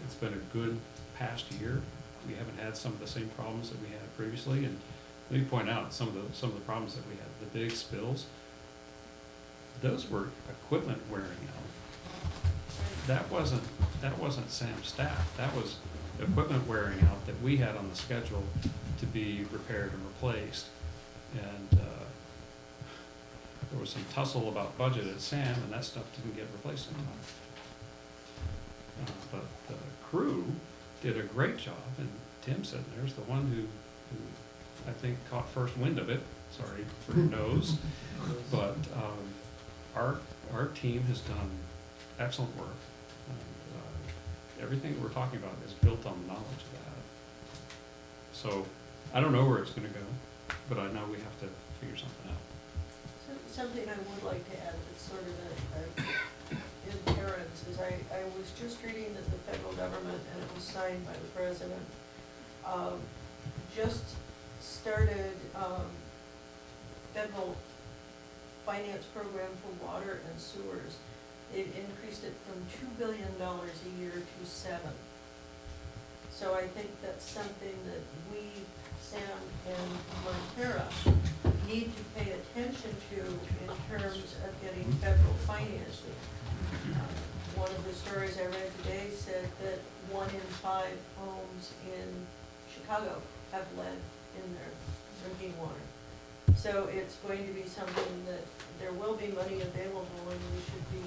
It's been a good past year. We haven't had some of the same problems that we had previously. And let me point out some of the problems that we had. The big spills, those were equipment wearing out. That wasn't Sam's staff. That was equipment wearing out that we had on the schedule to be repaired and replaced. And there was some tussle about budget at SAM, and that stuff didn't get replaced in time. But the crew did a great job, and Tim sitting there's the one who I think caught first wind of it. Sorry for your nose. But our team has done excellent work. And, everything we're talking about is built on the knowledge of that. So I don't know where it's going to go, but I know we have to figure something out. Something I would like to add that's sort of in parents is I was just reading that the federal government, and it was signed by the president, just started federal finance program for water and sewers. They've increased it from $2 billion a year to $7 billion. So I think that's something that we, Sam and Montara, need to pay attention to in terms of getting federal financing. One of the stories I read today said that 1 in 5 homes in Chicago have lead in their drinking water. So it's going to be something that there will be money available, and we should be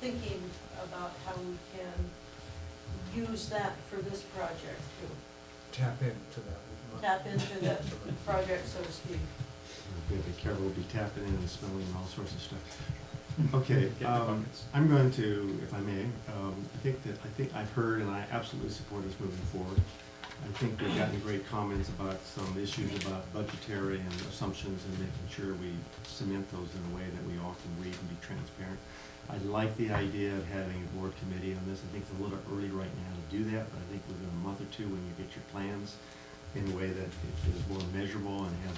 thinking about how we can use that for this project too. Tap into that. Tap into that project, so to speak. We have to be careful, we'll be tapping in and smelling and all sorts of stuff. Okay, Get the buckets. I'm going to, if I may, I think I've heard and I absolutely support us moving forward. I think we've gotten great comments about some issues about budgetary and assumptions and making sure we cement those in a way that we all can read and be transparent. I like the idea of having a board committee on this. I think it's a little early right now to do that, but I think within a month or two when you get your plans in a way that it is more measurable and has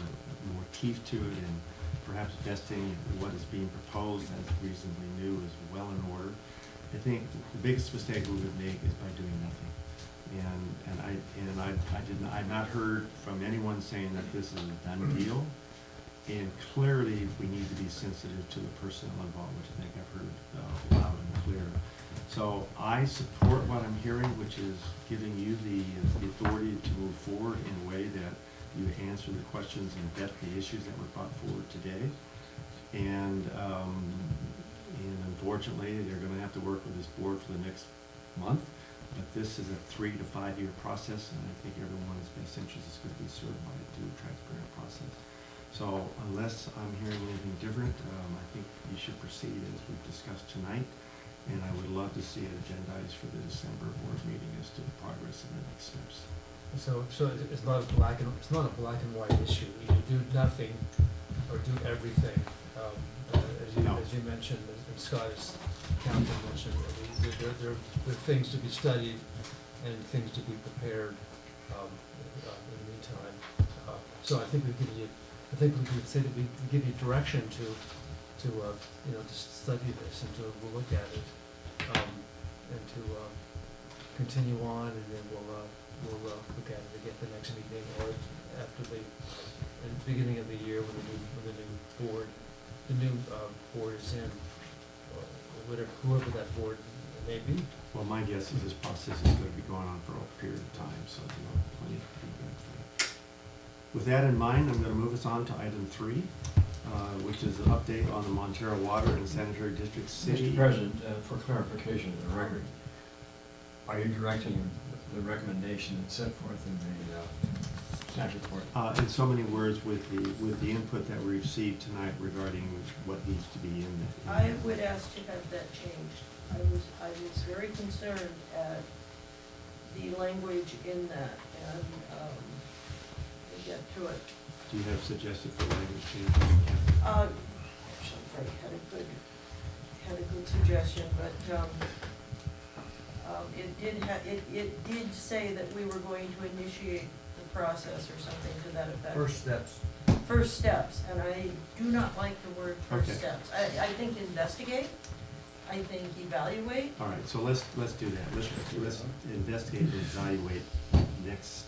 more teeth to it, and perhaps vesting what is being proposed as reasonably new is well in order. I think the biggest mistake we would make is by doing nothing. I've not heard from anyone saying that this is a done deal. And clearly, we need to be sensitive to the personnel involved, which I think I've heard loud and clear. So I support what I'm hearing, which is giving you the authority to move forward in a way that you answer the questions and vet the issues that were brought forward today. And unfortunately, they're going to have to work with this board for the next month. But this is a 3 to 5 year process, and I think everyone's best interest is going to be served by a due, transparent process. So unless I'm hearing anything different, I think you should proceed as we've discussed tonight. And I would love to see it agendized for the December board meeting as to the progress and the next steps. So it's not a black and white issue. Either do nothing or do everything. As you mentioned, and Scott's counsel mentioned, there are things to be studied and things to be prepared in the meantime. So I think we could say that we give you direction to study this and to look at it and to continue on, and then we'll look at it again at the next meeting or after the beginning of the year when the new board is in, or whoever that board Maybe. Well, my guess is this process is going to be going on for a period of time, so plenty of feedback for that. With that in mind, I'm going to move us on to item 3, which is an update on the Montara Water and Sanitary District City. Mr. President, for clarification of the record, are you directing the recommendation that's set forth in the staff report? In so many words, with the input that we received tonight regarding what needs to be in the. I would ask to have that changed. I was very concerned at the language in that, and we'll get to it. Do you have suggested for language change? Frank had a good suggestion, but it did say that we were going to initiate the process or something to that effect. First steps. First steps, and I do not like the word first Okay. steps. I think investigate, I think evaluate. All right, so let's do that. Let's investigate and evaluate next.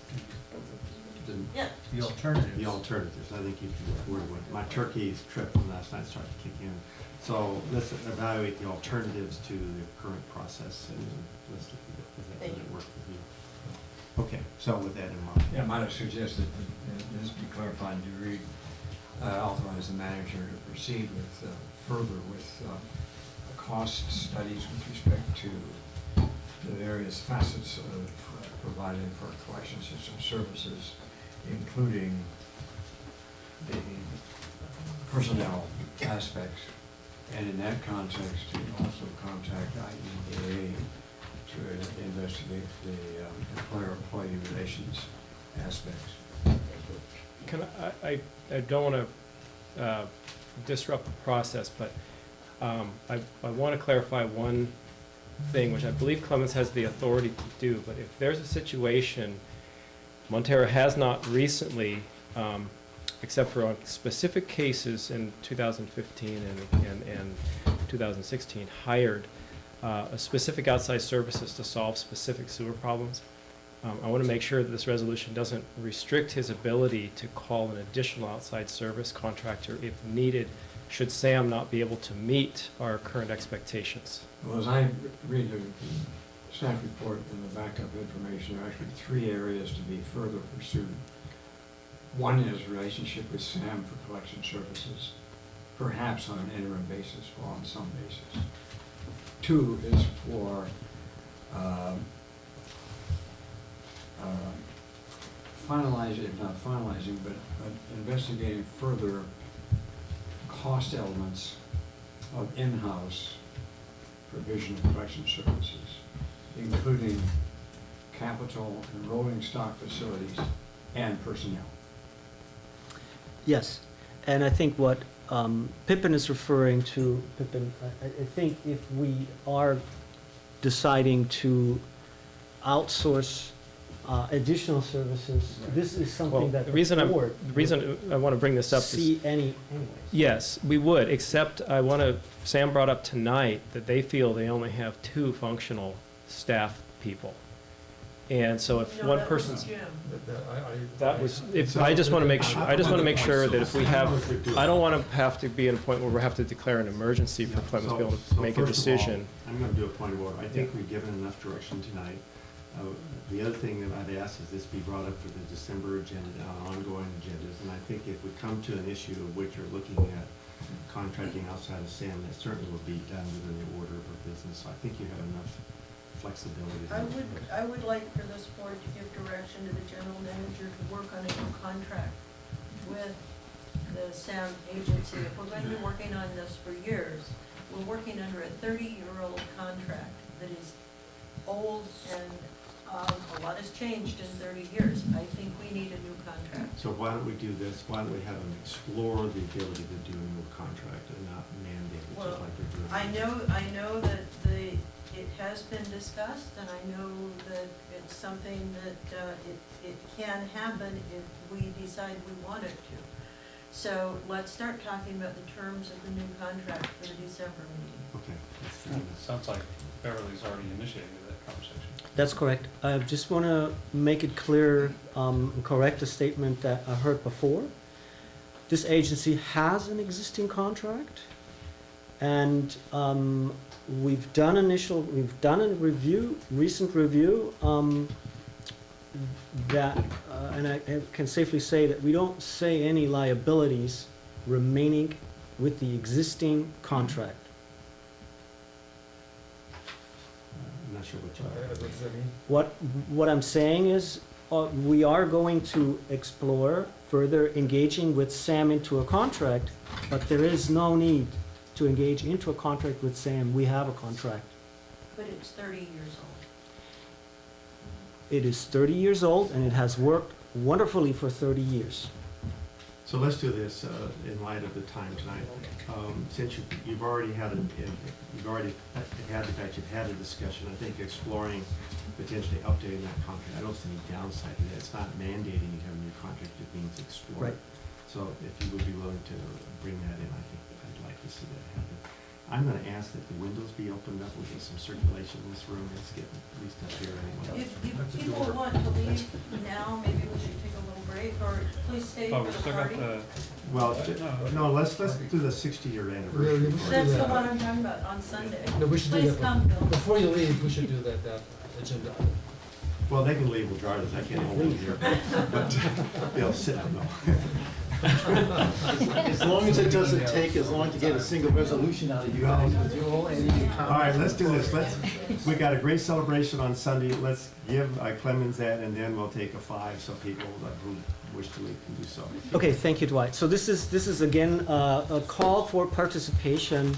Yeah. The alternatives. The alternatives. I think you can word with my turkey's trip from last night started to kick in. So let's evaluate the alternatives to the current process and let's look at does that work with you? Okay, so with that in mind. Yeah, I might have suggested that this be clarified to read, authorize the manager to proceed with, further with cost studies with respect to the various facets of providing for collection system services, including the personnel aspects. And in that context, to also contact IEA to investigate the employer-employee relations aspects. I don't want to disrupt the process, but I want to clarify one thing, which I believe Clemens has the authority to do, but if there's a situation, Montara has not recently, except for on specific cases in 2015 and 2016, hired a specific outside services to solve specific sewer problems. I want to make sure that this resolution doesn't restrict his ability to call an additional outside service contractor if needed, should SAM not be able to meet our current expectations. Well, as I read the staff report and the backup information, there are actually 3 areas to be further pursued. One is relationship with SAM for collection services, perhaps on an interim basis or on some basis. 2 is for finalizing, not finalizing, but investigating further cost elements of in-house provision of collection services, including capital and rolling stock facilities and personnel. Yes, and I think what Pippin is referring to, I think if we are deciding to outsource additional services, this is something that the reason I want to bring this up is see anyways. yes, we would, except Sam brought up tonight that they feel they only have 2 functional staff people. And so if No, one that was person's, Jim. that was, if, I just want to make sure, that if we have, I don't want to have to be in a point where we have to declare an emergency for Clemens to be able to make a first of all, decision. I'm going to do a point of order. I think we've given enough direction tonight. The other thing that I've asked is this be brought up for the December agenda, ongoing agendas, and I think if we come to an issue of which you're looking at contracting outside of SAM, that certainly will be done within the order of our business. So I think you have enough flexibility. I would like for this board to give direction to the general manager to work on a new contract with the SAM agency. If we're going to be working on this for years, we're working under a 30-year-old contract that is old and a lot has changed in 30 years. I think we need a new contract. So why don't we do this? Why don't we have them explore the ability to do a new contract and not mandate it, just like they're doing? I know that it has been discussed, and I know that it's something that it can happen if we decide we want it to. So let's start talking about the terms of the new contract for the December meeting. Okay. Sounds like Beverly's already initiated that conversation. That's correct. I just want to make it clear, and correct a statement that I heard before. This agency has an existing contract. And we've done a recent review, that, and I can safely say that we don't say any liabilities remaining with the existing contract. I'm not sure what you. What does that mean? What I'm saying is, we are going to explore further engaging with SAM into a contract, but there is no need to engage into a contract with SAM. We have a contract. But it's 30 years old. It is 30 years old, and it has worked wonderfully for 30 years. So let's do this in light of the time tonight. Since you've already had the fact you've had a discussion, I think exploring potentially updating that contract, I don't see any downside to that. It's not mandating you have a new contract, it means explore. Right. So if you would be willing to bring that in, I think I'd like to see that happen. I'm going to ask that the windows be opened up. We get some circulation in this room. It's getting at least up here anyway. If people want to leave now, maybe we should take a little break, or please stay Oh, for we the still got party. the, Well, no, let's do the 60-year anniversary. We should do That's the that. one I'm talking about, on Sunday. No, we should do Please that. come, Bill. Before you leave, we should do that agenda. Well, they can leave regardless. I can't hold them here. But they'll sit down though. As long as it doesn't take as long to get a single resolution out of you guys. All right, let's do this. We got a great celebration on Sunday. Let's give Clemens that, and then we'll take a 5 so people who wish to leave can do so. Okay, thank you, Dwight. So this is again a call for participation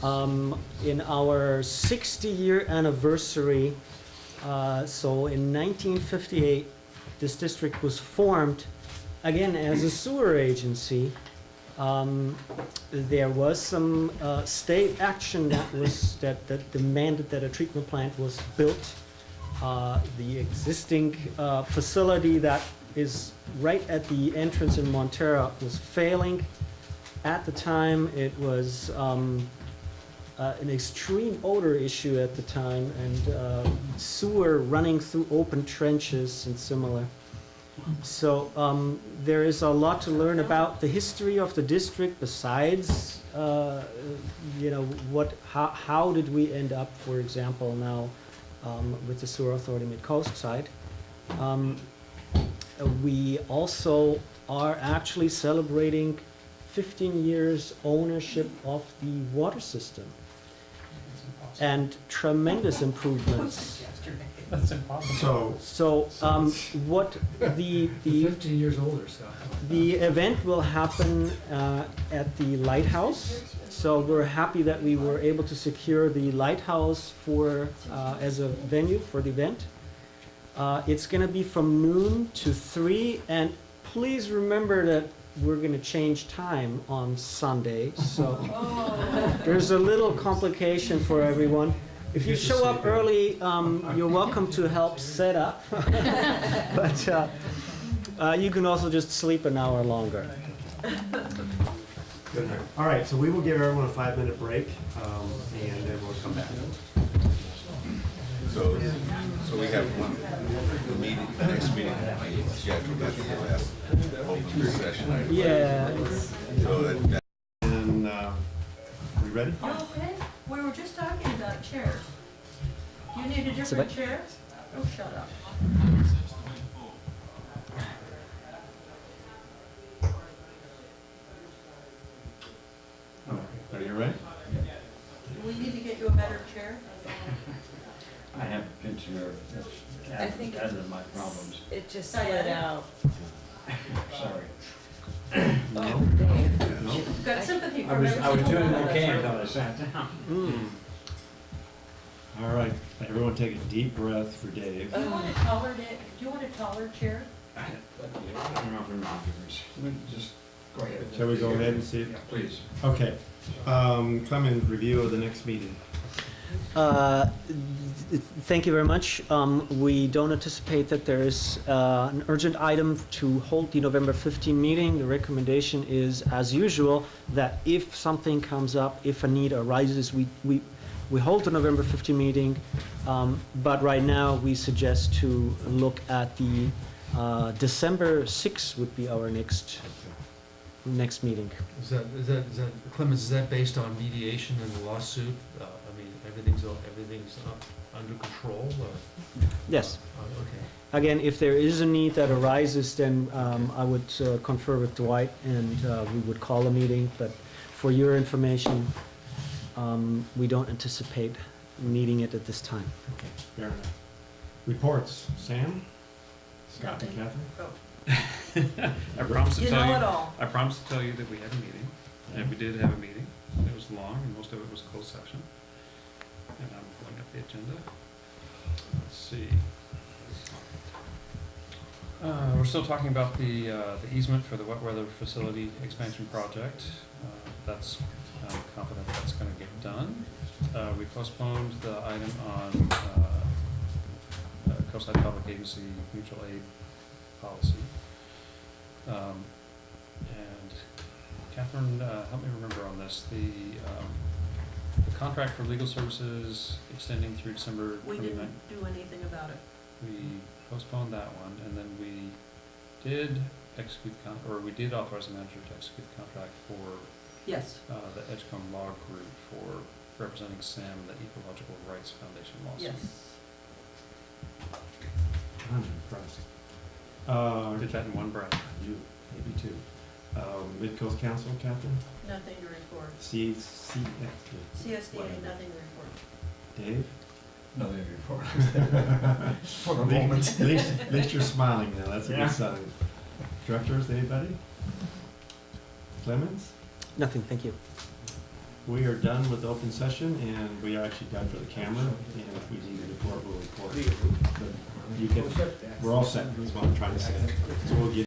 in our 60-year anniversary. So in 1958, this district was formed again as a sewer agency. There was some state action that demanded that a treatment plant was built. The existing facility that is right at the entrance in Montara was failing. At the time, it was an extreme odor issue at the time, and sewer running through open trenches and similar. So there is a lot to learn about the history of the district besides, how did we end up, for example, now with the sewer authority mid-coast side. We also are actually celebrating 15 years ownership of the water system and tremendous improvements. that's impossible. So what the 15 years older, Scott. the event will happen at the lighthouse. So we're happy that we were able to secure the lighthouse for as a venue for the event. It's going to be from noon to 3, and please remember that we're going to change time on Sunday. So there's a little complication for everyone. If you show up early, you're welcome to help set up. But you can also just sleep an hour longer. Good night. All right, so we will give everyone a 5-minute break, and then we'll come back. So we have one meeting, next meeting, scheduled after the last open session. item. Yeah. So that- And we ready? Okay, we were just talking about chairs. You need a different chair? Oh, shut up. Are you ready? Do we need to get you a better chair? I have a picture I think as of my problems. It just slid out. Sorry. You've got sympathy for I was every doing single one. okay until I sat down. All right, everyone take a deep breath for Dave. Do you want a taller, do you want a taller chair? I don't know if it matters. Just go ahead. Shall we go ahead and see? Yeah, please. Okay. Clement, review of the next meeting. Thank you very much. We don't anticipate that there is an urgent item to hold the November 15 meeting. The recommendation is, as usual, that if something comes up, if a need arises, we hold the November 15 meeting. But right now, we suggest to look at the December 6th would be our next next meeting. Is that, Clemens, is that based on mediation and the lawsuit? I mean, everything's under control, or? Yes. Okay. Again, if there is a need that arises, then I would confer with Dwight and we would call a meeting. But for your information, we don't anticipate needing it at this time. Okay, fair enough. Reports, Sam? Scott and Nothing. Catherine? Oh. I promised to You tell know you, it all. I promised to tell you that we had a meeting, and we did have a meeting. It was long, and most of it was closed session. And I'm pulling up the agenda. Let's see. We're still talking about the easement for the wet weather facility expansion project. I'm confident that's gonna get done. We postponed the item on Coastside Public Agency mutual aid policy. And Catherine, help me remember on this, the contract for legal services extending through December 29th. We didn't do anything about it. We postponed that one, and then we did execute we did authorize the manager to execute the contract for Yes. the Edgecombe Law Group for representing Sam in the Ecological Rights Foundation lawsuit. Yes. I'm impressed. Did that in one breath. You, maybe two. Mid-Coast Council, Catherine? Nothing to report. CSDA, CSDA, nothing to report. Dave? Nothing to report. For the moment. At least you're smiling now, that's a Yeah. good sign. Directors, anybody? Clemens? Nothing, thank you. We are done with the open session, and we are actually done for the camera, and if we need to report, we'll report. But you can, we're all set, is what I'm trying to say. So we'll get